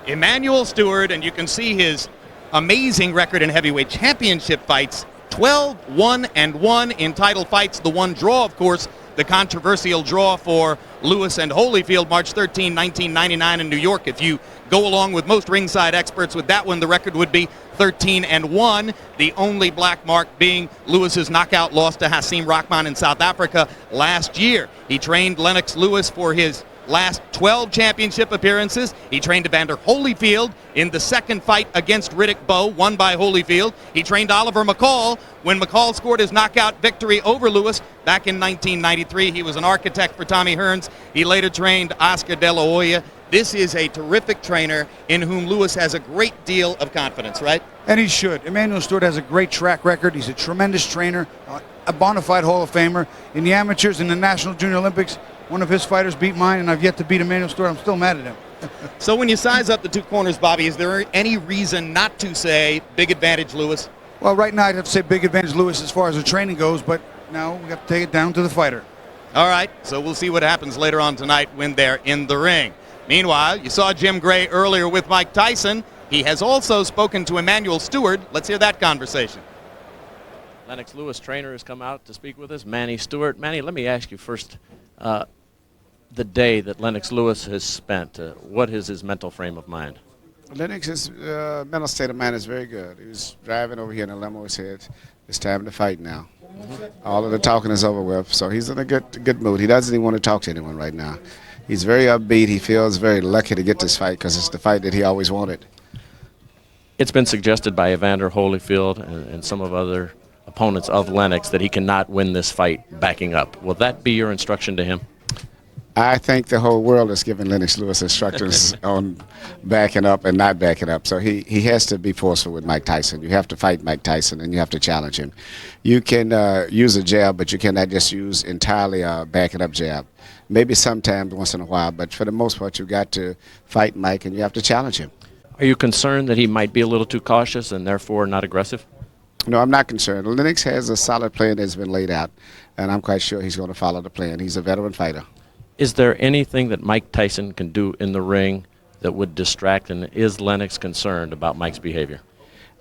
Emmanuel Steward, and you can see his amazing record in heavyweight championship fights. 12-1-1 in title fights. The one draw, of course, the controversial draw for Lewis and Holyfield, March 13, 1999 in New York. If you go along with most ringside experts with that one, the record would be 13-1. The only black mark being Lewis's knockout loss to Hasim Rahman in South Africa last year. He trained Lennox Lewis for his last 12 championship appearances. He trained Evander Holyfield in the second fight against Riddick Bowe, won by Holyfield. He trained Oliver McCall when McCall scored his knockout victory over Lewis back in 1993. He was an architect for Tommy Hearns. He later trained Oscar De La Hoya. This is a terrific trainer in whom Lewis has a great deal of confidence, right? And he should. Emmanuel Steward has a great track record. He's a tremendous trainer, a bona fide Hall of Famer. In the amateurs, in the National Junior Olympics, one of his fighters beat mine, and I've yet to beat Emmanuel Steward. I'm still mad at him. So when you size up the two corners, Bobby, is there any reason not to say big advantage Lewis? Well, right now I'd have to say big advantage Lewis as far as the training goes, but now we got to take it down to the fighter. All right, so we'll see what happens later on tonight when they're in the ring. Meanwhile, you saw Jim Gray earlier with Mike Tyson. He has also spoken to Emmanuel Steward. Let's hear that conversation. Lennox Lewis trainer has come out to speak with us, Manny Stewart. Manny, let me ask you first, the day that Lennox Lewis has spent, what is his mental frame of mind? Lennox's mental state of mind is very good. He was driving over here in a limo. He said, it's time to fight now. All of the talking is over with, so he's in a good mood. He doesn't even want to talk to anyone right now. He's very upbeat. He feels very lucky to get this fight because it's the fight that he always wanted. It's been suggested by Evander Holyfield and some of other opponents of Lennox that he cannot win this fight backing up. Will that be your instruction to him? I think the whole world is giving Lennox Lewis instructions on backing up and not backing up. So he has to be forceful with Mike Tyson. You have to fight Mike Tyson, and you have to challenge him. You can use a jab, but you cannot just use entirely a backing up jab. Maybe sometimes once in a while, but for the most part, you got to fight Mike, and you have to challenge him. Are you concerned that he might be a little too cautious and therefore not aggressive? No, I'm not concerned. Lennox has a solid plan that's been laid out, and I'm quite sure he's going to follow the plan. He's a veteran fighter. Is there anything that Mike Tyson can do in the ring that would distract, and is Lennox concerned about Mike's behavior?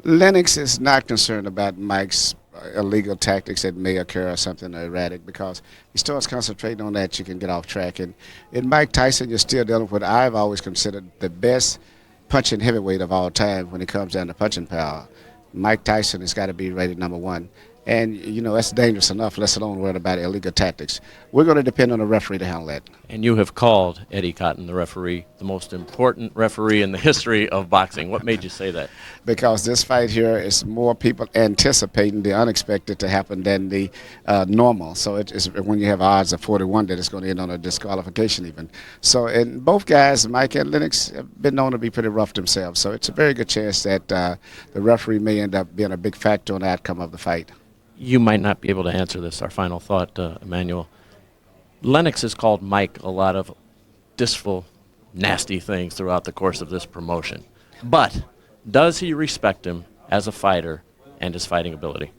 Lennox is not concerned about Mike's illegal tactics that may occur or something erratic, because he starts concentrating on that, you can get off track. And in Mike Tyson, you're still dealing with what I've always considered the best punching heavyweight of all time when it comes down to punching power. Mike Tyson has got to be rated #1. And, you know, that's dangerous enough, let alone worry about illegal tactics. We're going to depend on the referee to handle that. And you have called Eddie Cotton, the referee, the most important referee in the history of boxing. What made you say that? Because this fight here is more people anticipating the unexpected to happen than the normal. So it is when you have odds of 41 that it's going to end on a disqualification even. So, and both guys, Mike and Lennox, have been known to be pretty rough themselves. So it's a very good chance that the referee may end up being a big factor on the outcome of the fight. You might not be able to answer this. Our final thought, Emmanuel. Lennox has called Mike a lot of distful, nasty things throughout the course of this promotion. But does he respect him as a fighter and his fighting ability?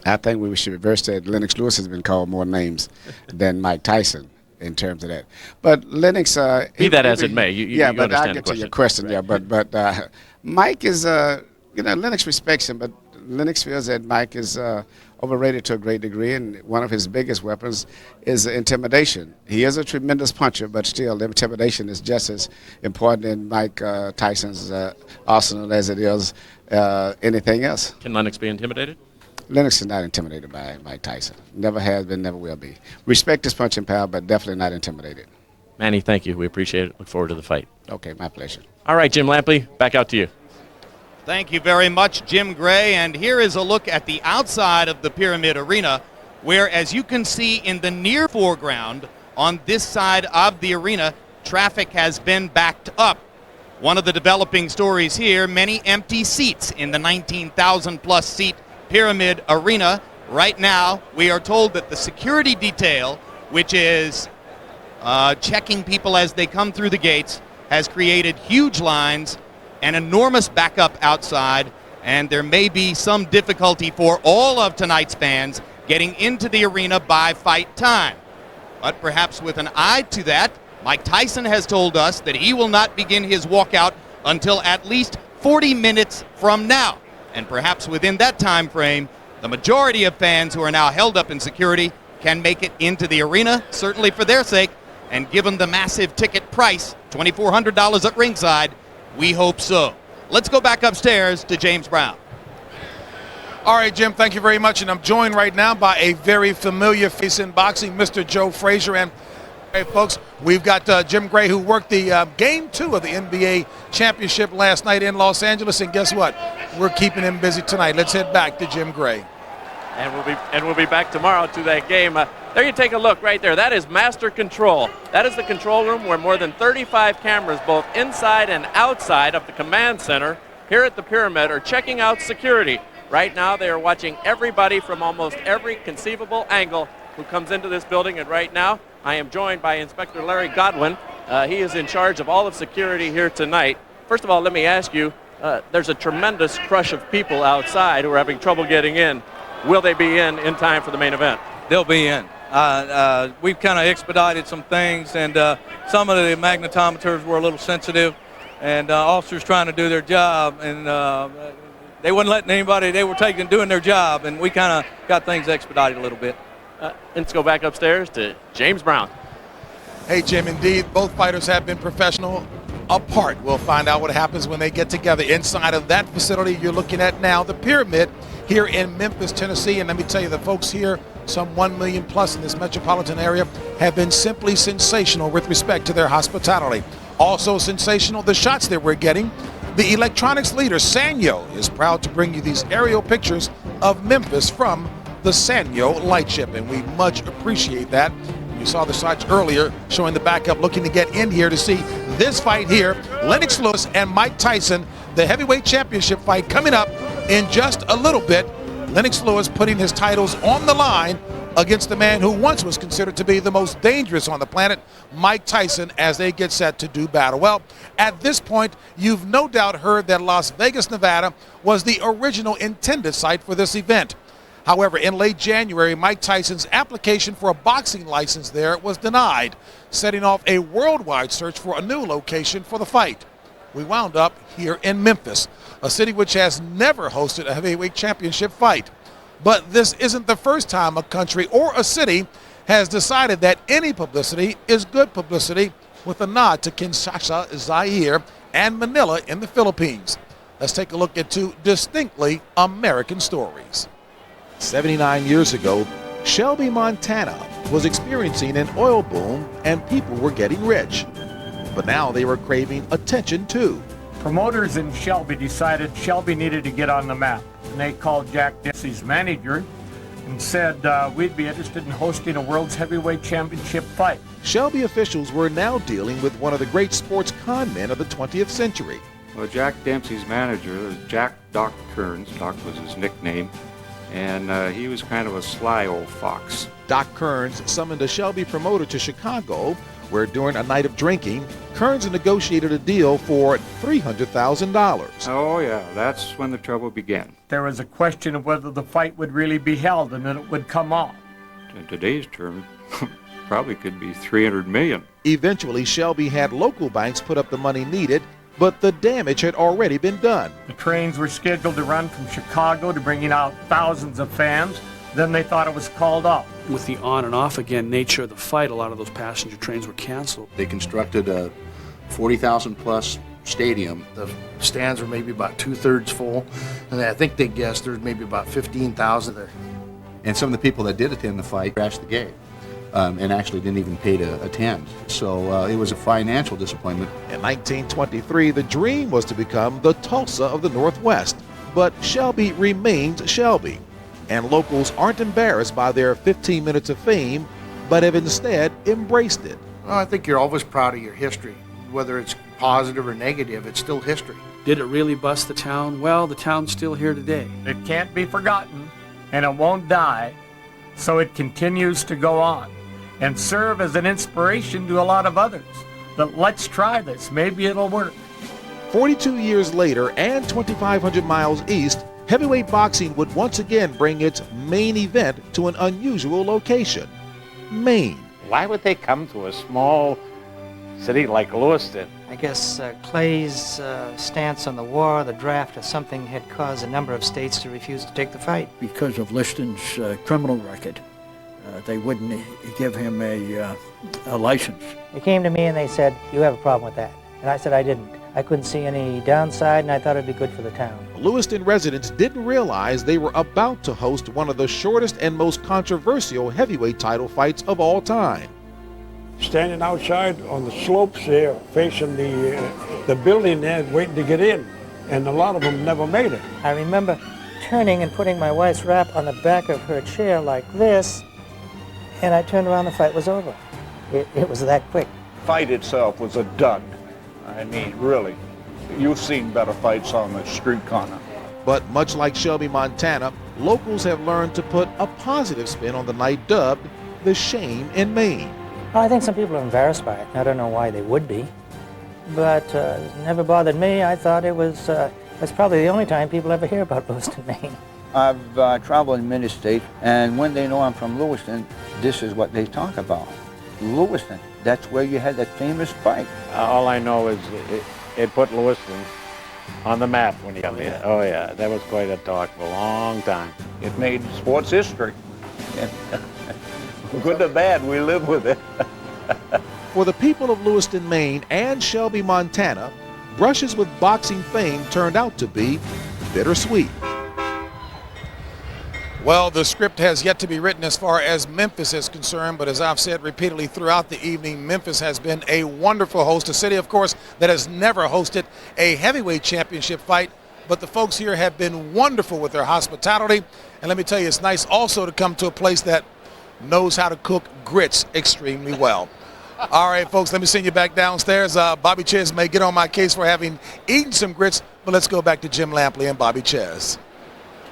I think we should reverse that. Lennox Lewis has been called more names than Mike Tyson in terms of that. But Lennox... be that as it may. You but I'll get to your question. Right. Yeah, but Mike is... you know, Lennox respects him, but Lennox feels that Mike is... overrated to a great degree, and one of his biggest weapons is intimidation. He is a tremendous puncher, but still, intimidation is just as important in Mike Tyson's arsenal as it is anything else. Can Lennox be intimidated? Lennox is not intimidated by Mike Tyson. Never has been, never will be. Respect his punching power, but definitely not intimidated. Manny, thank you. We appreciate it. Look forward to the fight. Okay, my pleasure. All right, Jim Lampley, back out to you. Thank you very much, Jim Gray. And here is a look at the outside of the Pyramid Arena, where, as you can see in the near foreground on this side of the arena, traffic has been backed up. One of the developing stories here, many empty seats in the 19,000-plus seat Pyramid Arena. Right now, we are told that the security detail which is checking people as they come through the gates, has created huge lines and enormous backup outside, and there may be some difficulty for all of tonight's fans getting into the arena by fight time. But perhaps with an eye to that, Mike Tyson has told us that he will not begin his walkout until at least 40 minutes from now. And perhaps within that time frame, the majority of fans who are now held up in security can make it into the arena, certainly for their sake. And given the massive ticket price, $2,400 at ringside, we hope so. Let's go back upstairs to James Brown. All right, Jim, thank you very much. And I'm joined right now by a very familiar face in boxing, Mr. Joe Frazier. And, hey, folks, we've got Jim Gray, who worked the Game 2 of the NBA Championship last night in Los Angeles. And guess what? We're keeping him busy tonight. Let's head back to Jim Gray. And we'll be back tomorrow to that game. There you take a look right there. That is Master Control. That is the control room where more than 35 cameras, both inside and outside of the command center here at the Pyramid, are checking out security. Right now they are watching everybody from almost every conceivable angle who comes into this building. And right now I am joined by Inspector Larry Godwin. He is in charge of all of security here tonight. First of all, let me ask you, there's a tremendous crush of people outside who are having trouble getting in. Will they be in time for the main event? They'll be in. We've kind of expedited some things, and some of the magnetometers were a little sensitive, and officers trying to do their job, and they wasn't letting anybody. They were doing their job, and we kind of got things expedited a little bit. Let's go back upstairs to James Brown. Hey, Jim, indeed, both fighters have been professional apart. We'll find out what happens when they get together inside of that facility you're looking at now, the Pyramid, here in Memphis, Tennessee. And let me tell you, the folks here, some 1 million plus in this metropolitan area, have been simply sensational with respect to their hospitality. Also sensational, the shots that we're getting. The electronics leader, Sanyo, is proud to bring you these aerial pictures of Memphis from the Sanyo lightship, and we much appreciate that. You saw the shots earlier showing the backup looking to get in here to see this fight here, Lennox Lewis and Mike Tyson, the heavyweight championship fight coming up in just a little bit. Lennox Lewis putting his titles on the line against the man who once was considered to be the most dangerous on the planet, Mike Tyson, as they get set to do battle. Well, at this point, you've no doubt heard that Las Vegas, Nevada was the original intended site for this event. However, in late January, Mike Tyson's application for a boxing license there was denied, setting off a worldwide search for a new location for the fight. We wound up here in Memphis, a city which has never hosted a heavyweight championship fight. But this isn't the first time a country or a city has decided that any publicity is good publicity, with a nod to Kinshasa, Zaire, and Manila in the Philippines. Let's take a look at two distinctly American stories. 79 years ago, Shelby, Montana was experiencing an oil boom and people were getting rich. But now they were craving attention too. Promoters in Shelby decided Shelby needed to get on the map. And they called Jack Dempsey's manager and said we'd be interested in hosting a World's Heavyweight Championship fight. Shelby officials were now dealing with one of the great sports con men of the 20th century. Well, Jack Dempsey's manager was Jack Doc Kearns. Doc was his nickname. And he was kind of a sly old fox. Doc Kearns summoned a Shelby promoter to Chicago, where during a night of drinking, Kearns negotiated a deal for $300,000. Oh, yeah, that's when the trouble began. There was a question of whether the fight would really be held and that it would come off. In today's terms, probably could be $300 million. Eventually, Shelby had local banks put up the money needed, but the damage had already been done. The trains were scheduled to run from Chicago to bringing out thousands of fans. Then they thought it was called off. With the on and off again nature of the fight, a lot of those passenger trains were canceled. They constructed a 40,000 plus stadium. The stands were maybe about 2/3 full, and I think they guessed there's maybe about 15,000 there. And some of the people that did attend the fight crashed the game. And actually didn't even pay to attend. So it was a financial disappointment. In 1923, the dream was to become the Tulsa of the Northwest. But Shelby remains Shelby. And locals aren't embarrassed by their 15 minutes of fame, but have instead embraced it. Well, I think you're always proud of your history. Whether it's positive or negative, it's still history. Did it really bust the town? Well, the town's still here today. It can't be forgotten, and it won't die, so it continues to go on. and serve as an inspiration to a lot of others. That let's try this, maybe it'll work. 42 years later and 2,500 miles east, heavyweight boxing would once again bring its main event to an unusual location, Maine. Why would they come to a small city like Lewiston? I guess Clay's stance on the war, the draft, or something had caused a number of states to refuse to take the fight. Because of Liston's criminal record, they wouldn't give him a license. They came to me and they said, "You have a problem with that." And I said I didn't. I couldn't see any downside, and I thought it'd be good for the town. Lewiston residents didn't realize they were about to host one of the shortest and most controversial heavyweight title fights of all time. Standing outside on the slopes there, facing the building there, waiting to get in, and a lot of them never made it. I remember turning and putting my wife's wrap on the back of her chair like this, and I turned around, the fight was over. It was that quick. Fight itself was a dud. I mean, really, you've seen better fights on the street corner. But much like Shelby, Montana, locals have learned to put a positive spin on the night dubbed the Shame in Maine. Well, I think some people are embarrassed by it. I don't know why they would be, but it never bothered me. I thought it was that's probably the only time people ever hear about Lewiston, Maine. I've traveled in many states, and when they know I'm from Lewiston, this is what they talk about. Lewiston, that's where you had that famous fight. All I know is it put Lewiston on the map when he got there. Oh yeah, that was quite a talk for a long time. It made sports history. Good or bad, we live with it. For the people of Lewiston, Maine and Shelby, Montana, brushes with boxing fame turned out to be bittersweet. Well, the script has yet to be written as far as Memphis is concerned, but as I've said repeatedly throughout the evening, Memphis has been a wonderful host, a city, of course, that has never hosted a heavyweight championship fight, but the folks here have been wonderful with their hospitality, and let me tell you, it's nice also to come to a place that knows how to cook grits extremely well. All right, folks, let me send you back downstairs. Bobby Czyz may get on my case for having eaten some grits, but let's go back to Jim Lampley and Bobby Czyz.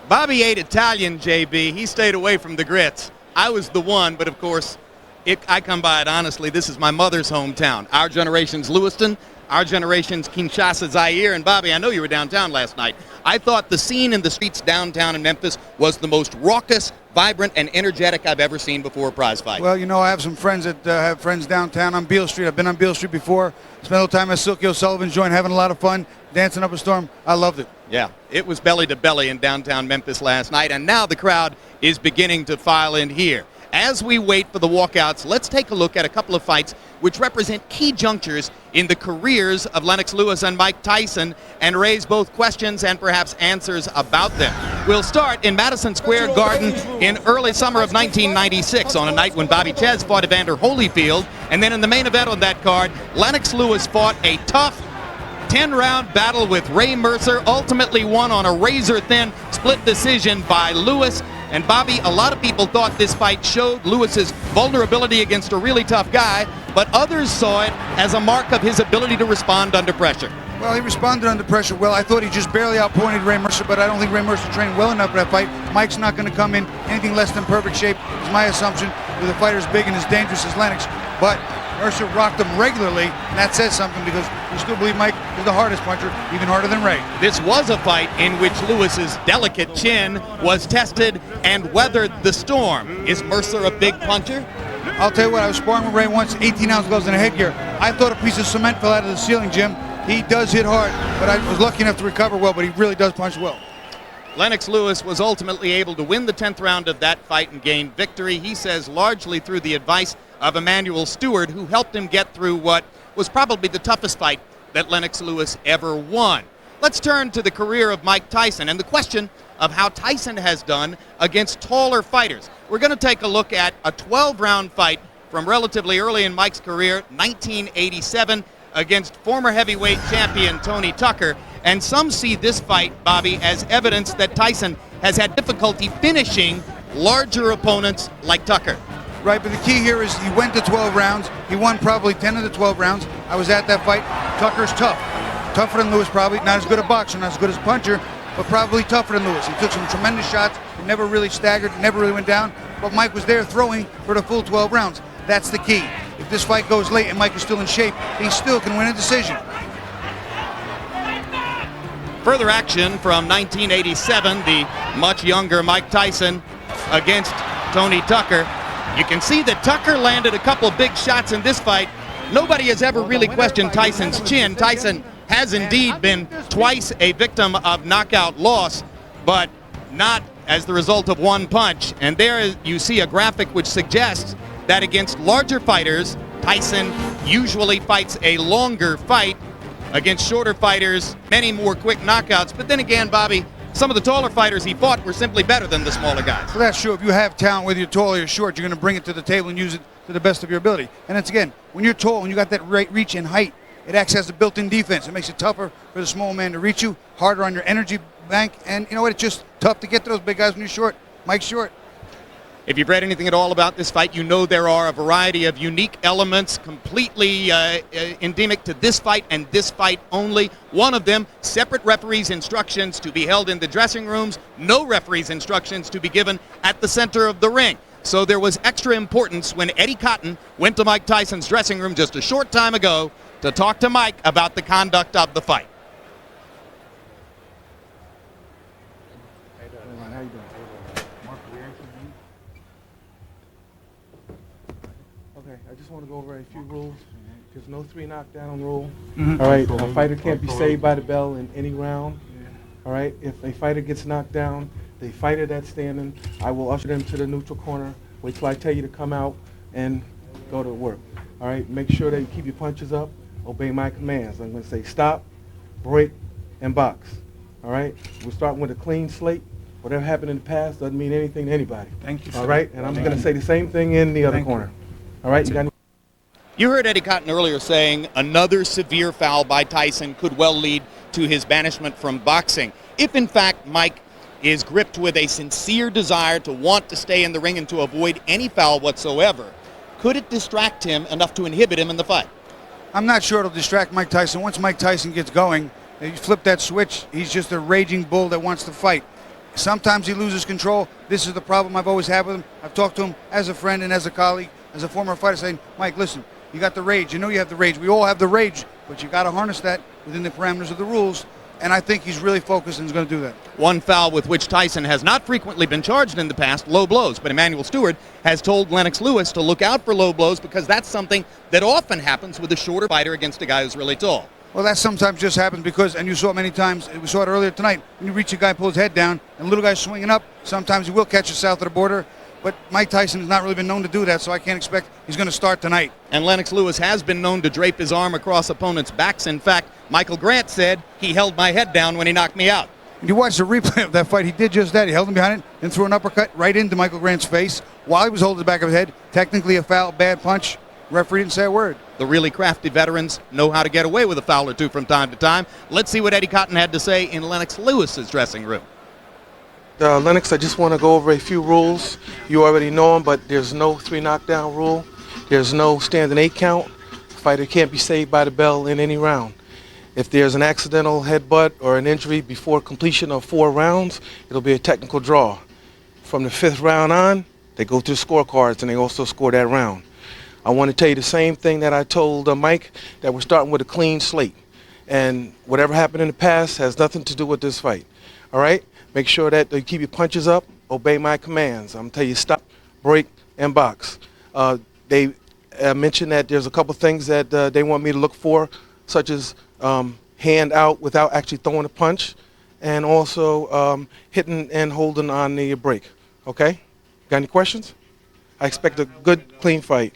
Bobby ate Italian, JB. He stayed away from the grits. I was the one, but of course, I come by it honestly. This is my mother's hometown. Our generation's Lewiston, our generation's Kinshasa, Zaire. And Bobby, I know you were downtown last night. I thought the scene in the streets downtown in Memphis was the most raucous, vibrant, and energetic I've ever seen before a prize fight. Well, you know, I have some friends that have friends downtown on Beale Street. I've been on Beale Street before. Spent a little time at Silky O'Sullivan's joint, having a lot of fun, dancing up a storm. I loved it. Yeah, it was belly to belly in downtown Memphis last night, and now the crowd is beginning to file in here. As we wait for the walkouts, let's take a look at a couple of fights which represent key junctures in the careers of Lennox Lewis and Mike Tyson and raise both questions and perhaps answers about them. We'll start in Madison Square Garden in early summer of 1996 on a night when Bobby Czyz fought Evander Holyfield, and then in the main event on that card, Lennox Lewis fought a tough 10-round battle with Ray Mercer, ultimately won on a razor-thin split decision by Lewis. And Bobby, a lot of people thought this fight showed Lewis's vulnerability against a really tough guy, but others saw it as a mark of his ability to respond under pressure. Well, he responded under pressure well. I thought he just barely outpointed Ray Mercer, but I don't think Ray Mercer trained well enough for that fight. Mike's not going to come in anything less than perfect shape, is my assumption, with a fighter as big and as dangerous as Lennox. But Mercer rocked him regularly, and that says something because we still believe Mike is the hardest puncher, even harder than Ray. This was a fight in which Lewis's delicate chin was tested and weathered the storm. Is Mercer a big puncher? I'll tell you what, I was sparring with Ray once, 18-ounce gloves and a headgear. I thought a piece of cement fell out of the ceiling, Jim. He does hit hard, but I was lucky enough to recover well, but he really does punch well. Lennox Lewis was ultimately able to win the 10th round of that fight and gain victory, he says, largely through the advice of Emmanuel Steward, who helped him get through what was probably the toughest fight that Lennox Lewis ever won. Let's turn to the career of Mike Tyson and the question of how Tyson has done against taller fighters. We're going to take a look at a 12-round fight from relatively early in Mike's career, 1987, against former heavyweight champion Tony Tucker. And some see this fight, Bobby, as evidence that Tyson has had difficulty finishing larger opponents like Tucker. Right, but the key here is he went to 12 rounds. He won probably 10 of the 12 rounds. I was at that fight. Tucker's tough. Tougher than Lewis, probably. Not as good a boxer, not as good as a puncher, but probably tougher than Lewis. He took some tremendous shots. He never really staggered, never really went down. But Mike was there throwing for the full 12 rounds. That's the key. If this fight goes late and Mike is still in shape, he still can win a decision. Further action from 1987, the much younger Mike Tyson against Tony Tucker. You can see that Tucker landed a couple big shots in this fight. Nobody has ever really questioned Tyson's chin. Tyson has indeed been twice a victim of knockout loss, but not as the result of one punch. And there you see a graphic which suggests that against larger fighters, Tyson usually fights a longer fight. Against shorter fighters, many more quick knockouts. But then again, Bobby, some of the taller fighters he fought were simply better than the smaller guys. So that's true. If you have talent, whether you're tall or you're short, you're going to bring it to the table and use it to the best of your ability. And it's, again, when you're tall and you got that reach and height, it acts as a built-in defense. It makes it tougher for the small man to reach you, harder on your energy bank. And you know what? It's just tough to get to those big guys when you're short. Mike's short. If you've read anything at all about this fight, you know there are a variety of unique elements completely endemic to this fight and this fight only. One of them, separate referees' instructions to be held in the dressing rooms, no referees' instructions to be given at the center of the ring. So there was extra importance when Eddie Cotton went to Mike Tyson's dressing room just a short time ago to talk to Mike about the conduct of the fight. How you doing? Okay, I just want to go over a few rules. There's no 3 knockdown rule. All right, a fighter can't be saved by the bell in any round. All right, if a fighter gets knocked down, the fighter that's standing, I will usher them to the neutral corner. Wait till I tell you to come out and go to work. All right, make sure that you keep your punches up. Obey my commands. I'm going to say stop, break, and box. All right, we're starting with a clean slate. Whatever happened in the past doesn't mean anything to anybody. Thank you. All right, and I'm going to say the same thing in the other corner. All right, you got any? You heard Eddie Cotton earlier saying another severe foul by Tyson could well lead to his banishment from boxing. If, in fact, Mike is gripped with a sincere desire to want to stay in the ring and to avoid any foul whatsoever, could it distract him enough to inhibit him in the fight? I'm not sure it'll distract Mike Tyson. Once Mike Tyson gets going, you flip that switch, he's just a raging bull that wants to fight. Sometimes he loses control. This is the problem I've always had with him. I've talked to him as a friend and as a colleague, as a former fighter, saying, Mike, listen, you got the rage. You know you have the rage. We all have the rage, but you got to harness that within the parameters of the rules. And I think he's really focused and is going to do that. One foul with which Tyson has not frequently been charged in the past, low blows. But Emmanuel Steward has told Lennox Lewis to look out for low blows because that's something that often happens with a shorter fighter against a guy who's really tall. Well, that sometimes just happens because, and you saw it many times, we saw it earlier tonight, when you reach a guy, pull his head down, and the little guy's swinging up, sometimes he will catch you south of the border. But Mike Tyson has not really been known to do that, so I can't expect he's going to start tonight. And Lennox Lewis has been known to drape his arm across opponents' backs. In fact, Michael Grant said he held my head down when he knocked me out. You watch the replay of that fight, he did just that. He held him behind it and threw an uppercut right into Michael Grant's face while he was holding the back of his head. Technically a foul, bad punch. Referee didn't say a word. The really crafty veterans know how to get away with a foul or two from time to time. Let's see what Eddie Cotton had to say in Lennox Lewis's dressing room. Lennox, I just want to go over a few rules. You already know them, but there's no 3 knockdown rule. There's no standing 8 count. Fighter can't be saved by the bell in any round. If there's an accidental headbutt or an injury before completion of 4 rounds, it'll be a technical draw. From the 5th round on, they go through scorecards and they also score that round. I want to tell you the same thing that I told Mike, that we're starting with a clean slate. And whatever happened in the past has nothing to do with this fight. All right? Make sure that you keep your punches up, obey my commands. I'm going to tell you stop, break, and box. They mentioned that there's a couple things that they want me to look for, such as hand out without actually throwing a punch, and also hitting and holding on the break. Okay? Got any questions? I expect a good, clean fight.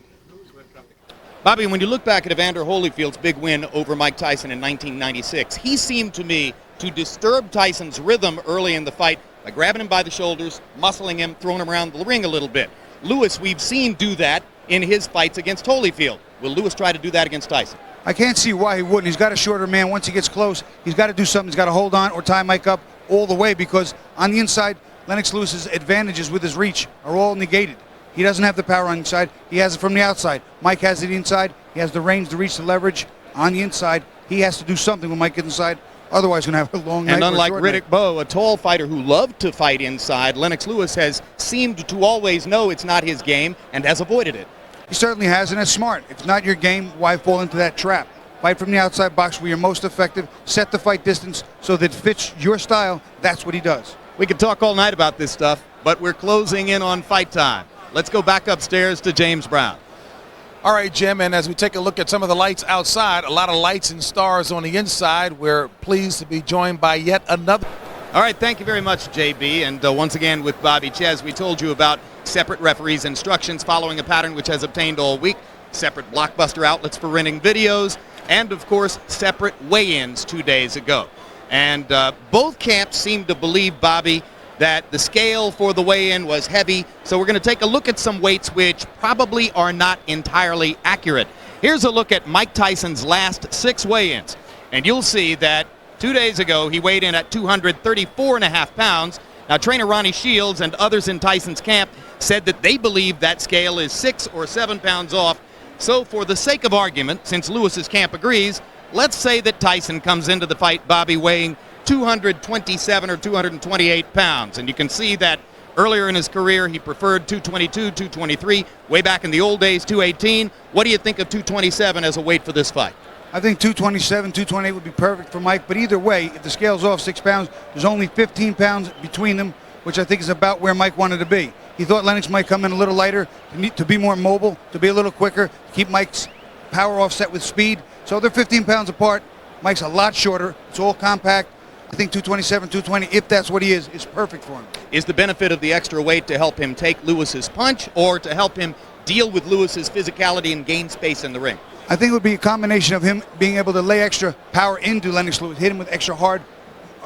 Bobby, when you look back at Evander Holyfield's big win over Mike Tyson in 1996, he seemed to me to disturb Tyson's rhythm early in the fight by grabbing him by the shoulders, muscling him, throwing him around the ring a little bit. Lewis, we've seen do that in his fights against Holyfield. Will Lewis try to do that against Tyson? I can't see why he wouldn't. He's got a shorter man. Once he gets close, he's got to do something. He's got to hold on or tie Mike up all the way because on the inside, Lennox Lewis's advantages with his reach are all negated. He doesn't have the power on the inside. He has it from the outside. Mike has it inside. He has the range, the reach, the leverage on the inside. He has to do something when Mike gets inside. Otherwise, going to have a long night. And unlike Riddick night. Bowe, a tall fighter who loved to fight inside, Lennox Lewis has seemed to always know it's not his game and has avoided it. He certainly has, and it's smart. If it's not your game, why fall into that trap? Fight from the outside box where you're most effective. Set the fight distance so that it fits your style. That's what he does. We could talk all night about this stuff, but we're closing in on fight time. Let's go back upstairs to James Brown. All right, Jim, and as we take a look at some of the lights outside, a lot of lights and stars on the inside, we're pleased to be joined by yet another. All right, thank you very much, JB. And once again with Bobby Czyz, we told you about separate referees' instructions following a pattern which has obtained all week, separate Blockbuster outlets for renting videos, and, of course, separate weigh-ins 2 days ago. And both camps seem to believe, Bobby, that the scale for the weigh-in was heavy, so we're going to take a look at some weights which probably are not entirely accurate. Here's a look at Mike Tyson's last 6 weigh-ins, and you'll see that 2 days ago he weighed in at 234.5 pounds. Now, trainer Ronnie Shields and others in Tyson's camp said that they believe that scale is 6 or 7 pounds off. So for the sake of argument, since Lewis's camp agrees, let's say that Tyson comes into the fight, Bobby, weighing 227 or 228 pounds. And you can see that earlier in his career, he preferred 222, 223. Way back in the old days, 218. What do you think of 227 as a weight for this fight? I think 227, 228 would be perfect for Mike. But either way, if the scale's off 6 pounds, there's only 15 pounds between them, which I think is about where Mike wanted to be. He thought Lennox might come in a little lighter, to be more mobile, to be a little quicker, to keep Mike's power offset with speed. So they're 15 pounds apart. Mike's a lot shorter. It's all compact. I think 227, 220, if that's what he is perfect for him. Is the benefit of the extra weight to help him take Lewis's punch or to help him deal with Lewis's physicality and gain space in the ring? I think it would be a combination of him being able to lay extra power into Lennox Lewis, hit him with extra hard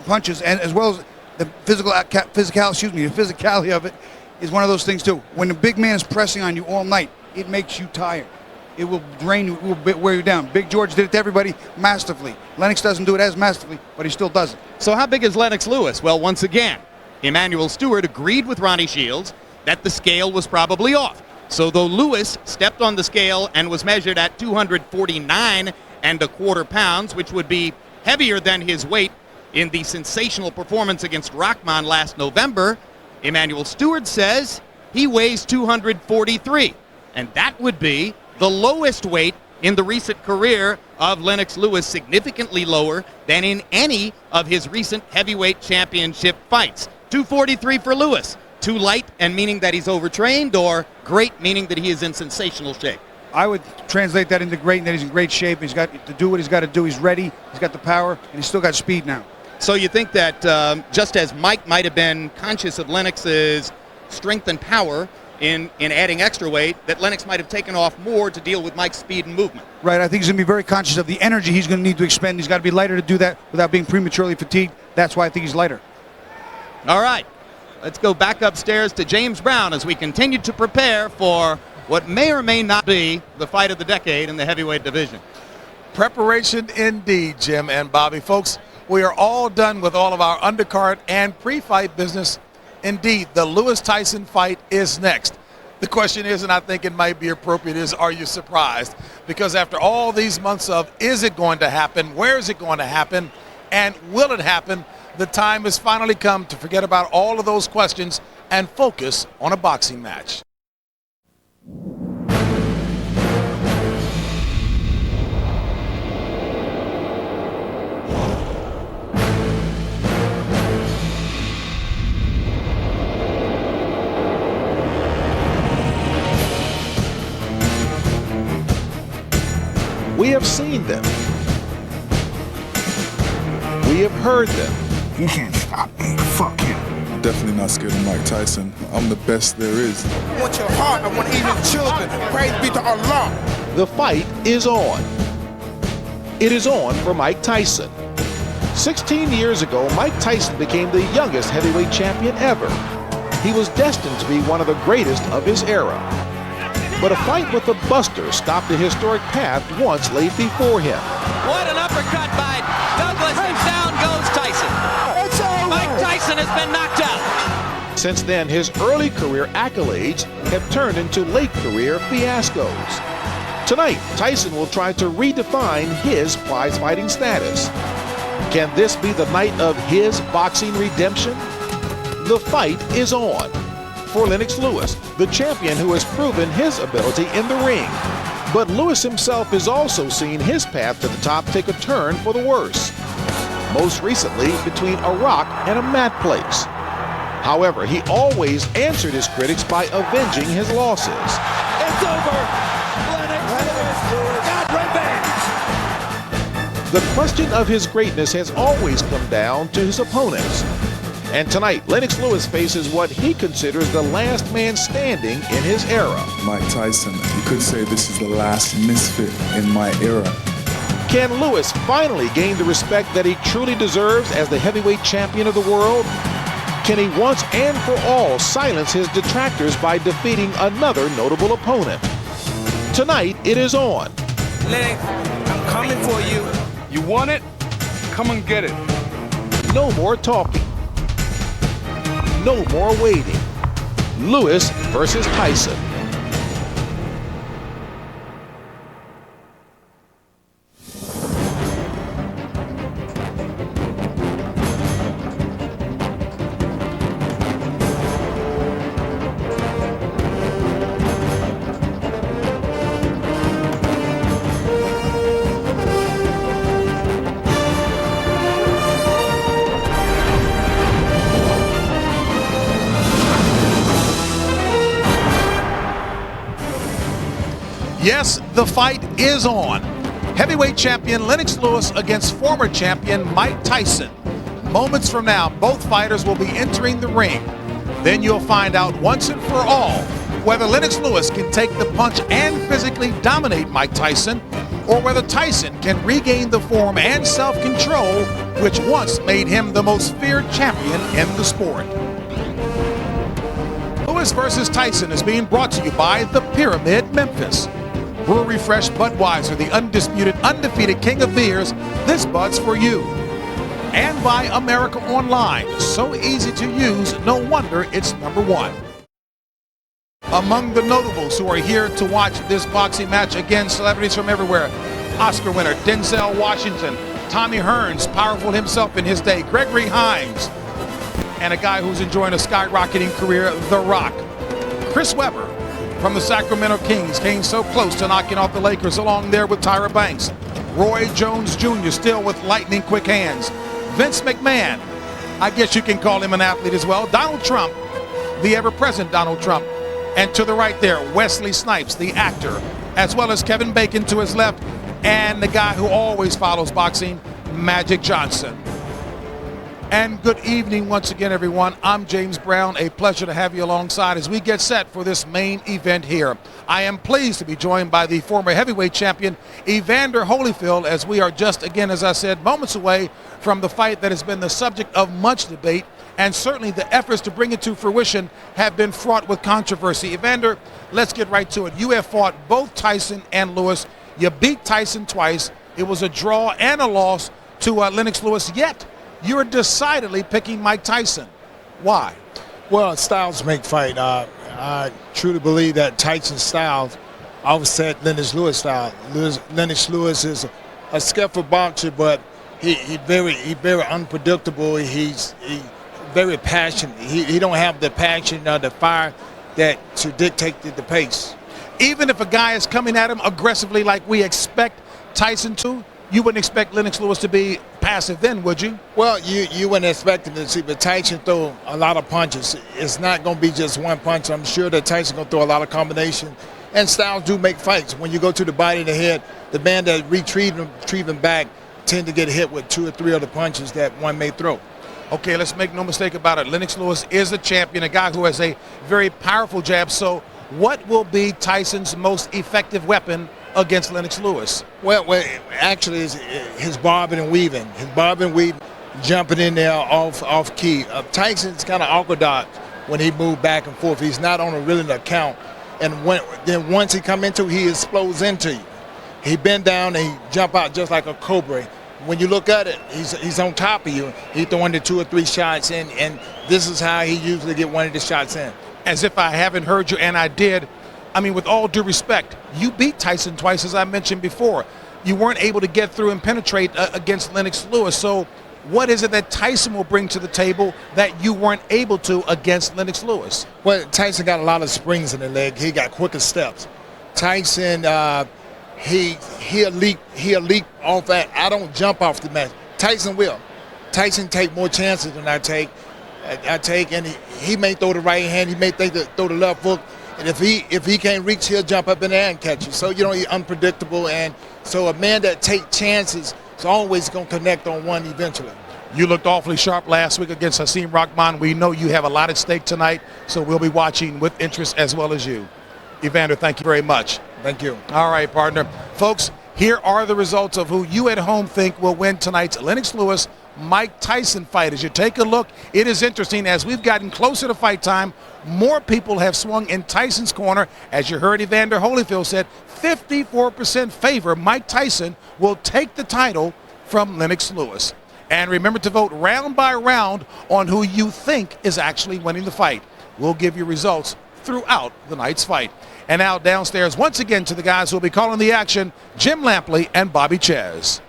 punches, and as well as the physicality of it is one of those things too. When the big man is pressing on you all night, it makes you tired. It will drain you, it will wear you down. Big George did it to everybody masterfully. Lennox doesn't do it as masterfully, but he still does it. So how big is Lennox Lewis? Well, once again, Emmanuel Steward agreed with Ronnie Shields that the scale was probably off. So though Lewis stepped on the scale and was measured at 249.25 pounds, which would be heavier than his weight in the sensational performance against Rahman last November, Emmanuel Steward says he weighs 243, and that would be the lowest weight in the recent career of Lennox Lewis, significantly lower than in any of his recent heavyweight championship fights. 243 for Lewis. Too light and meaning that he's overtrained, or great meaning that he is in sensational shape? I would translate that into great, and that he's in great shape. He's got to do what he's got to do. He's ready. He's got the power, and he's still got speed now. So you think that just as Mike might have been conscious of Lennox's strength and power in adding extra weight, that Lennox might have taken off more to deal with Mike's speed and movement? Right. I think he's going to be very conscious of the energy he's going to need to expend. He's got to be lighter to do that without being prematurely fatigued. That's why I think he's lighter. All right. Let's go back upstairs to James Brown as we continue to prepare for what may or may not be the fight of the decade in the heavyweight division. Preparation indeed, Jim and Bobby. Folks, we are all done with all of our undercard and pre-fight business. Indeed, the Lewis-Tyson fight is next. The question is, and I think it might be appropriate, is are you surprised? Because after all these months of is it going to happen, where is it going to happen, and will it happen, the time has finally come to forget about all of those questions and focus on a boxing match. We have seen them. We have heard them. He can't stop me. Fuck him. Definitely not scared of Mike Tyson. I'm the best there is. I want your heart. I want even children. Praise be to Allah. The fight is on. It is on for Mike Tyson. 16 years ago, Mike Tyson became the youngest heavyweight champion ever. He was destined to be one of the greatest of his era. But a fight with the Buster stopped the historic path once laid before him. What an uppercut by Douglas, and down goes Tyson. Mike Tyson has been knocked out. Since then, his early career accolades have turned into late career fiascos. Tonight, Tyson will try to redefine his prize-fighting status. Can this be the night of his boxing redemption? The fight is on. for Lennox Lewis, the champion who has proven his ability in the ring. But Lewis himself has also seen his path to the top take a turn for the worse. Most recently between a rock and a mad place. However, he always answered his critics by avenging his losses. It's over. Lennox Lewis got revenge. The question of his greatness has always come down to his opponents. And tonight, Lennox Lewis faces what he considers the last man standing in his era. Mike Tyson, you could say this is the last misfit in my era. Can Lewis finally gain the respect that he truly deserves as the heavyweight champion of the world? Can he once and for all silence his detractors by defeating another notable opponent? Tonight, it is on. Lennox, I'm coming for you. You want it? Come and get it. No more talking. No more waiting. Lewis versus Tyson. Yes, the fight is on. Heavyweight champion Lennox Lewis against former champion Mike Tyson. Moments from now, both fighters will be entering the ring. Then you'll find out once and for all whether Lennox Lewis can take the punch and physically dominate Mike Tyson, or whether Tyson can regain the form and self-control which once made him the most feared champion in the sport. Lewis versus Tyson is being brought to you by the Pyramid Memphis. Brewery Fresh Budweiser, the undisputed, undefeated king of beers, this Bud's for you. And by America Online, so easy to use, no wonder it's #1. Among the notables who are here to watch this boxing match, again, celebrities from everywhere. Oscar winner Denzel Washington, Tommy Hearns, powerful himself in his day, Gregory Hines, and a guy who's enjoying a skyrocketing career, The Rock. Chris Webber from the Sacramento Kings came so close to knocking off the Lakers, along there with Tyra Banks. Roy Jones Jr. still with lightning quick hands. Vince McMahon, I guess you can call him an athlete as well. Donald Trump, the ever-present Donald Trump. And to the right there, Wesley Snipes, the actor, as well as Kevin Bacon to his left, and the guy who always follows boxing, Magic Johnson. And good evening once again, everyone. I'm James Brown. A pleasure to have you alongside as we get set for this main event here. I am pleased to be joined by the former heavyweight champion, Evander Holyfield, as we are just, again, as I said, moments away from the fight that has been the subject of much debate, and certainly the efforts to bring it to fruition have been fraught with controversy. Evander, let's get right to it. You have fought both Tyson and Lewis. You beat Tyson twice. It was a draw and a loss to Lennox Lewis, yet you're decidedly picking Mike Tyson. Why? Well, styles make fight. I truly believe that Tyson's style offset Lennox Lewis' style. Lennox Lewis is a skillful boxer, but he very unpredictable. He's very passionate. He don't have the passion or the fire that to dictate the pace. Even if a guy is coming at him aggressively like we expect Tyson to, you wouldn't expect Lennox Lewis to be passive then, would you? Well, you wouldn't expect him to see, but Tyson throw a lot of punches. It's not going to be just one punch. I'm sure that Tyson going to throw a lot of combinations. And styles do make fights. When you go to the body and the head, the man that retrieving back tend to get hit with 2 or 3 other punches that one may throw. Okay, let's make no mistake about it. Lennox Lewis is a champion, a guy who has a very powerful jab. So what will be Tyson's most effective weapon against Lennox Lewis? Well, actually, it's his bobbing and weaving. His bobbing and weaving, jumping in there off key. Tyson's kind of orthodox when he moves back and forth. He's not on a really account. And then once he come into, he explodes into you. He bend down and he jump out just like a cobra. When you look at it, he's on top of you. He throwing the 2 or 3 shots in, and this is how he usually get one of the shots in. As if I haven't heard you, and I did. I mean, with all due respect, you beat Tyson twice, as I mentioned before. You weren't able to get through and penetrate against Lennox Lewis. So what is it that Tyson will bring to the table that you weren't able to against Lennox Lewis? Well, Tyson got a lot of springs in the leg. He got quicker steps. Tyson, he'll leap off that. I don't jump off the mat. Tyson will. Tyson take more chances than I take. And he may throw the right hand. He may throw the left hook. And if he can't reach, he'll jump up in the air and catch you. So he's unpredictable. And so a man that takes chances is always going to connect on one eventually. You looked awfully sharp last week against Hasim Rahman. We know you have a lot at stake tonight, so we'll be watching with interest as well as you. Evander, thank you very much. Thank you. All right, partner. Folks, here are the results of who you at home think will win tonight's Lennox Lewis Mike Tyson fight. As you take a look, it is interesting. As we've gotten closer to fight time, more people have swung in Tyson's corner. As you heard Evander Holyfield said, 54% favor Mike Tyson will take the title from Lennox Lewis. And remember to vote round by round on who you think is actually winning the fight. We'll give you results throughout the night's fight. And now downstairs once again to the guys who will be calling the action, Jim Lampley and Bobby Czyz.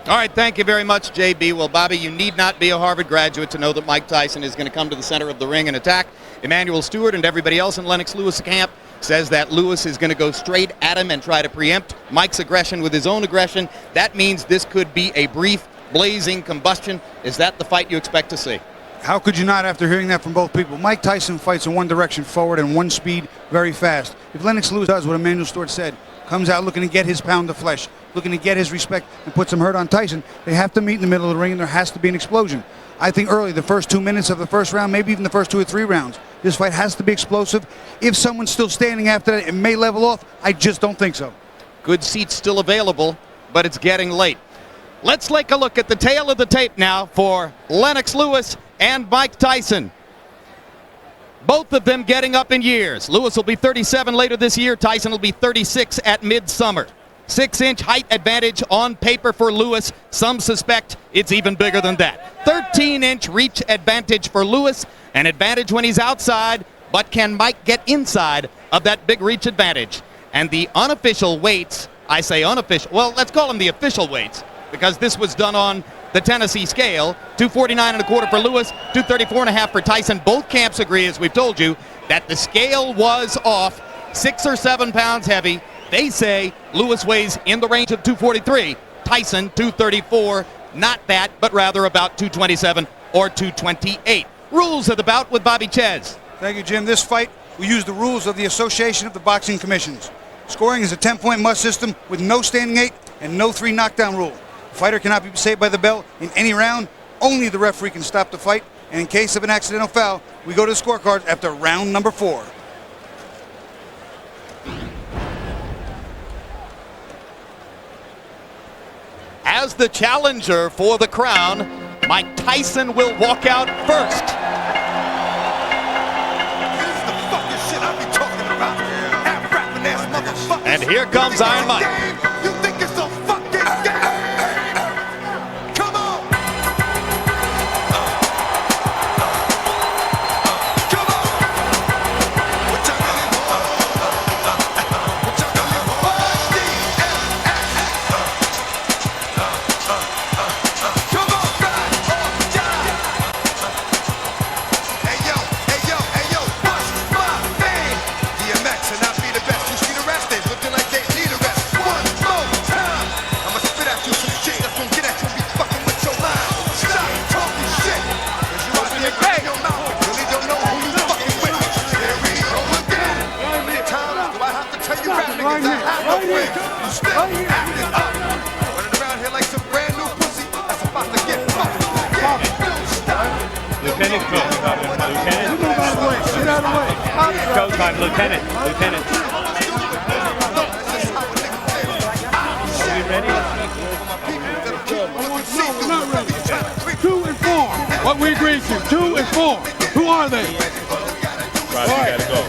All right, thank you very much, JB. Well, Bobby, you need not be a Harvard graduate to know that Mike Tyson is going to come to the center of the ring and attack. Emmanuel Steward and everybody else in Lennox Lewis camp says that Lewis is going to go straight at him and try to preempt Mike's aggression with his own aggression. That means this could be a brief, blazing combustion. Is that the fight you expect to see? How could you not after hearing that from both people? Mike Tyson fights in one direction forward and one speed very fast. If Lennox Lewis does what Emmanuel Steward said, comes out looking to get his pound of flesh, looking to get his respect and put some hurt on Tyson, they have to meet in the middle of the ring and there has to be an explosion. I think early, the first 2 minutes of the first round, maybe even the first 2 or 3 rounds, this fight has to be explosive. If someone's still standing after that, it may level off. I just don't think so. Good seats still available, but it's getting late. Let's take a look at the tail of the tape now for Lennox Lewis and Mike Tyson. Both of them getting up in years. Lewis will be 37 later this year. Tyson will be 36 at midsummer. 6-inch height advantage on paper for Lewis. Some suspect it's even bigger than that. 13-inch reach advantage for Lewis. An advantage when he's outside, but can Mike get inside of that big reach advantage? And the unofficial weights, I say unofficial, well, let's call them the official weights, because this was done on the Tennessee scale. 249.25 for Lewis, 234.5 for Tyson. Both camps agree, as we've told you, that the scale was off 6 or 7 pounds heavy. They say Lewis weighs in the range of 243, Tyson 234, not that, but rather about 227 or 228. Rules of the bout with Bobby Czyz. Thank you, Jim. This fight, we use the rules of the Association of the Boxing Commissions. Scoring is a 10-point must system with no standing 8 and no 3 knockdown rule. The fighter cannot be saved by the bell in any round. Only the referee can stop the fight. And in case of an accidental foul, we go to the scorecards after round number 4. As the challenger for the crown, Mike Tyson will walk out first. And here comes Iron Mike. You think it's so fucking gay? Come on! Come on! What y'all really want? What y'all really want? Come on, ride or die! Hey yo, hey yo, hey yo, what's my name? DMX and I be the best. You see the rest, they looking like they need a rest. One more time, I'ma spit at you some shit that's gonna get at you, be fucking with your mind. Stop talking shit, cause you out there running your mouth, really don't know who you fucking with. Here we go again. How many times do I have to tell you rap niggas I have no friends? You still acting up, running around here like some brand new pussy that's about to get fucked. Yeah, don't stop. Lieutenant, Lieutenant. Move out of the way, get out of the way. Showtime, Lieutenant. Lieutenant. Are we ready? 2 and 4. What we agreed to, 2 and 4. Who are they? Right, you gotta go.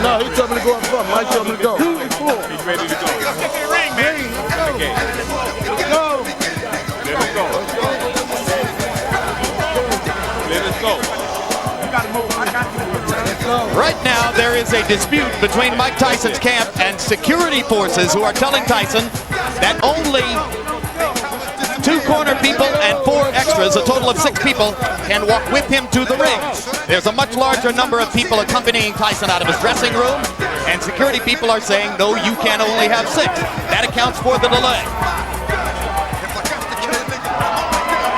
No, he told me to go up front. Mike told me to go. 2 and 4. He's ready to go. Get the ring, man. Okay. Go. Let us go. Let us go. You gotta move. I got you. Right now, there is a dispute between Mike Tyson's camp and security forces who are telling Tyson that only 2 corner people and 4 extras, a total of 6 people, can walk with him to the ring. There's a much larger number of people accompanying Tyson out of his dressing room, and security people are saying, no, you can only have 6. That accounts for the delay.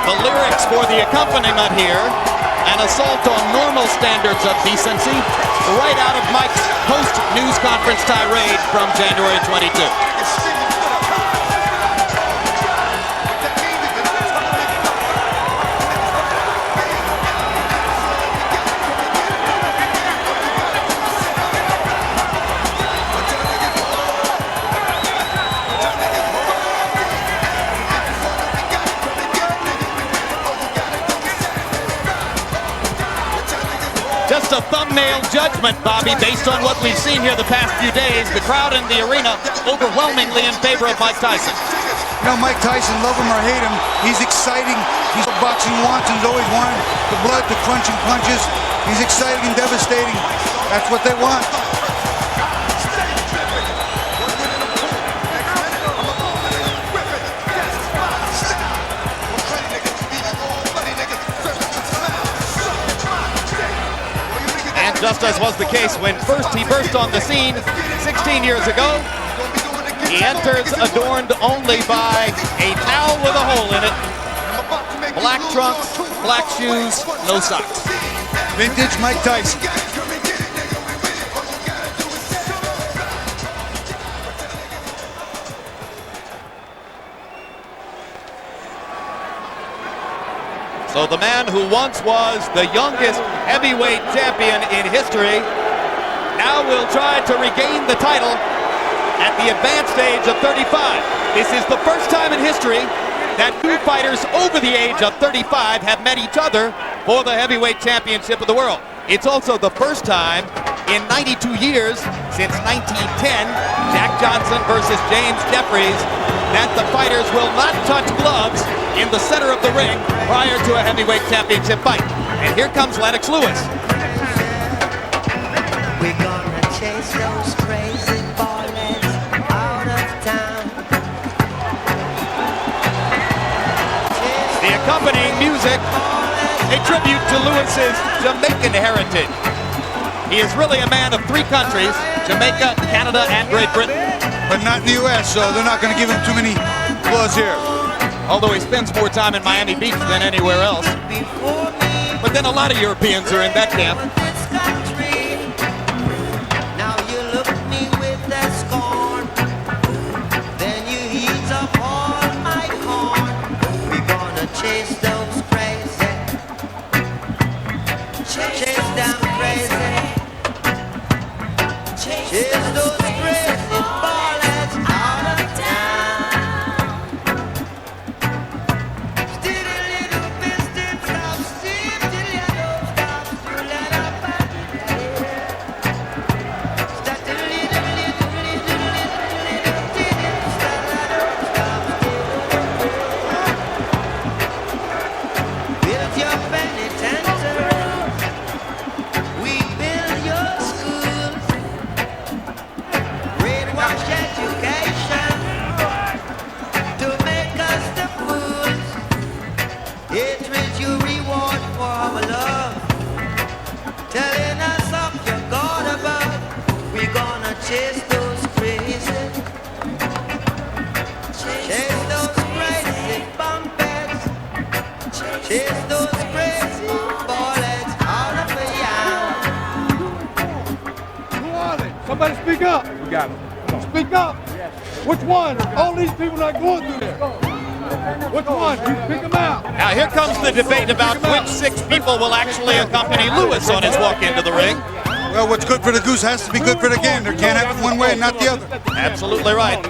The lyrics for the accompaniment here, an assault on normal standards of decency, right out of Mike's post-news conference tirade from January 22. Just a thumbnail judgment, Bobby, based on what we've seen here the past few days. The crowd in the arena overwhelmingly in favor of Mike Tyson. You know, Mike Tyson, love him or hate him, he's exciting. He's what boxing wants. He's always wanted the blood, the crunching punches. He's exciting and devastating. That's what they want. Just as was the case when first he burst on the scene 16 years ago. He enters adorned only by a towel with a hole in it, black trunks, black shoes, no socks. Vintage Mike Tyson. So the man who once was the youngest heavyweight champion in history now will try to regain the title at the advanced age of 35. This is the first time in history that 2 fighters over the age of 35 have met each other for the heavyweight championship of the world. It's also the first time in 92 years since 1910, Jack Johnson versus James Jeffries, that the fighters will not touch gloves in the center of the ring prior to a heavyweight championship fight. And here comes Lennox Lewis. We're gonna chase those crazy ballers out of town. The accompanying music, a tribute to Lewis's Jamaican heritage. He is really a man of 3 countries, Jamaica, Canada, and Great Britain. But not in the U.S., so they're not going to give him too many claws here. Although he spends more time in Miami Beach than anywhere else. But then a lot of Europeans are in that camp. Now you look at me with that scorn, then you heat up all my corn. We're gonna chase those crazy, chase them crazy, chase those crazy ballers out of town. Chase those crazy, chase those crazy bumpers, chase those crazy ballers out of the yard. Who are they? Somebody speak up. We got them. Speak up. Which one? All these people not going through there. Which one? You pick them out. Now here comes the debate about which 6 people will actually accompany Lewis on his walk into the ring. Well, what's good for the goose has to be good for the gander. Can't have it one way and not the other. Absolutely right.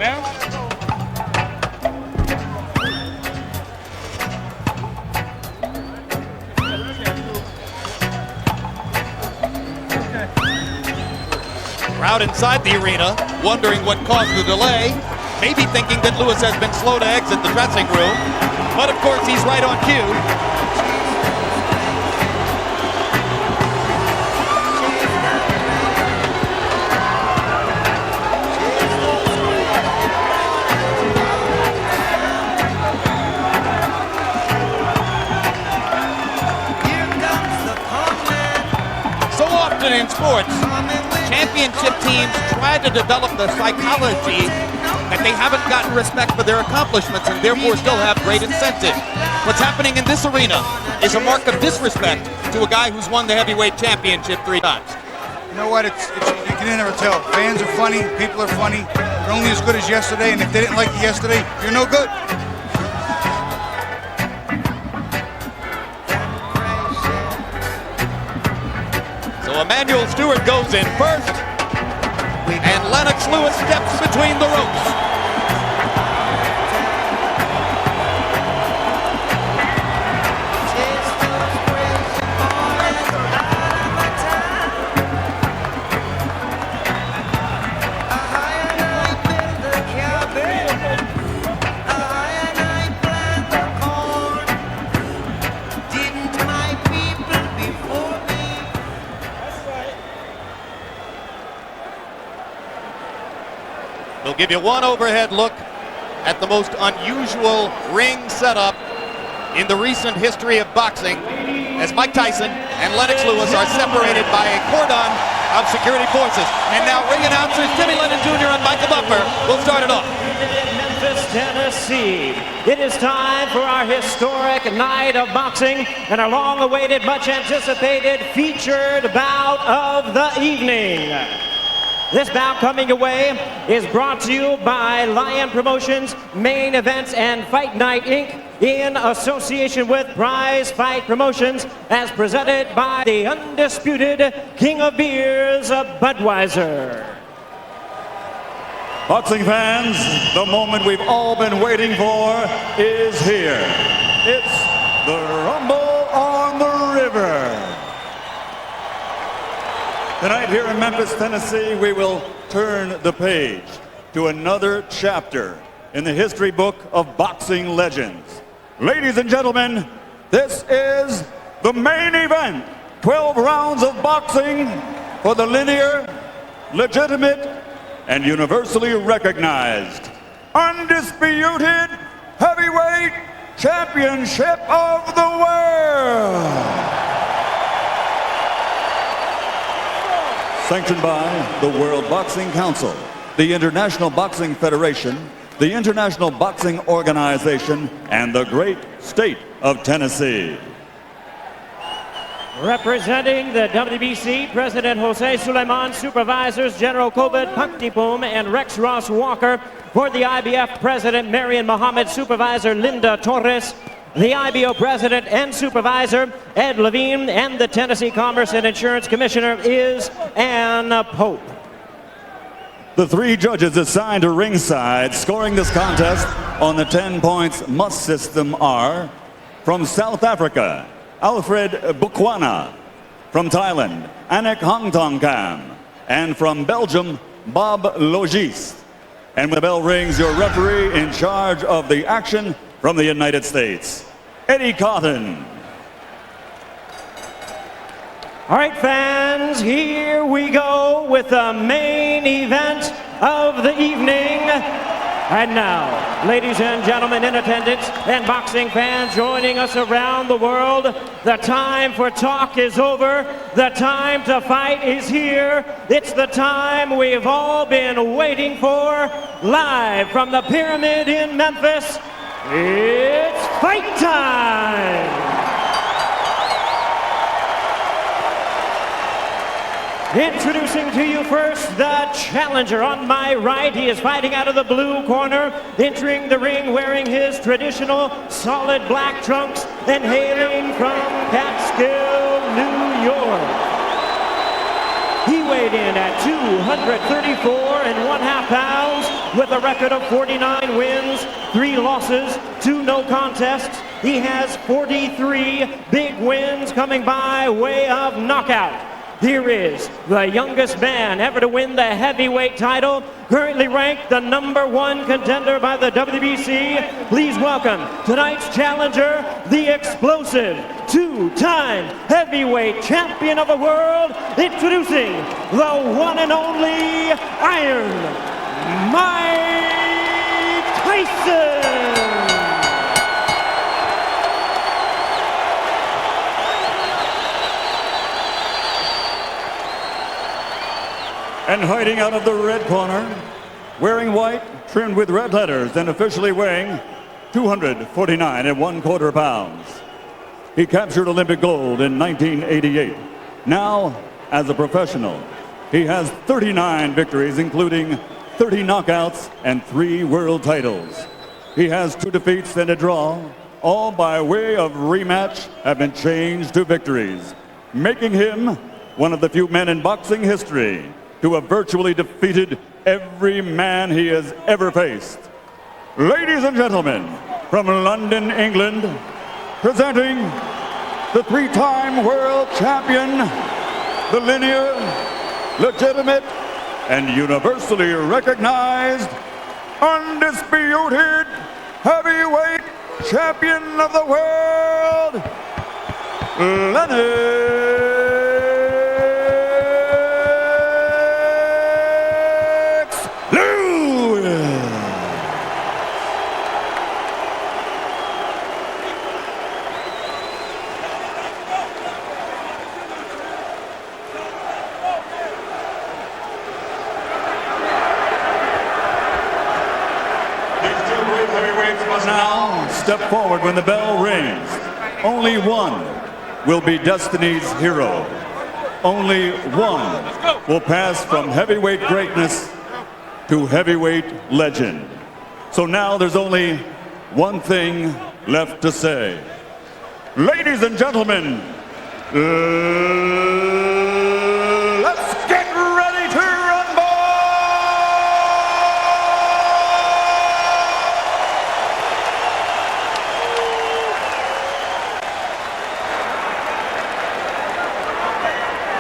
Crowd inside the arena wondering what caused the delay, maybe thinking that Lewis has been slow to exit the dressing room, but of course he's right on cue. often in sports, championship teams try to develop the psychology that they haven't gotten respect for their accomplishments and therefore still have great incentive. What's happening in this arena is a mark of disrespect to a guy who's won the heavyweight championship 3 times. You know what? You can never tell. Fans are funny. People are funny. You're only as good as yesterday, and if they didn't like you yesterday, you're no good. So Emmanuel Steward goes in first, and Lennox Lewis steps between the ropes. We'll give you one overhead look at the most unusual ring setup in the recent history of boxing, as Mike Tyson and Lennox Lewis are separated by a cordon of security forces. And now ring announcers Timmy Lennon Jr. and Michael Buffer will start it off. Memphis, Tennessee. It is time for our historic night of boxing and our long-awaited, much-anticipated featured bout of the evening. This bout coming away is brought to you by Lion Promotions, Main Events, and Fight Night, Inc. in association with Prize Fight Promotions, as presented by the undisputed King of Beers, Budweiser. Boxing fans, the moment we've all been waiting for is here. It's the Rumble on the River. Tonight here in Memphis, Tennessee, we will turn the page to another chapter in the history book of boxing legends. Ladies and gentlemen, this is the main event. 12 rounds of boxing for the linear, legitimate, and universally recognized, undisputed heavyweight championship of the world. Sanctioned by the World Boxing Council, the International Boxing Federation, the International Boxing Organization, and the great state of Tennessee. Representing the WBC, President Jose Suleiman, Supervisors General Kobet Paktipum and Rex Ross Walker. For the IBF President Marion Muhammad, Supervisor Linda Torres. The IBO President and Supervisor Ed Levine, and the Tennessee Commerce and Insurance Commissioner is Ann Pope. The 3 judges assigned to ringside scoring this contest on the 10 points must system are from South Africa, Alfred Bukwana, from Thailand, Anik Hongtongkam, and from Belgium, Bob Logis. And when the bell rings, your referee in charge of the action from the United States, Eddie Cotton. All right, fans, here we go with the main event of the evening. And now, ladies and gentlemen in attendance and boxing fans joining us around the world, the time for talk is over. The time to fight is here. It's the time we've all been waiting for. Live from the Pyramid in Memphis, it's fight time! Introducing to you first the challenger on my right. He is fighting out of the blue corner, entering the ring wearing his traditional solid black trunks and hailing from Catskill, New York. He weighed in at 234 1/2 pounds with a record of 49 wins, 3 losses, 2 no contests. He has 43 big wins coming by way of knockout. Here is the youngest man ever to win the heavyweight title, currently ranked the #1 contender by the WBC. Please welcome tonight's challenger, the explosive 2-time heavyweight champion of the world, introducing the one and only Iron Mike Tyson. And hiding out of the red corner, wearing white, trimmed with red letters, and officially weighing 249 1/4 pounds. He captured Olympic gold in 1988. Now, as a professional, he has 39 victories, including 30 knockouts and 3 world titles. He has 2 defeats and a draw, all by way of rematch have been changed to victories, making him one of the few men in boxing history to have virtually defeated every man he has ever faced. Ladies and gentlemen, from London, England, presenting the 3-time world champion, the linear, legitimate, and universally recognized, undisputed heavyweight champion of the world, Lennox Lewis. 2 great heavyweights must now step forward when the bell rings. Only one will be Destiny's hero. Only one will pass from heavyweight greatness to heavyweight legend. So now there's only one thing left to say. Ladies and gentlemen, let's get ready to rumble!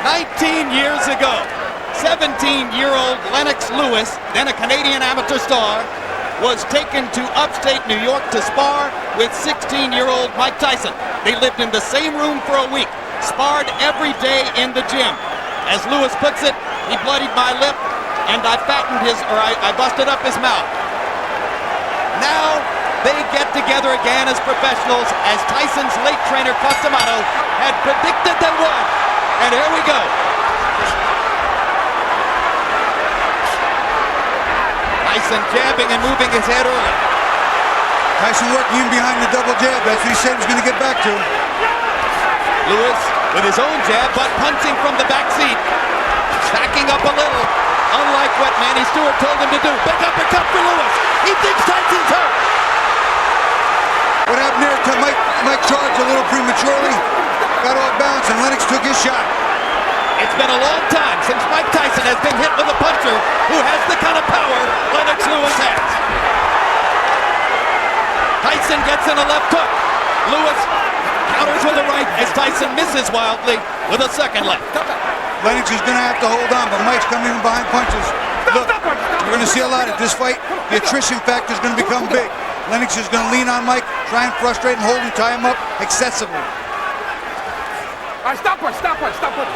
19 years ago, 17-year-old Lennox Lewis, then a Canadian amateur star, was taken to upstate New York to spar with 16-year-old Mike Tyson. They lived in the same room for a week, sparred every day in the gym. As Lewis puts it, he bloodied my lip and I busted up his mouth. Now they get together again as professionals, as Tyson's late trainer Casamayor had predicted they would. And here we go. Tyson jabbing and moving his head early. Tyson working in behind the double jab. That's what he said he was going to get back to. Lewis with his own jab, but punching from the back seat. Backing up a little, unlike what Manny Steward told him to do. Big uppercut for Lewis. He thinks Tyson's hurt. What happened there? Mike charged a little prematurely. Got off balance and Lennox took his shot. It's been a long time since Mike Tyson has been hit with a puncher who has the kind of power Lennox Lewis has. Tyson gets in a left hook. Lewis counters with a right as Tyson misses wildly with a second left. Lennox is going to have to hold on, but Mike's coming in behind punches. Look, we're going to see a lot of this fight. The attrition factor is going to become big. Lennox is going to lean on Mike, try and frustrate and hold him, tie him up excessively. All right, stop it. Come on, stop it.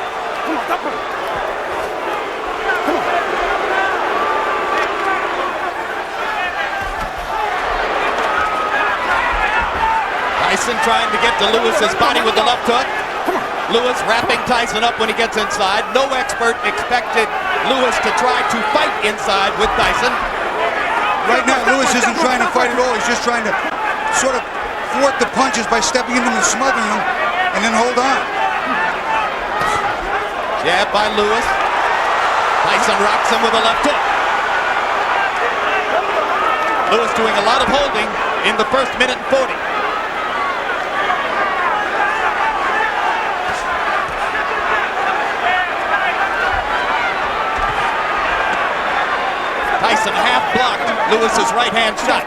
Tyson trying to get to Lewis's body with the left hook. Lewis wrapping Tyson up when he gets inside. No expert expected Lewis to try to fight inside with Tyson. Right now, Lewis isn't trying to fight at all. He's just trying to sort of thwart the punches by stepping into them and smothering them, and then hold on. Jab by Lewis. Tyson rocks him with a left hook. Lewis doing a lot of holding in the first minute and 40. Tyson half blocked Lewis's right-hand shot.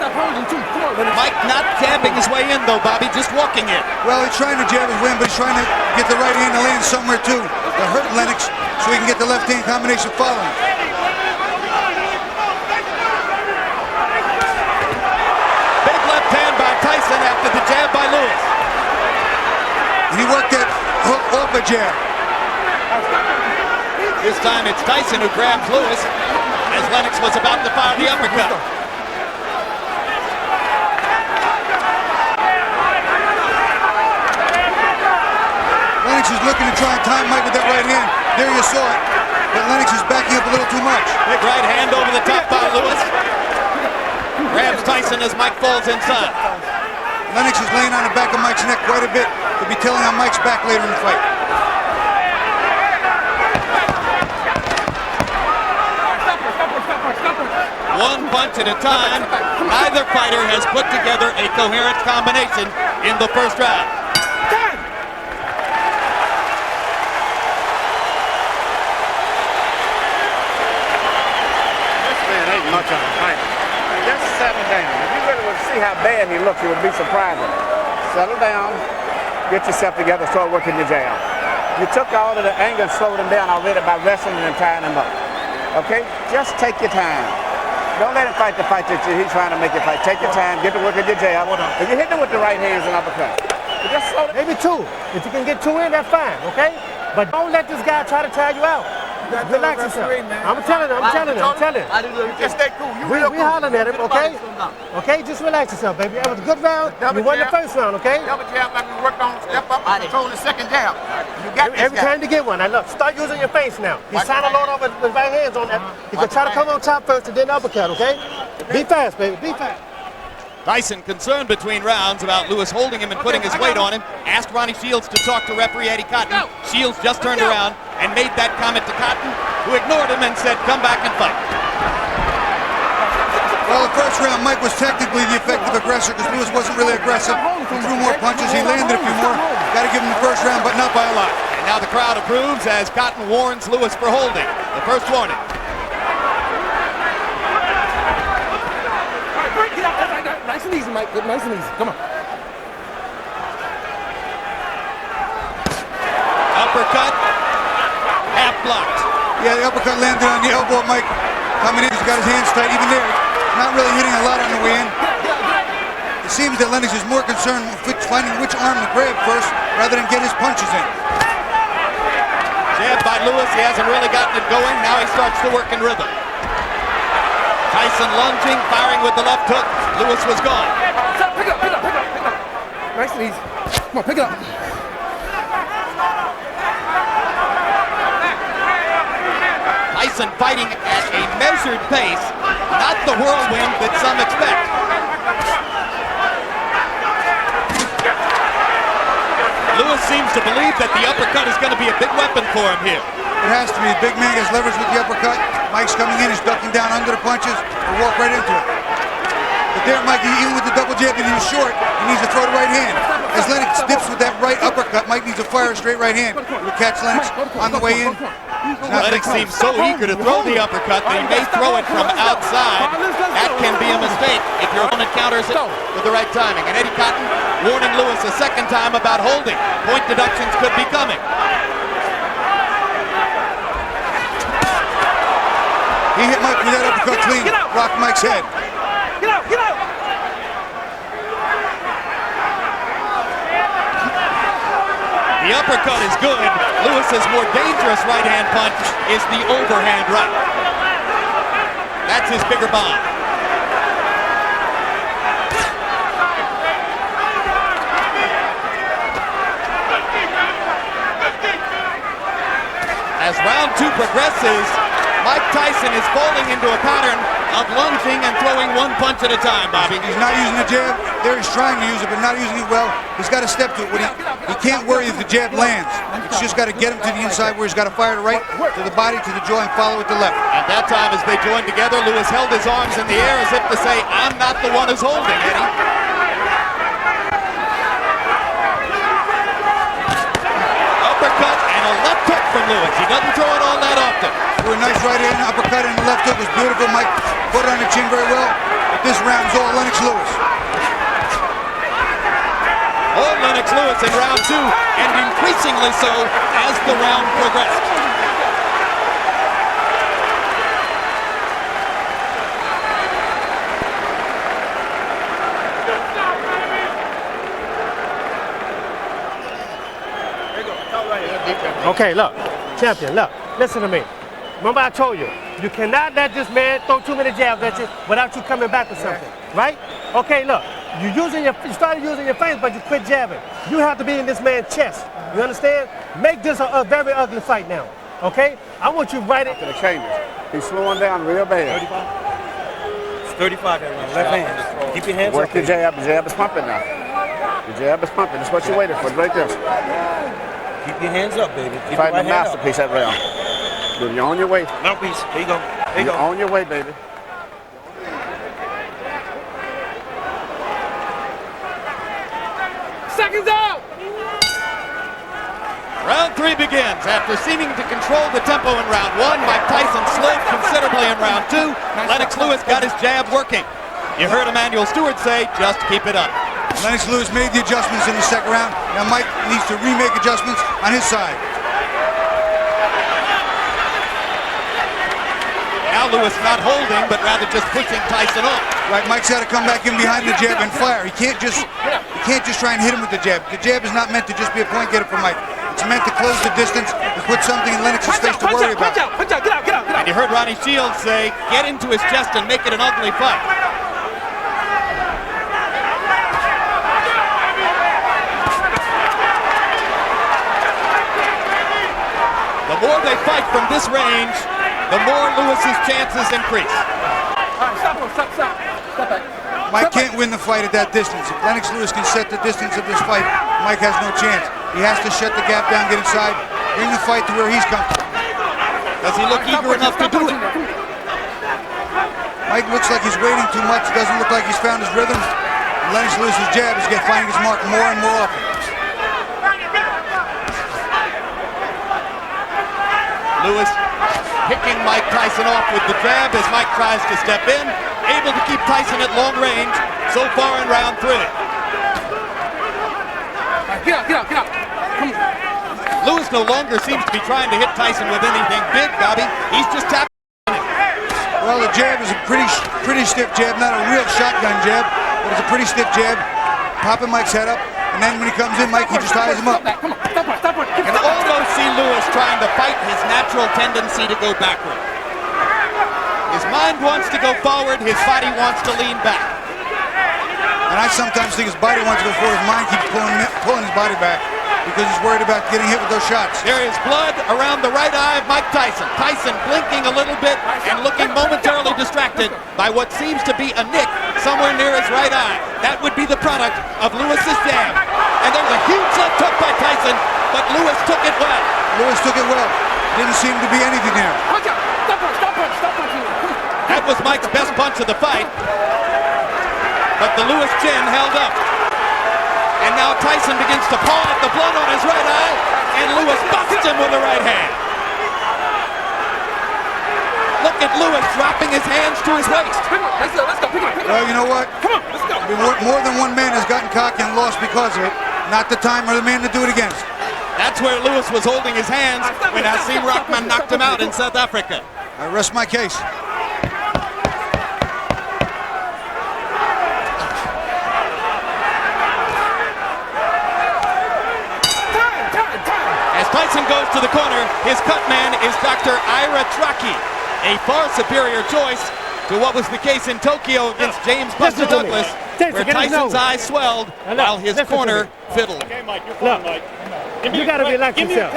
Mike not jabbing his way in though, Bobby, just walking in. Well, he's trying to jab his way in, but he's trying to get the right hand to land somewhere too. To hurt Lennox so he can get the left-hand combination following. Big left hand by Tyson after the jab by Lewis. And he worked that hook off a jab. This time it's Tyson who grabs Lewis as Lennox was about to fire the uppercut. Lennox is looking to try and time Mike with that right hand. There you saw it. But Lennox is backing up a little too much. Big right hand over the top by Lewis. Grabs Tyson as Mike falls inside. Lennox is laying on the back of Mike's neck quite a bit. Could be telling on Mike's back later in the fight. One punch at a time. Neither fighter has put together a coherent combination in the first round. This man ain't much of a fighter. Just settle down. If you really would see how bad he looks, it would be surprising. Settle down, get yourself together, start working your jab. You took all of the anger and slowed him down already by wrestling and tying him up. Okay? Just take your time. Don't let him fight the fight that he's trying to make you fight. Take your time, get to work at your jab. If you hit him with the right hands and uppercut, just slow down. Maybe two. If you can get two in, that's fine, okay? But don't let this guy try to tire you out. Relax yourself. I'm telling him. Just stay cool. We hollering at him, okay? Okay, just relax yourself, baby. It was a good round. You won the first round, okay? Double jab like we worked on, step up and control the second jab. You got this Every time you get one, now look, start using your face now. He's trying to load up with his right hands on that. He can try to come on top first and then uppercut, okay? Be fast, baby. Be fast. Tyson, concerned between rounds about Lewis holding him and putting his weight on him, asked Ronnie Shields to talk to referee Eddie Cotton. Shields just turned around and made that comment to Cotton, who ignored him and said, come back and fight. Well, the first round, Mike was technically the effective aggressor because Lewis wasn't really aggressive. He threw more punches. He landed a few more. Got to give him the first round, but not by a lot. And now the crowd approves as Cotton warns Lewis for holding. The first warning. Nice and easy, Mike. Nice and easy. Come on. Uppercut. Half blocked. Yeah, the uppercut landed on the elbow of Mike. Coming in, he's got his hands tight. Even there, not really hitting a lot on the way in. It seems that Lennox is more concerned with finding which arm to grab first rather than get his punches in. Jab by Lewis. He hasn't really gotten it going. Now he starts to work in rhythm. Tyson lunging, firing with the left hook. Lewis was gone. Pick up. Nice and easy. Come on, pick it up. Tyson fighting at a measured pace, not the whirlwind that some expect. Lewis seems to believe that the uppercut is going to be a big weapon for him here. It has to be. The big man gets leverage with the uppercut. Mike's coming in, he's ducking down under the punches, and walk right into it. But there, Mike, even with the double jab that he's short, he needs to throw the right hand. As Lennox dips with that right uppercut, Mike needs to fire a straight right hand. He'll catch Lennox on the way in. Lennox seems so eager to throw the uppercut that he may throw it from outside. That can be a mistake if your opponent counters it with the right timing. And Eddie Cotton warning Lewis a second time about holding. Point deductions could be coming. He hit Mike with that uppercut clean, rocked Mike's head. Get out! The uppercut is good. Lewis's more dangerous right-hand punch is the overhand right. That's his bigger bomb. As round two progresses, Mike Tyson is falling into a pattern of lunging and throwing one punch at a time, Bobby. He's not using the jab. There he's trying to use it, but not using it well. He's got to step to it. He can't worry if the jab lands. He's just got to get him to the inside where he's got to fire the right to the body, to the jaw, and follow with the left. At that time, as they joined together, Lewis held his arms in the air as if to say, I'm not the one who's holding, Eddie. Uppercut and a left hook from Lewis. He doesn't throw it all that often. For a nice right hand uppercut and the left hook was beautiful. Mike put it on the chin very well. But this round is all Lennox Lewis. All Lennox Lewis in round two, and increasingly so as the round progressed. Okay, look, champion, look, listen to me. Remember I told you, you cannot let this man throw too many jabs at you without you coming back with something, right? Okay, look, you started using your face, but you quit jabbing. You have to be in this man's chest, you understand? Make this a very ugly fight now. Okay? I want you right to the changes. He's slowing down real bad. 35 everyone. Left hand. Keep your hands Work up. the jab. The jab is pumping now. The jab is pumping. That's what you waited for. Right there. Keep your hands up, baby. Keep Fighting your right the hand masterpiece that round. Dude, you're on your way. Mouthpiece. There you go. There you You're go. on your way, baby. Seconds out! Round 3 begins. After seeming to control the tempo in round 1, Mike Tyson slowed considerably in round 2. Lennox Lewis got his jab working. You heard Emmanuel Steward say, just keep it up. Lennox Lewis made the adjustments in the second round. Now Mike needs to remake adjustments on his side. Now Lewis not holding, but rather just pushing Tyson off. Right, Mike's got to come back in behind the jab and fire. He can't just try and hit him with the jab. The jab is not meant to just be a point getter for Mike. It's meant to close the distance and put something in Lennox's face to worry about. Punch out, get out, get out. And you heard Ronnie Shields say, get into his chest and make it an ugly fight. The more they fight from this range, the more Lewis's chances increase. All right, stop. Step back. Mike can't win the fight at that distance. If Lennox Lewis can set the distance of this fight, Mike has no chance. He has to shut the gap down, get inside, bring the fight to where he's comfortable. Does he look eager enough to do it? Mike looks like he's waiting too much. Doesn't look like he's found his rhythm. Lennox Lewis's jab is finding his mark more and more often. Lewis picking Mike Tyson off with the jab as Mike tries to step in, able to keep Tyson at long range so far in round 3. Get out. Come on. Lewis no longer seems to be trying to hit Tyson with anything big, Bobby. He's just tapping. Well, the jab is a pretty stiff jab, not a real shotgun jab, but it's a pretty stiff jab. Popping Mike's head up, and then when he comes in, Mike, he just ties him up. Stop it. You can almost see Lewis trying to fight his natural tendency to go backward. His mind wants to go forward, his body wants to lean back. And I sometimes think his body wants to go forward, his mind keeps pulling his body back because he's worried about getting hit with those shots. There is blood around the right eye of Mike Tyson. Tyson blinking a little bit and looking momentarily distracted by what seems to be a nick somewhere near his right eye. That would be the product of Lewis's jab. And there's a huge left hook by Tyson, but Lewis took it well. Lewis took it well. Didn't seem to be anything there. Stop punching. That was Mike's best punch of the fight, but the Lewis chin held up. And now Tyson begins to paw at the blood on his right eye, and Lewis busts him with the right hand. Look at Lewis dropping his hands to his waist. Let's go. Well, you know what? Come on, let's go. More than one man has gotten cocky and lost because of it. Not the time or the man to do it against. That's where Lewis was holding his hands when Hasim Rahman knocked him out in South Africa. I rest my case. As Tyson goes to the corner, his cut man is Dr. Ira Traki, a far superior choice to what was the case in Tokyo against James Buster Douglas, where Tyson's eyes swelled while his corner fiddled. Okay, Mike, you're fine, Mike. You got to relax yourself.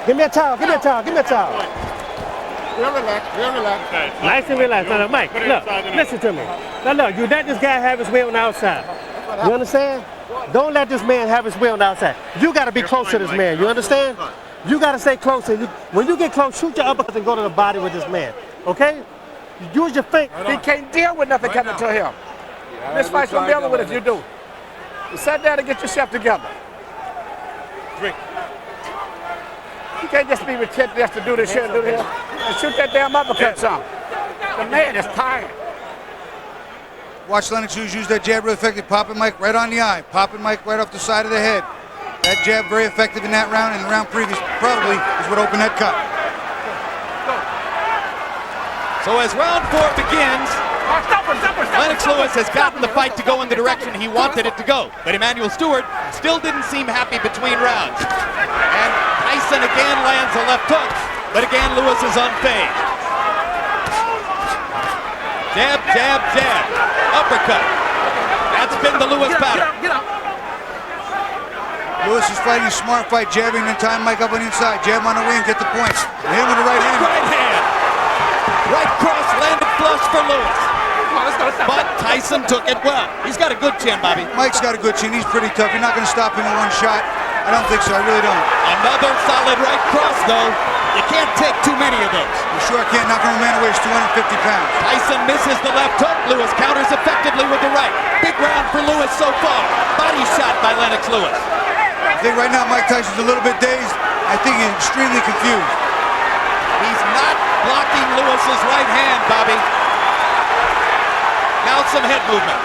Give me a towel to wipe him. Give me a towel. Real relax. Nice and relaxed. Now, Mike, look, listen to me. Now, look, you let this guy have his way on the outside. You understand? Don't let this man have his way on the outside. You got to be close to this man. You understand? You got to stay close. When you get close, shoot your uppercut and go to the body with this man. Okay? Use your feet. He can't deal with nothing coming to him. This fight's gonna be over with if you do. You sit down and get yourself together. Drink. You can't just be content just to do this shit and do this. And shoot that damn uppercut some. The man is tired. Watch Lennox Lewis use that jab really effective. Popping Mike right on the eye. Popping Mike right off the side of the head. That jab very effective in that round, and the round previous probably is what opened that cut. So as round 4 begins, Lennox Lewis has gotten the fight to go in the direction he wanted it to go. But Emmanuel Steward still didn't seem happy between rounds. And Tyson again lands a left hook, but again Lewis is unfazed. Jab, jab, jab. Uppercut. That's been the Lewis pattern. Lewis is fighting a smart fight, jabbing and tying Mike up on the inside. Jab on the wing, get the points. Hit him with the right hand. Right hand. Right cross landed flush for Lewis. But Tyson took it well. He's got a good chin, Bobby. Mike's got a good chin. He's pretty tough. You're not going to stop him in one shot. I don't think so. I really don't. Another solid right cross, though. You can't take too many of those. You sure can't. Knocking a man away is 250 pounds. Tyson misses the left hook. Lewis counters effectively with the right. Big round for Lewis so far. Body shot by Lennox Lewis. I think right now Mike Tyson's a little bit dazed. I think he's extremely confused. He's not blocking Lewis's right hand, Bobby. Now some head movement.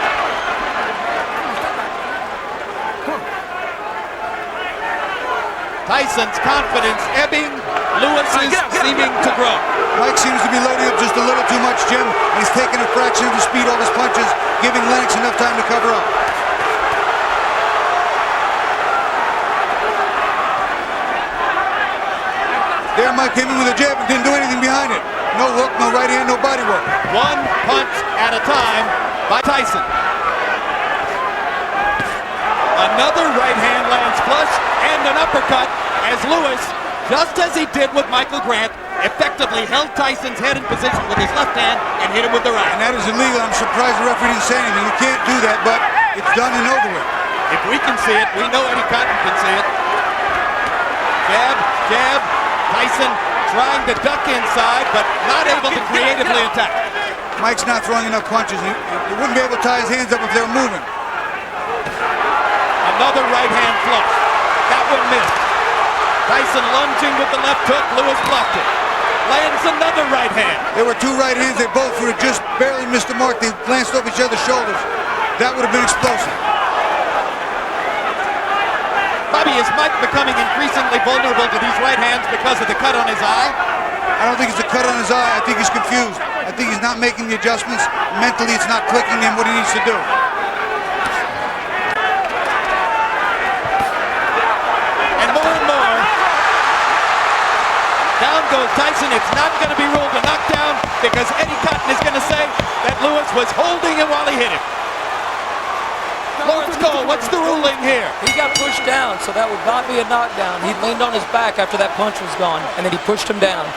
Tyson's confidence ebbing. Lewis is seeming to grow. Mike seems to be loading up just a little too much, Jim. He's taking a fraction of the speed off his punches, giving Lennox enough time to cover up. There, Mike came in with a jab and didn't do anything behind it. No hook, no right hand, no body work. One punch at a time by Tyson. Another right hand lands flush and an uppercut as Lewis, just as he did with Michael Grant, effectively held Tyson's head in position with his left hand and hit him with the right. And that is illegal. I'm surprised the referee didn't say anything. You can't do that, but it's done and over with. If we can see it, we know Eddie Cotton can see it. Jab, jab. Tyson trying to duck inside, but not able to creatively attack. Mike's not throwing enough punches. He wouldn't be able to tie his hands up if they were moving. Another right hand flush. That one missed. Tyson lunging with the left hook. Lewis blocked it. Lands another right hand. There were two right hands. They both would have just barely missed the mark. They glanced off each other's shoulders. That would have been explosive. Bobby, is Mike becoming increasingly vulnerable to these right hands because of the cut on his eye? I don't think it's a cut on his eye. I think he's confused. I think he's not making the adjustments. Mentally, it's not clicking in what he needs to do. And more. Down goes Tyson. It's not going to be ruled a knockdown because Eddie Cotton is going to say that Lewis was holding him while he hit him. Lawrence Cole, what's the ruling here? He got pushed down, so that would not be a knockdown. He leaned on his back after that punch was gone, and then he pushed him down.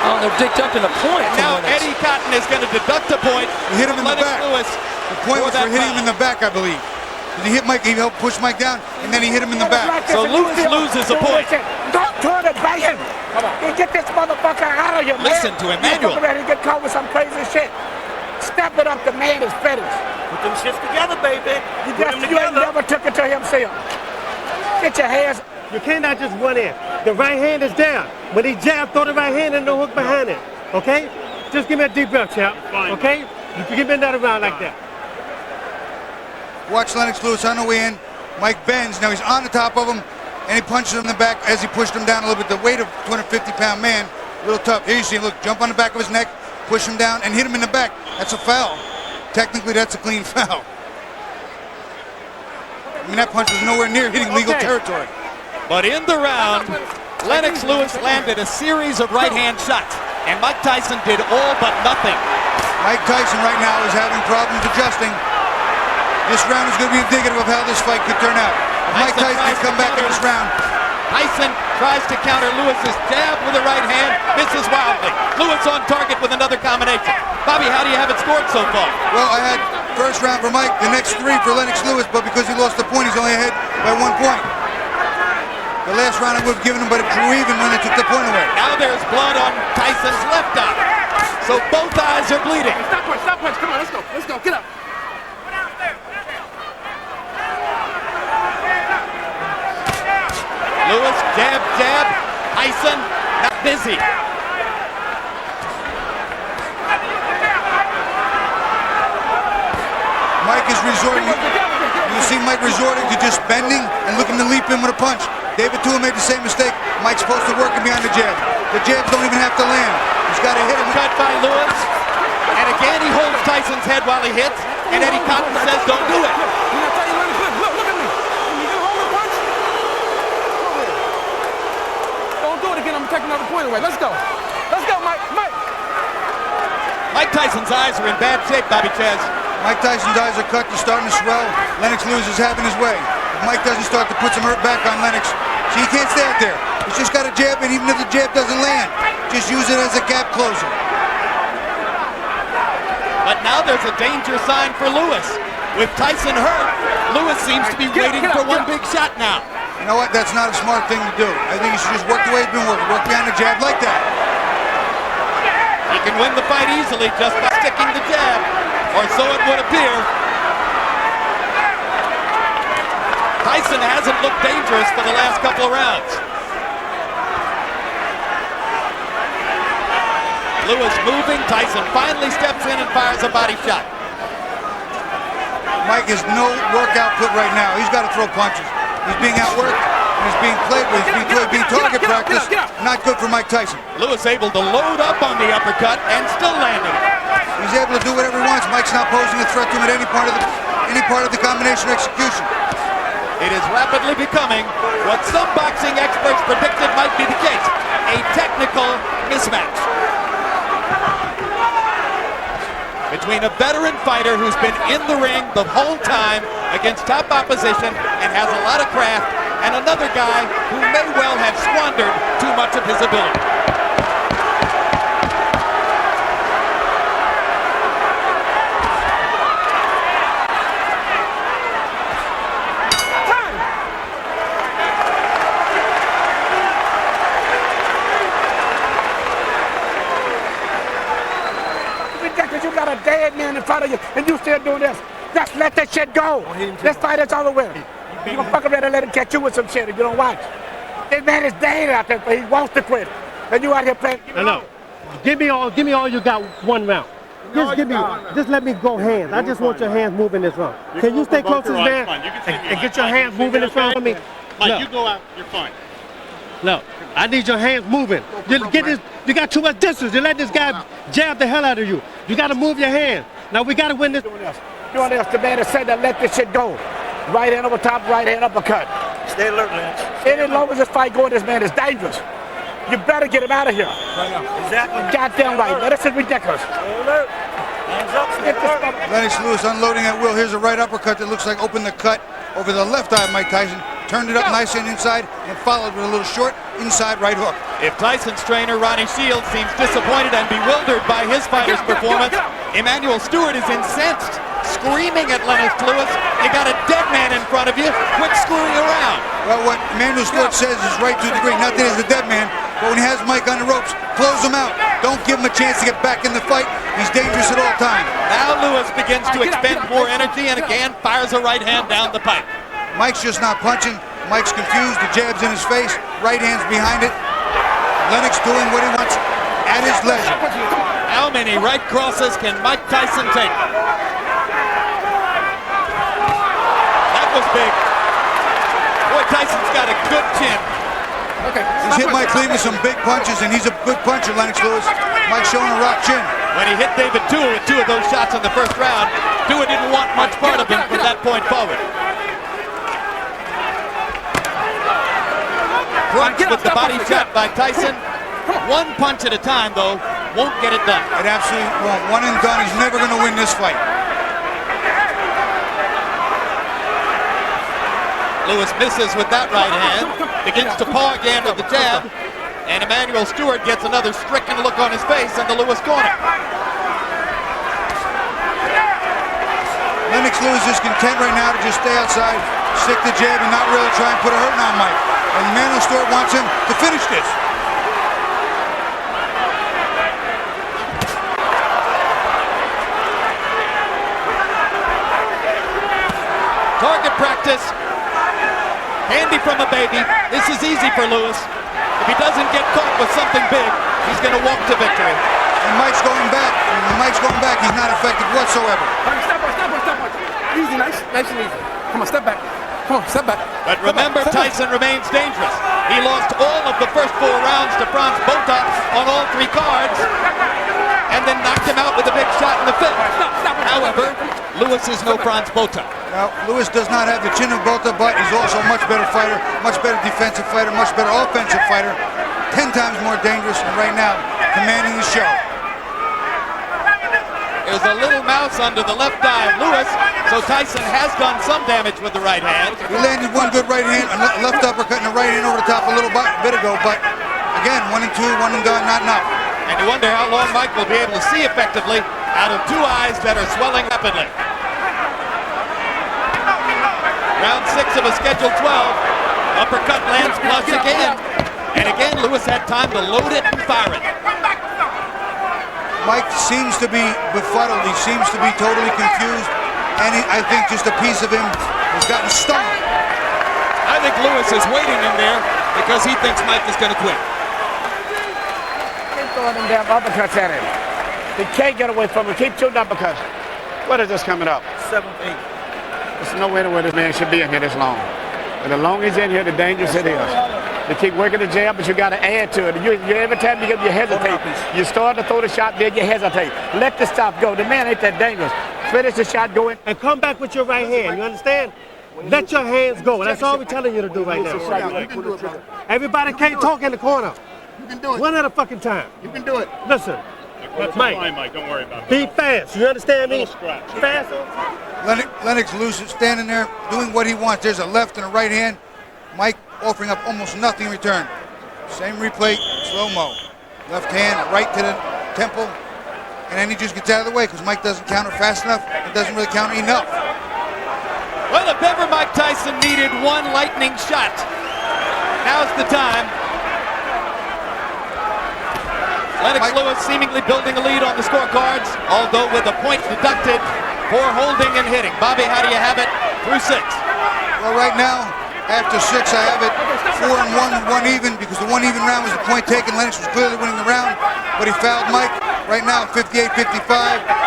Oh, they're dicked up in a point. Now Eddie Cotton is going to deduct a point. He hit him in the back. Lewis the point was for hitting him in the back, I believe. He hit Mike, he helped push Mike down, and then he hit him in the back. So Lewis loses a point. Don't turn it by him. Get this motherfucker out of here, man. Listen to Emmanuel. You're ready to get caught with some crazy shit. Step it up, the man is finished. Put them shits together, baby. You ain't never took it to himself. Get your hands. You cannot just run in. The right hand is down. When he jab, throw the right hand and no hook behind it. Okay? Just give me a deep breath, champ. Okay? You can give me another round like that. Watch Lennox Lewis on the way in. Mike bends. Now he's on the top of him, and he punches him in the back as he pushed him down a little bit. The weight of a 250-pound man, a little tough. Here you see him, look, jump on the back of his neck, push him down, and hit him in the back. That's a foul. Technically, that's a clean foul. I mean, that punch was nowhere near hitting legal territory. But in the round, Lennox Lewis landed a series of right-hand shots, and Mike Tyson did all but nothing. Mike Tyson right now is having problems adjusting. This round is going to be indicative of how this fight could turn out. If Mike Tyson can come back in this round. Tyson tries to counter Lewis's jab with the right hand, misses wildly. Lewis on target with another combination. Bobby, how do you have it scored so far? Well, I had first round for Mike, the next three for Lennox Lewis, but because he lost the point, he's only ahead by 1 point. The last round I would have given him, but it drew even when they took the point away. Now there's blood on Tyson's left eye. So both eyes are bleeding. Stop punch. Come on, let's go. Get up. Lewis, jab. Tyson, not busy. Mike is resorting. You see Mike resorting to just bending and looking to leap in with a punch. David Tua made the same mistake. Mike's supposed to work him behind the jab. The jabs don't even have to land. He's got to hit him. Cut by Lewis. And again, he holds Tyson's head while he hits. And Eddie Cotton says, don't do it. Look at me. You can hold a punch. Don't do it again. I'm taking another point away. Let's go, Mike. Mike Tyson's eyes are in bad shape, Bobby Czyz. Mike Tyson's eyes are cut, they're starting to swell. Lennox Lewis is having his way. If Mike doesn't start to put some hurt back on Lennox, see, he can't stay out there. He's just got a jab, and even if the jab doesn't land, just use it as a gap closer. But now there's a danger sign for Lewis. With Tyson hurt, Lewis seems to be waiting for one big shot now. You know what? That's not a smart thing to do. I think he should just work the way he's been working. Work behind the jab like that. He can win the fight easily just by sticking the jab, or so it would appear. Tyson hasn't looked dangerous for the last couple of rounds. Lewis moving, Tyson finally steps in and fires a body shot. Mike has no work output right now. He's got to throw punches. He's being outworked, and he's being played with. He's being target practice. Not good for Mike Tyson. Lewis able to load up on the uppercut and still landing it. He's able to do whatever he wants. Mike's not posing a threat to him at any part of the combination execution. It is rapidly becoming what some boxing experts predicted might be the case, a technical mismatch between a veteran fighter who's been in the ring the whole time against top opposition and has a lot of craft, and another guy who may well have squandered too much of his ability. You got a dead man in front of you, and you still doing this. Just let that shit go. This fight is over with. You gonna fuck around and let him catch you with some shit if you don't watch. This man is dead out there, but he wants to quit. And you out here playing. No. Give me all you got one round. Just let me go hands. I just want your hands moving this round. Can you stay close to this man and get your hands moving in front of me? Mike, you go out, you're fine. No, I need your hands moving. You got too much distance. You let this guy jab the hell out of you. You got to move your hand. Now we got to win this. Doing this, the man has said that let this shit go. Right hand over top, right hand uppercut. Stay alert, Lennox. And as long as this fight going, this man is dangerous. You better get him out of here. Right now. Exactly. Goddamn right. Now, this is ridiculous. Stay alert. Hands up. Lennox Lewis unloading at will. Here's a right uppercut that looks like opened the cut over the left eye of Mike Tyson. Turned it up nice and inside and followed with a little short inside right hook. If Tyson's trainer, Ronnie Shields, seems disappointed and bewildered by his fighter's performance, Emmanuel Steward is incensed, screaming at Lennox Lewis, you got a dead man in front of you, quit screwing around. Well, what Emmanuel Steward says is right to a degree. Not that he's a dead man, but when he has Mike on the ropes, close him out. Don't give him a chance to get back in the fight. He's dangerous at all times. Now Lewis begins to expend more energy and again fires a right hand down the pipe. Mike's just not punching. Mike's confused. The jab's in his face. Right hand's behind it. Lennox doing what he wants at his leisure. How many right crosses can Mike Tyson take? That was big. Boy, Tyson's got a good chin. He's hit Mike Lee with some big punches, and he's a good puncher, Lennox Lewis. Mike's showing a rock chin. When he hit David Tua with two of those shots in the first round, Tua didn't want much part of him from that point forward. Crunch with the body shot by Tyson. One punch at a time, though, won't get it done. It absolutely won't. One and done. He's never going to win this fight. Lewis misses with that right hand, begins to paw again with the jab, and Emmanuel Steward gets another stricken look on his face in the Lewis corner. Lennox Lewis is content right now to just stay outside, stick the jab, and not really try and put a hurting on Mike. And Emmanuel Steward wants him to finish this. Target practice. Handy from a baby. This is easy for Lewis. If he doesn't get caught with something big, he's going to walk to victory. And Mike's going back. When Mike's going back, he's not effective whatsoever. Step on. Easy, nice and easy. Come on, step back. Come on, step back. But remember, Tyson remains dangerous. He lost all of the first 4 rounds to Franz Botha on all 3 cards, and then knocked him out with a big shot in the 5th. However, Lewis is no Franz Botha. Now, Lewis does not have the chin of Botha, but he's also a much better fighter, much better defensive fighter, much better offensive fighter, 10 times more dangerous, and right now, commanding the show. There's a little mouse under the left eye of Lewis, so Tyson has done some damage with the right hand. He landed one good right hand, a left uppercut and a right hand over the top a little bit ago, but again, 1 and 2, 1 and done, not enough. And you wonder how long Mike will be able to see effectively out of two eyes that are swelling rapidly. Round 6 of a scheduled 12. Uppercut lands flush again. And again, Lewis had time to load it and fire it. Mike seems to be befuddled. He seems to be totally confused. And I think just a piece of him has gotten stung. I think Lewis is waiting in there because he thinks Mike is going to quit. Keep throwing them damn uppercuts at him. He can't get away from him. Keep shooting uppercuts. What is this coming up? 7-8. There's no way where this man should be in here this long. And the longer he's in here, the dangerous it is. You keep working the jab, but you got to add to it. Every time you hesitate, you start to throw the shot, then you hesitate. Let the stop go. The man ain't that dangerous. Finish the shot going. And come back with your right hand. You understand? Let your hands go. That's all we're telling you to do right now. Everybody can't talk in the corner. You can do it. One at a fucking time. You can do it. Listen. That's Mike. fine, Mike. Don't worry about it. Be fast. You understand me? Faster. Lennox Lewis is standing there doing what he wants. There's a left and a right hand. Mike offering up almost nothing in return. Same replay, slow-mo. Left hand, right to the temple. And then he just gets out of the way because Mike doesn't counter fast enough and doesn't really counter enough. Well, if ever Mike Tyson needed one lightning shot, now's the time. Lennox Lewis seemingly building a lead on the scorecards, although with a point deducted for holding and hitting. Bobby, how do you have it through 6? Well, right now, after 6, I have it 4-1 with 1 even because the 1 even round was the point taken. Lennox was clearly winning the round, but he fouled Mike. Right now, 58-55.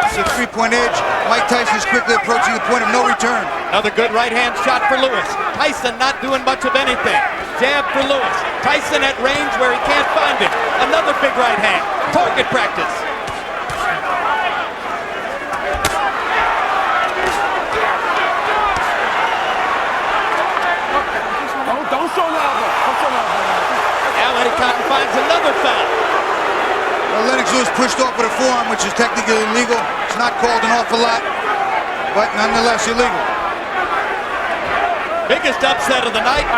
It's a 3-point edge. Mike Tyson is quickly approaching the point of no return. Another good right-hand shot for Lewis. Tyson not doing much of anything. Jab for Lewis. Tyson at range where he can't find it. Another big right hand. Target practice. Don't show the elbow. Don't show the elbow. Now Eddie Cotton finds another foul. Well, Lennox Lewis pushed off with a forearm, which is technically illegal. It's not called an awful lot, but nonetheless illegal. Biggest upset of the night.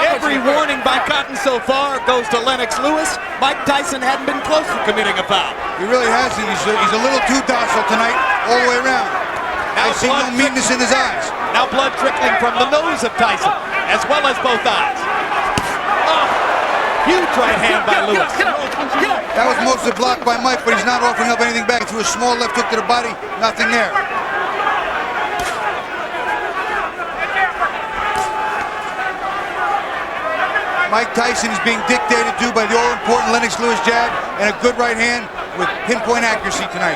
Every warning by Cotton so far goes to Lennox Lewis. Mike Tyson hadn't been close to committing a foul. He really hasn't. He's a little too docile tonight, all the way around. I see no meanness in his eyes. Now blood trickling from the nose of Tyson, as well as both eyes. Oh, huge right hand by Lewis. That was mostly blocked by Mike, but he's not offering up anything back. He threw a small left hook to the body, nothing there. Mike Tyson is being dictated to by the all-important Lennox Lewis jab and a good right hand with pinpoint accuracy tonight.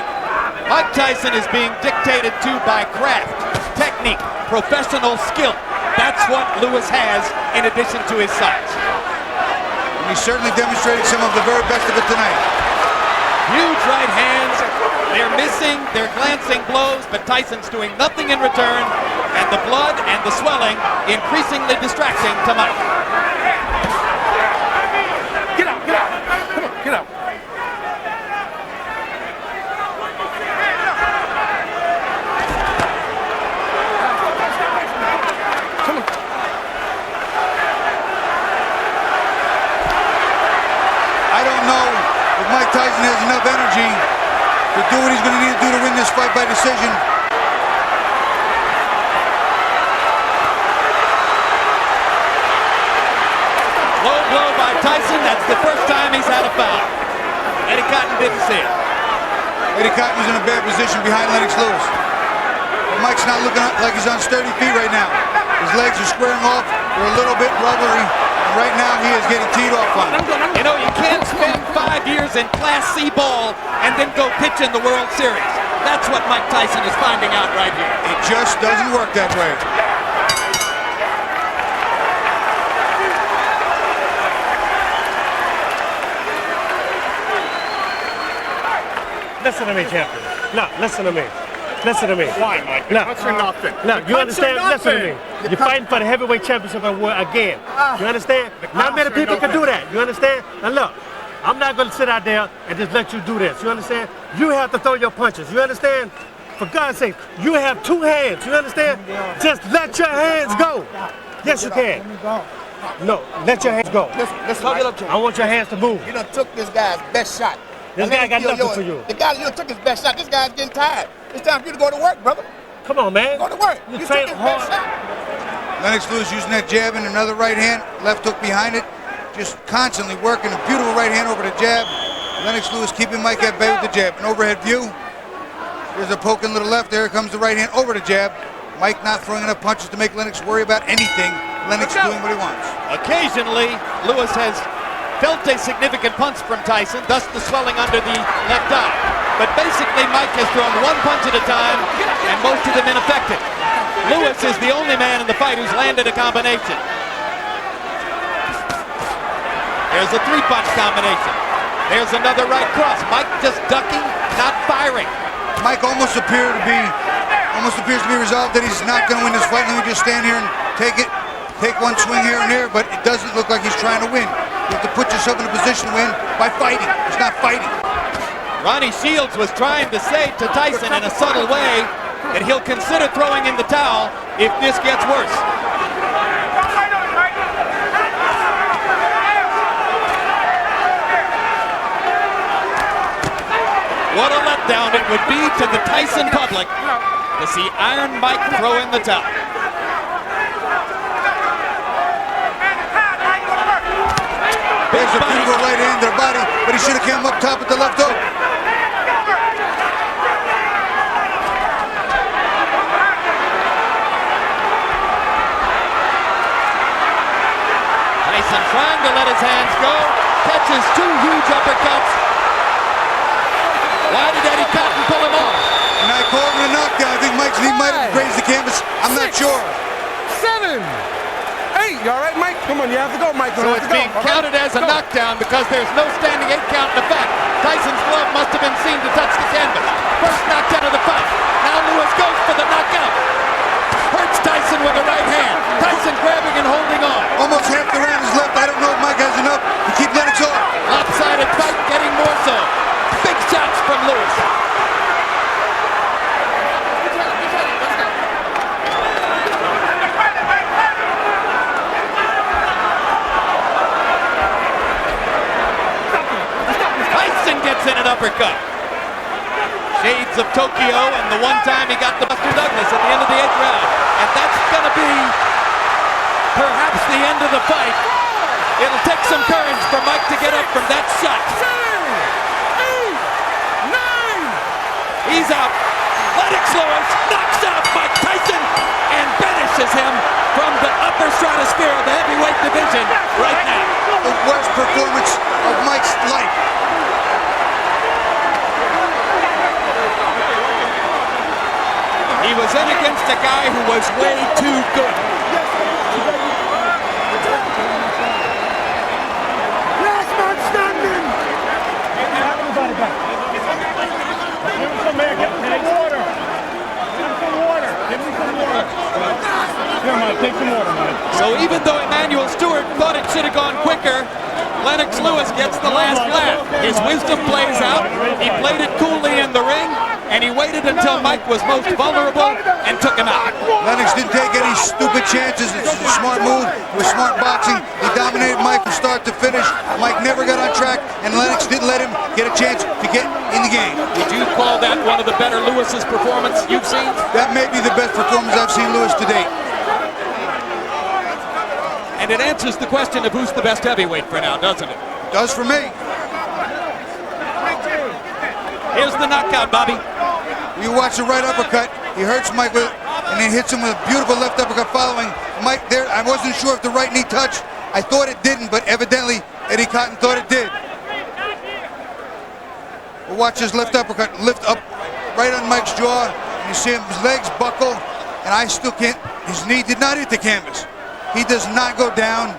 Mike Tyson is being dictated to by craft, technique, professional skill. That's what Lewis has in addition to his size. And he certainly demonstrated some of the very best of it tonight. Huge right hands. They're missing, they're glancing blows, but Tyson's doing nothing in return, and the blood and the swelling increasingly distracting to Mike. Get out, get out. Come on, get out. Come on. I don't know if Mike Tyson has enough energy to do what he's going to need to do to win this fight by decision. Low blow by Tyson. That's the first time he's had a foul. Eddie Cotton didn't see it. Eddie Cotton was in a bad position behind Lennox Lewis. But Mike's not looking like he's on sturdy feet right now. His legs are squaring off. They're a little bit rubbery. And right now he is getting teed off on him. You know, you can't spend 5 years in Class C ball and then go pitch in the World Series. That's what Mike Tyson is finding out right here. It just doesn't work that way. Listen to me, champion. No, listen to me. Listen to me. Why, Mike? No. Cuts are nothing. No, you understand? Listen to me. You're fighting for the heavyweight championship again. You understand? Not many people can do that. You understand? Now look, I'm not going to sit out there and just let you do this. You understand? You have to throw your punches. You understand? For God's sake, you have 2 hands. You understand? Just let your hands go. Yes, you can. No, let your hands go. Let's hug it up to him. I want your hands to move. You done took this guy's best shot. This guy got nothing for you. The guy you done took his best shot. This guy's getting tired. It's time for you to go to work, brother. Come on, man. Go to work. You took train his hard. best shot. Lennox Lewis using that jab and another right hand, left hook behind it, just constantly working a beautiful right hand over the jab. Lennox Lewis keeping Mike at bay with the jab. An overhead view. There's a poke in to the left. There comes the right hand over the jab. Mike not throwing enough punches to make Lennox worry about anything. Lennox doing what he wants. Occasionally, Lewis has felt a significant punch from Tyson, thus the swelling under the left eye. But basically, Mike has thrown 1 punch at a time, and most of them ineffective. Lewis is the only man in the fight who's landed a combination. There's a 3-punch combination. There's another right cross. Mike just ducking, not firing. Mike almost appears to be resolved that he's not going to win this fight. Let me just stand here and take 1 swing here and there, but it doesn't look like he's trying to win. You have to put yourself in a position to win by fighting. He's not fighting. Ronnie Shields was trying to say to Tyson in a subtle way that he'll consider throwing in the towel if this gets worse. What a letdown it would be to the Tyson public to see Iron Mike throw in the towel. There's a beautiful right hand to the body, but he should have come up top with the left hook. Tyson trying to let his hands go, catches 2 huge uppercuts. Why did Eddie Cotton pull him off? And I called him a knockdown. I think he might have grazed the canvas. I'm not sure. 7, 8. You all right, Mike? Come on, you have to go, Mike. So it's being counted as a knockdown because there's no standing 8 count in effect. Tyson's glove must have been seen to touch the canvas. First knockdown of the fight. Now Lewis goes for the knockout. Hurts Tyson with the right hand. Tyson grabbing and holding on. Almost half the round is left. I don't know if Mike has enough to keep Lennox off. Lopsided fight, getting more so. Big shots from Lewis. Tyson gets in an uppercut. Shades of Tokyo and the one time he got the Buster Douglas at the end of the 8th round. And that's going to be perhaps the end of the fight. It'll take some courage for Mike to get up from that shot. 7, 8, 9. He's out. Lennox Lewis knocks out Mike Tyson and banishes him from the upper stratosphere of the heavyweight division right now. The worst performance of Mike's life. He was in against a guy who was way too good. Last man standing. Everybody back. Give me some water. Give me some water. Give me some water. Here, Mike, take some water, Mike. So even though Emmanuel Steward thought it should have gone quicker, Lennox Lewis gets the last laugh. His wisdom plays out. He played it coolly in the ring, and he waited until Mike was most vulnerable and took him out. Lennox didn't take any stupid chances. It's a smart move. It was smart boxing. He dominated Mike from start to finish. Mike never got on track, and Lennox didn't let him get a chance to get in the game. Would you call that one of the better Lewis's performance you've seen? That may be the best performance I've seen Lewis to date. And it answers the question of who's the best heavyweight for now, doesn't it? Does for me. Here's the knockout, Bobby. You watch the right uppercut. He hurts Mike with, and then hits him with a beautiful left uppercut following. Mike there, I wasn't sure if the right knee touched. I thought it didn't, but evidently Eddie Cotton thought it did. But watch his left uppercut lift up right on Mike's jaw. You see him, his legs buckle, and I still can't. His knee did not hit the canvas. He does not go down.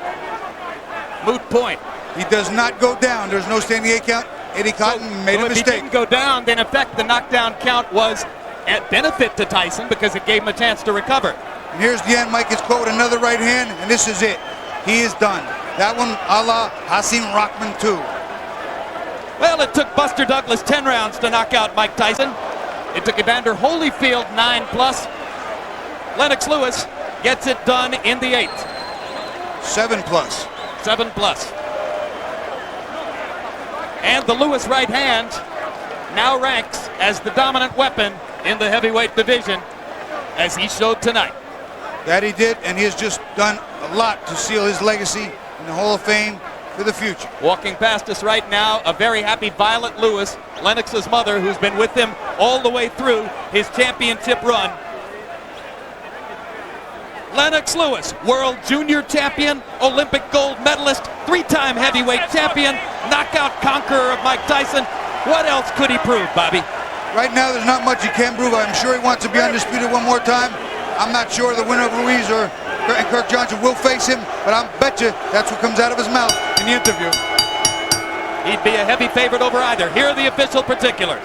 Moot point. He does not go down. There's no standing 8 count. Eddie Cotton made a mistake. If he didn't go down, then in effect the knockdown count was at benefit to Tyson because it gave him a chance to recover. And here's the end. Mike gets caught with another right hand, and this is it. He is done. That one a la Hasim Rahman too. Well, it took Buster Douglas 10 rounds to knock out Mike Tyson. It took Evander Holyfield 9+. Lennox Lewis gets it done in the 8th. 7+. 7+. And the Lewis right hand now ranks as the dominant weapon in the heavyweight division, as he showed tonight. That he did, and he has just done a lot to seal his legacy in the Hall of Fame for the future. Walking past us right now, a very happy Violet Lewis, Lennox's mother, who's been with him all the way through his championship run. Lennox Lewis, world junior champion, Olympic gold medalist, 3-time heavyweight champion, knockout conqueror of Mike Tyson. What else could he prove, Bobby? Right now, there's not much he can prove. I'm sure he wants to be undisputed one more time. I'm not sure the winner of Ruiz or Kirk Johnson will face him, but I bet you that's what comes out of his mouth in the interview. He'd be a heavy favorite over either. Here are the official particulars.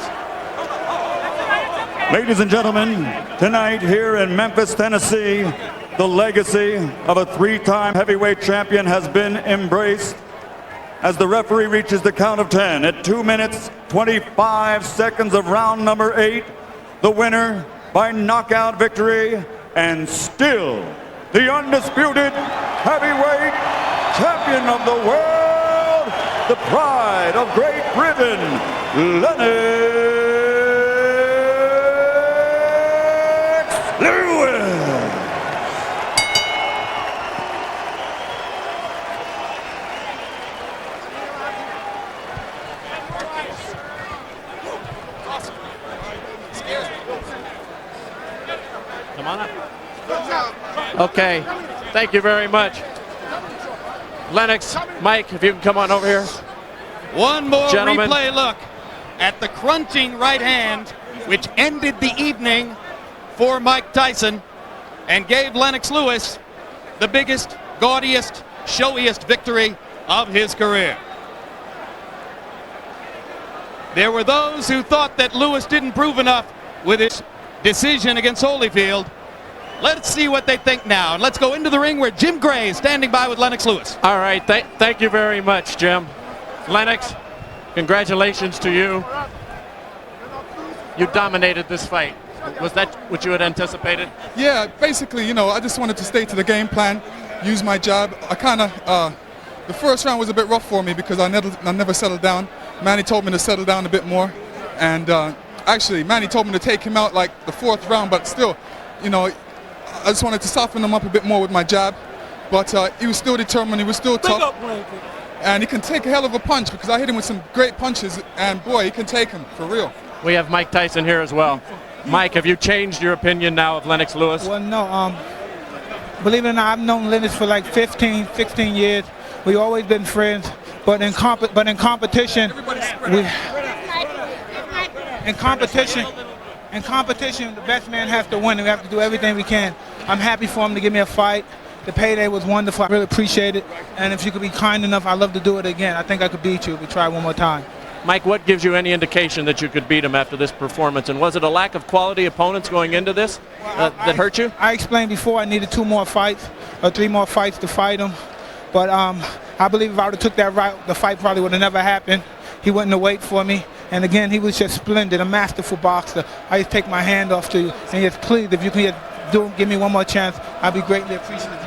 Ladies and gentlemen, tonight here in Memphis, Tennessee, the legacy of a 3-time heavyweight champion has been embraced as the referee reaches the count of 10 at 2 minutes, 25 seconds of round number 8. The winner by knockout victory and still the undisputed heavyweight champion of the world, the pride of Great Britain, Lennox Lewis. Come on up. Okay, thank you very much. Lennox, Mike, if you can come on over here. One more Gentlemen. replay look at the crunching right hand, which ended the evening for Mike Tyson and gave Lennox Lewis the biggest, gaudiest, showiest victory of his career. There were those who thought that Lewis didn't prove enough with his decision against Holyfield. Let's see what they think now. And let's go into the ring where Jim Gray is standing by with Lennox Lewis. All right, thank you very much, Jim. Lennox, congratulations to you. You dominated this fight. Was that what you had anticipated? Yeah, basically, I just wanted to stay to the game plan, use my jab. I kind of, the first round was a bit rough for me because I never settled down. Manny told me to settle down a bit more. And actually, Manny told me to take him out like the 4th round, but still, I just wanted to soften him up a bit more with my jab. But he was still determined, he was still tough. And he can take a hell of a punch because I hit him with some great punches, and boy, he can take him, for real. We have Mike Tyson here as well. Mike, have you changed your opinion now of Lennox Lewis? Well, no. Believe it or not, I've known Lennox for like 15, 16 years. We've always been friends, but in competition, in competition, the best man has to win. We have to do everything we can. I'm happy for him to give me a fight. The payday was wonderful. I really appreciate it. And if you could be kind enough, I'd love to do it again. I think I could beat you if we try one more time. Mike, what gives you any indication that you could beat him after this performance? And was it a lack of quality opponents going into this that hurt you? I explained before I needed 2 more fights or 3 more fights to fight him. But I believe if I would have took that route, the fight probably would have never happened. He wouldn't have waited for me. And again, he was just splendid, a masterful boxer. I just take my hand off to you and just please, if you can just give me one more chance, I'd be greatly appreciative.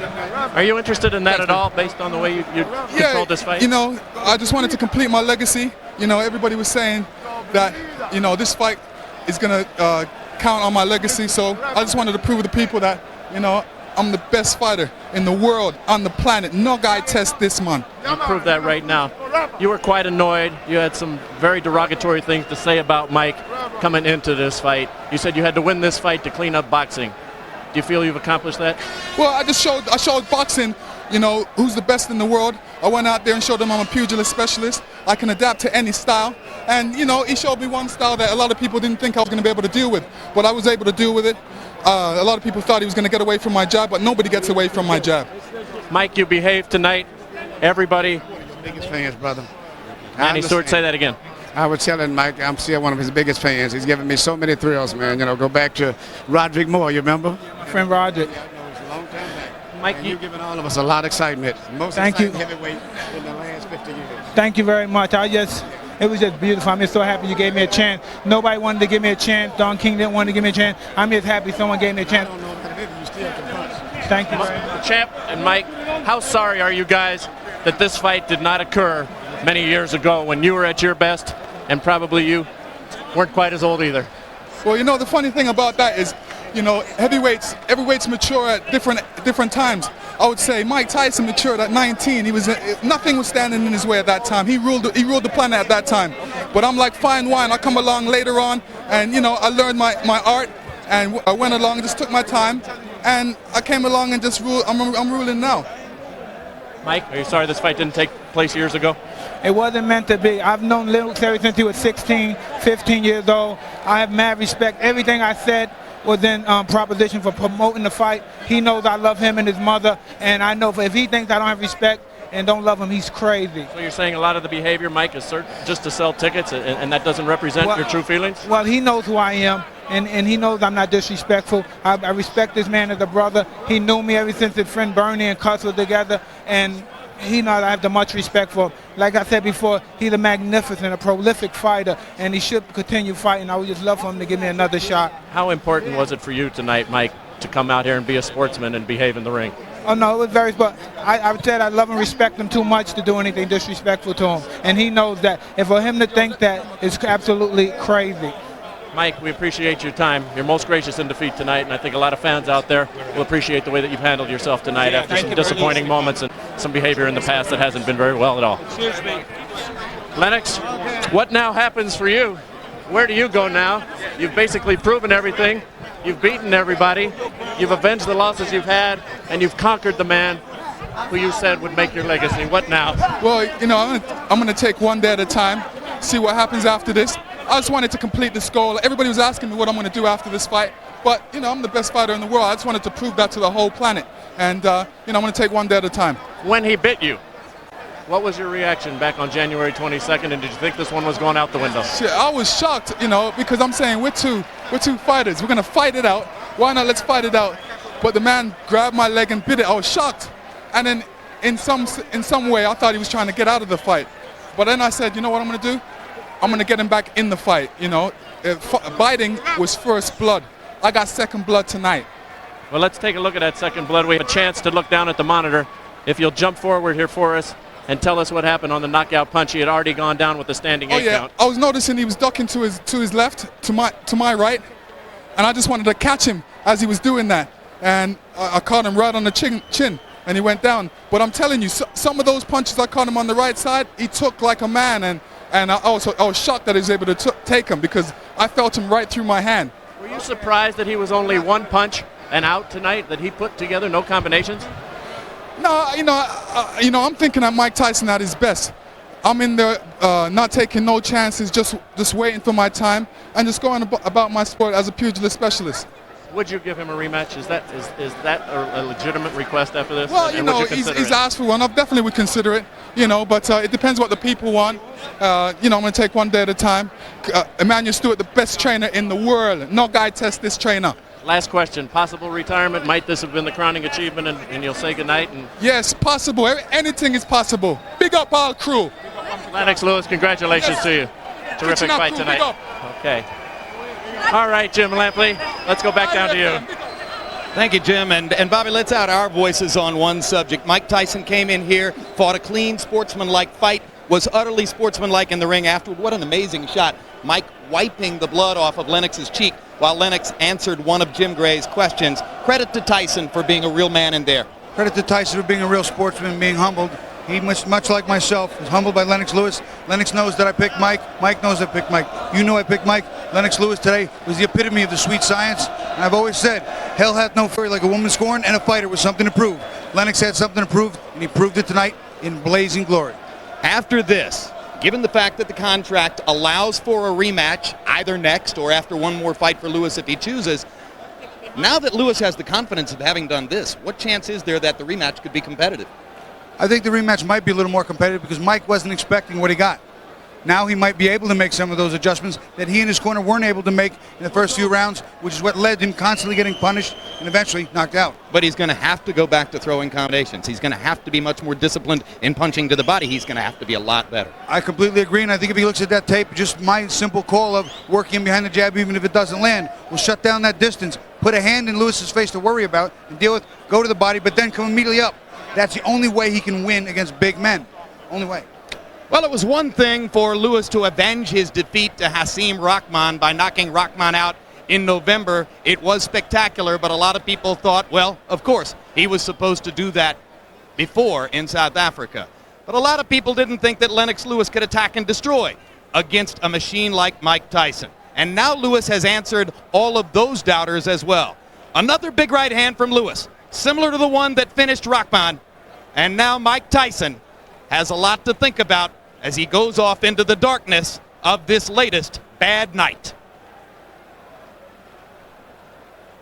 Are you interested in that at all, based on the way you controlled this fight? I just wanted to complete my legacy. Everybody was saying that, this fight is going to count on my legacy. So I just wanted to prove to the people that, I'm the best fighter in the world, on the planet. No guy tests this, man. You prove that right now. You were quite annoyed. You had some very derogatory things to say about Mike coming into this fight. You said you had to win this fight to clean up boxing. Do you feel you've accomplished that? Well, I showed boxing, who's the best in the world. I went out there and showed them I'm a pugilist specialist. I can adapt to any style. And, he showed me one style that a lot of people didn't think I was going to be able to deal with. But I was able to deal with it. A lot of people thought he was going to get away from my jab, but nobody gets away from my jab. Mike, you behaved tonight. Everybody. Biggest fans, brother. Manny Steward, say that again. I was telling Mike, I'm still one of his biggest fans. He's given me so many thrills, man. Go back to Roderick Moore, you remember? My friend Roderick. Mike, you've given all of us a lot of excitement. Most Thank you. heavyweight in the last 50 years. Thank you very much. It was just beautiful. I'm just so happy you gave me a chance. Nobody wanted to give me a chance. Don King didn't want to give me a chance. I'm just happy someone gave me a chance. Thank you very much. Champ and Mike, how sorry are you guys that this fight did not occur many years ago when you were at your best and probably you weren't quite as old either? Well, you know, the funny thing about that is, you know, heavyweights mature at different times. I would say Mike Tyson matured at 19. Nothing was standing in his way at that time. He ruled the planet at that time. But I'm like fine wine. I come along later on, and you know, I learned my art, and I went along, just took my time, and I came along and just ruled. I'm ruling now. Mike, are you sorry this fight didn't take place years ago? It wasn't meant to be. I've known Lennox ever since he was 16, 15 years old. I have mad respect. Everything I said was in proposition for promoting the fight. He knows I love him and his mother, and I know if he thinks I don't have respect and don't love him, he's crazy. So you're saying a lot of the behavior, Mike, is just to sell tickets, and that doesn't represent your true feelings? Well, he knows who I am, and he knows I'm not disrespectful. I respect this man as a brother. He knew me ever since his friend Vernon and Cuss were together, and he knows I have the much respect for him. Like I said before, he's a magnificent, a prolific fighter, and he should continue fighting. I would just love for him to give me another shot. How important was it for you tonight, Mike, to come out here and be a sportsman and behave in the ring? Oh, no, it was very, but I said I love and respect him too much to do anything disrespectful to him. And he knows that. And for him to think that is absolutely crazy. Mike, we appreciate your time. You're most gracious in defeat tonight, and I think a lot of fans out there will appreciate the way that you've handled yourself tonight after some disappointing moments and some behavior in the past that hasn't been very well at all. Cheers, mate. Lennox, what now happens for you? Where do you go now? You've basically proven everything. You've beaten everybody. You've avenged the losses you've had, and you've conquered the man who you said would make your legacy. What now? Well, you know, I'm gonna take one day at a time, see what happens after this. I just wanted to complete this goal. Everybody was asking me what I'm going to do after this fight, but you know, I'm the best fighter in the world. I just wanted to prove that to the whole planet, and you know, I'm going to take one day at a time. When he bit you, what was your reaction back on January 22nd, and did you think this one was going out the window? Shit, I was shocked, you know, because I'm saying we're two fighters. We're going to fight it out. Why not? Let's fight it out. But the man grabbed my leg and bit it. I was shocked, and then in some way, I thought he was trying to get out of the fight. But then I said, you know what I'm going to do? I'm going to get him back in the fight, you know. Biting was first blood. I got second blood tonight. Well, let's take a look at that second blood. We have a chance to look down at the monitor. If you'll jump forward here for us and tell us what happened on the knockout punch. He had already gone down with a standing 8 count. I was noticing he was ducking to his left, to my right, and I just wanted to catch him as he was doing that. And I caught him right on the chin, and he went down. But I'm telling you, some of those punches I caught him on the right side, he took like a man, and I was shocked that he was able to take him because I felt him right through my hand. Were you surprised that he was only one punch and out tonight, that he put together no combinations? No, you know, I'm thinking that Mike Tyson at his best. I'm in there not taking no chances, just waiting for my time and just going about my sport as a pugilist specialist. Would you give him a rematch? Is that a legitimate request after this? Well, you know, he's asked for one. I definitely would consider it, you know, but it depends what the people want. You know, I'm going to take one day at a time. Emmanuel Steward, the best trainer in the world. No guy tests this trainer. Last question, possible retirement? Might this have been the crowning achievement and you'll say goodnight? Yes, possible. Anything is possible. Big up all crew. Lennox Lewis, congratulations to you. Terrific fight tonight. Okay. All right, Jim Lampley, let's go back down to you. Thank you, Jim. And Bobby, let's out our voices on one subject. Mike Tyson came in here, fought a clean, sportsmanlike fight, was utterly sportsmanlike in the ring afterward. What an amazing shot. Mike wiping the blood off of Lennox's cheek while Lennox answered one of Jim Gray's questions. Credit to Tyson for being a real man in there. Credit to Tyson for being a real sportsman, being humbled. He, much like myself, is humbled by Lennox Lewis. Lennox knows that I picked Mike. Mike knows I picked Mike. You know I picked Mike. Lennox Lewis today was the epitome of the sweet science. And I've always said, hell hath no fury like a woman scorned, and a fighter with something to prove. Lennox had something to prove, and he proved it tonight in blazing glory. After this, given the fact that the contract allows for a rematch, either next or after one more fight for Lewis if he chooses, now that Lewis has the confidence of having done this, what chance is there that the rematch could be competitive? I think the rematch might be a little more competitive because Mike wasn't expecting what he got. Now he might be able to make some of those adjustments that he and his corner weren't able to make in the first few rounds, which is what led him constantly getting punished and eventually knocked out. But he's going to have to go back to throwing combinations. He's going to have to be much more disciplined in punching to the body. He's going to have to be a lot better. I completely agree, and I think if he looks at that tape, just my simple call of working behind the jab, even if it doesn't land, will shut down that distance, put a hand in Lewis's face to worry about and deal with, go to the body, but then come immediately up. That's the only way he can win against big men. Only way. Well, it was one thing for Lewis to avenge his defeat to Hasim Rahman by knocking Rahman out in November. It was spectacular, but a lot of people thought, well, of course, he was supposed to do that before in South Africa. But a lot of people didn't think that Lennox Lewis could attack and destroy against a machine like Mike Tyson. And now Lewis has answered all of those doubters as well. Another big right hand from Lewis, similar to the one that finished Rahman. And now Mike Tyson has a lot to think about as he goes off into the darkness of this latest bad night.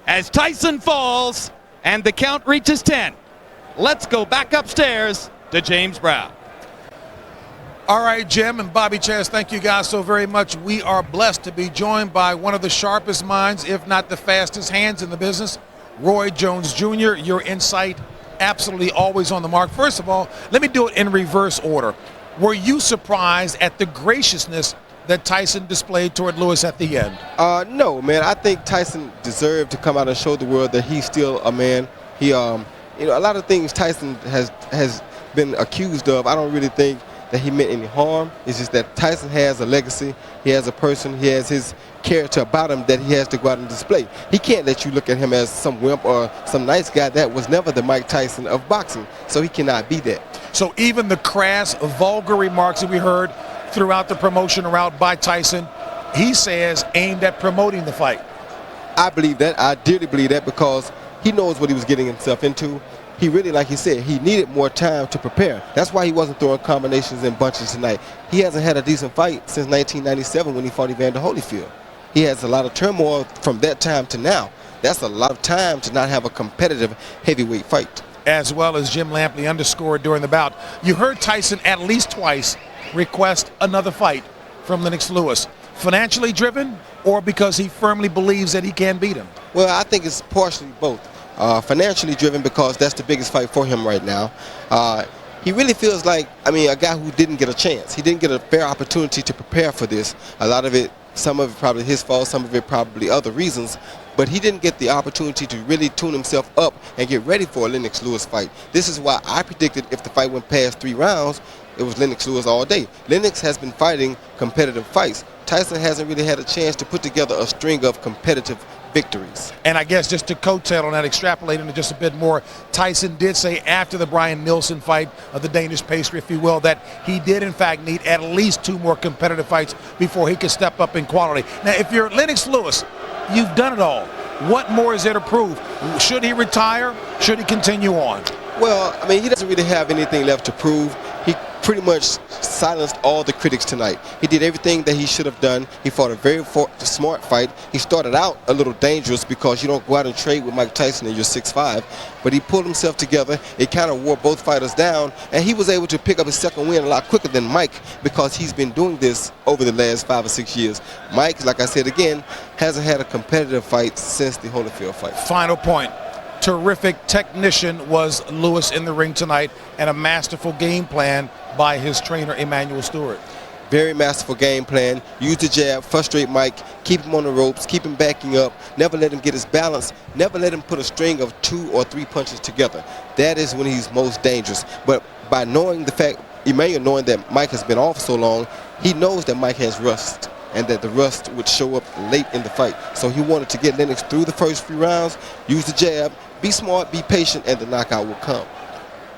As Tyson falls and the count reaches 10, let's go back upstairs to James Brown. All right, Jim and Bobby Czyz, thank you guys so very much. We are blessed to be joined by one of the sharpest minds, if not the fastest hands in the business, Roy Jones Jr. Your insight, absolutely always on the mark. First of all, let me do it in reverse order. Were you surprised at the graciousness that Tyson displayed toward Lewis at the end? No, man. I think Tyson deserved to come out and show the world that he's still a man. He, a lot of things Tyson has been accused of, I don't really think that he meant any harm. It's just that Tyson has a legacy. He has a person. He has his character about him that he has to go out and display. He can't let you look at him as some wimp or some nice guy. That was never the Mike Tyson of boxing, so he cannot be that. So even the crass, vulgar remarks that we heard throughout the promotion route by Tyson, he says aimed at promoting the fight. I believe that. I dearly believe that because he knows what he was getting himself into. He really, like he said, he needed more time to prepare. That's why he wasn't throwing combinations and bunches tonight. He hasn't had a decent fight since 1997 when he fought Evander Holyfield. He has a lot of turmoil from that time to now. That's a lot of time to not have a competitive heavyweight fight. As well as Jim Lampley underscored during the bout. You heard Tyson at least twice request another fight from Lennox Lewis. Financially driven or because he firmly believes that he can beat him? Well, I think it's partially both. Financially driven because that's the biggest fight for him right now. He really feels like, a guy who didn't get a chance. He didn't get a fair opportunity to prepare for this. A lot of it, some of it probably his fault, some of it probably other reasons. But he didn't get the opportunity to really tune himself up and get ready for a Lennox Lewis fight. This is why I predicted if the fight went past 3 rounds, it was Lennox Lewis all day. Lennox has been fighting competitive fights. Tyson hasn't really had a chance to put together a string of competitive victories. And I guess just to coattail on that, extrapolating it just a bit more, Tyson did say after the Brian Milson fight of the Danish pastry, if you will, that he did in fact need at least 2 more competitive fights before he could step up in quality. Now, if you're Lennox Lewis, you've done it all. What more is there to prove? Should he retire? Should he continue on? Well, he doesn't really have anything left to prove. He pretty much silenced all the critics tonight. He did everything that he should have done. He fought a very smart fight. He started out a little dangerous because you don't go out and trade with Mike Tyson and you're 6'5", but he pulled himself together. It kind of wore both fighters down, and he was able to pick up his second win a lot quicker than Mike because he's been doing this over the last 5 or 6 years. Mike, like I said again, hasn't had a competitive fight since the Holyfield fight. Final point. Terrific technician was Lewis in the ring tonight, and a masterful game plan by his trainer, Emmanuel Steward. Very masterful game plan. Use the jab, frustrate Mike, keep him on the ropes, keep him backing up, never let him get his balance, never let him put a string of 2 or 3 punches together. That is when he's most dangerous. But by knowing the fact, Emmanuel knowing that Mike has been off so long, he knows that Mike has rust and that the rust would show up late in the fight. So he wanted to get Lennox through the first few rounds, use the jab, be smart, be patient, and the knockout will come.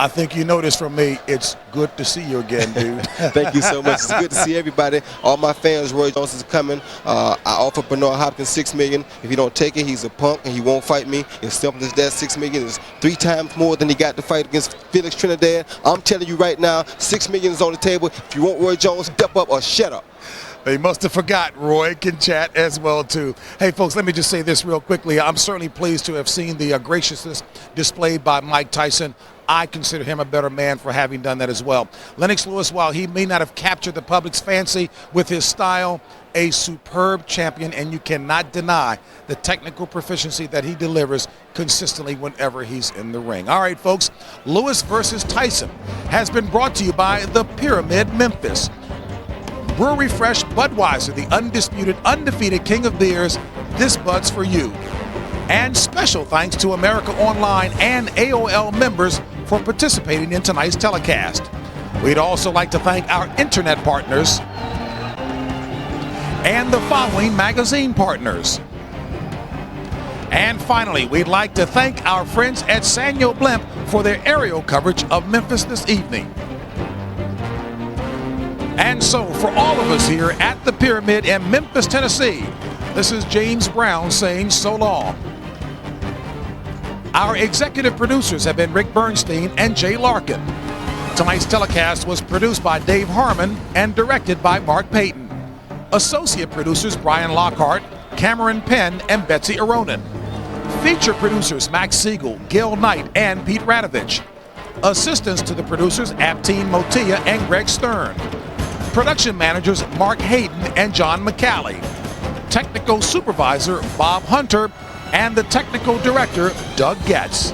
I think you know this from me. It's good to see you again, dude. Thank you so much. It's good to see everybody. All my fans, Roy Jones is coming. I offer Bernard Hopkins $6 million. If he don't take it, he's a punk and he won't fight me. It's simple as that. $6 million is 3 times more than he got to fight against Felix Trinidad. I'm telling you right now, $6 million is on the table. If you want Roy Jones, step up or shut up. They must have forgot. Roy can chat as well, too. Hey, folks, let me just say this real quickly. I'm certainly pleased to have seen the graciousness displayed by Mike Tyson. I consider him a better man for having done that as well. Lennox Lewis, while he may not have captured the public's fancy with his style, a superb champion, and you cannot deny the technical proficiency that he delivers consistently whenever he's in the ring. All right, folks, Lewis versus Tyson has been brought to you by the Pyramid Memphis. Brewery Fresh Budweiser, the undisputed, undefeated king of beers. This Bud's for you. And special thanks to America Online and AOL members for participating in tonight's telecast. We'd also like to thank our internet partners and the following magazine partners. And finally, we'd like to thank our friends at Sanyo Blimp for their aerial coverage of Memphis this evening. And so, for all of us here at the Pyramid in Memphis, Tennessee, this is James Brown saying so long. Our executive producers have been Rick Bernstein and Jay Larkin. Tonight's telecast was produced by Dave Harmon and directed by Mark Payton. Associate producers Brian Lockhart, Cameron Penn, and Betsy Aronin. Feature producers Max Siegel, Gil Knight, and Pete Radovich. Assistants to the producers Aptine Motia and Greg Stern. Production managers Mark Hayden and John McCallie. Technical supervisor Bob Hunter, and the technical director Doug Getz.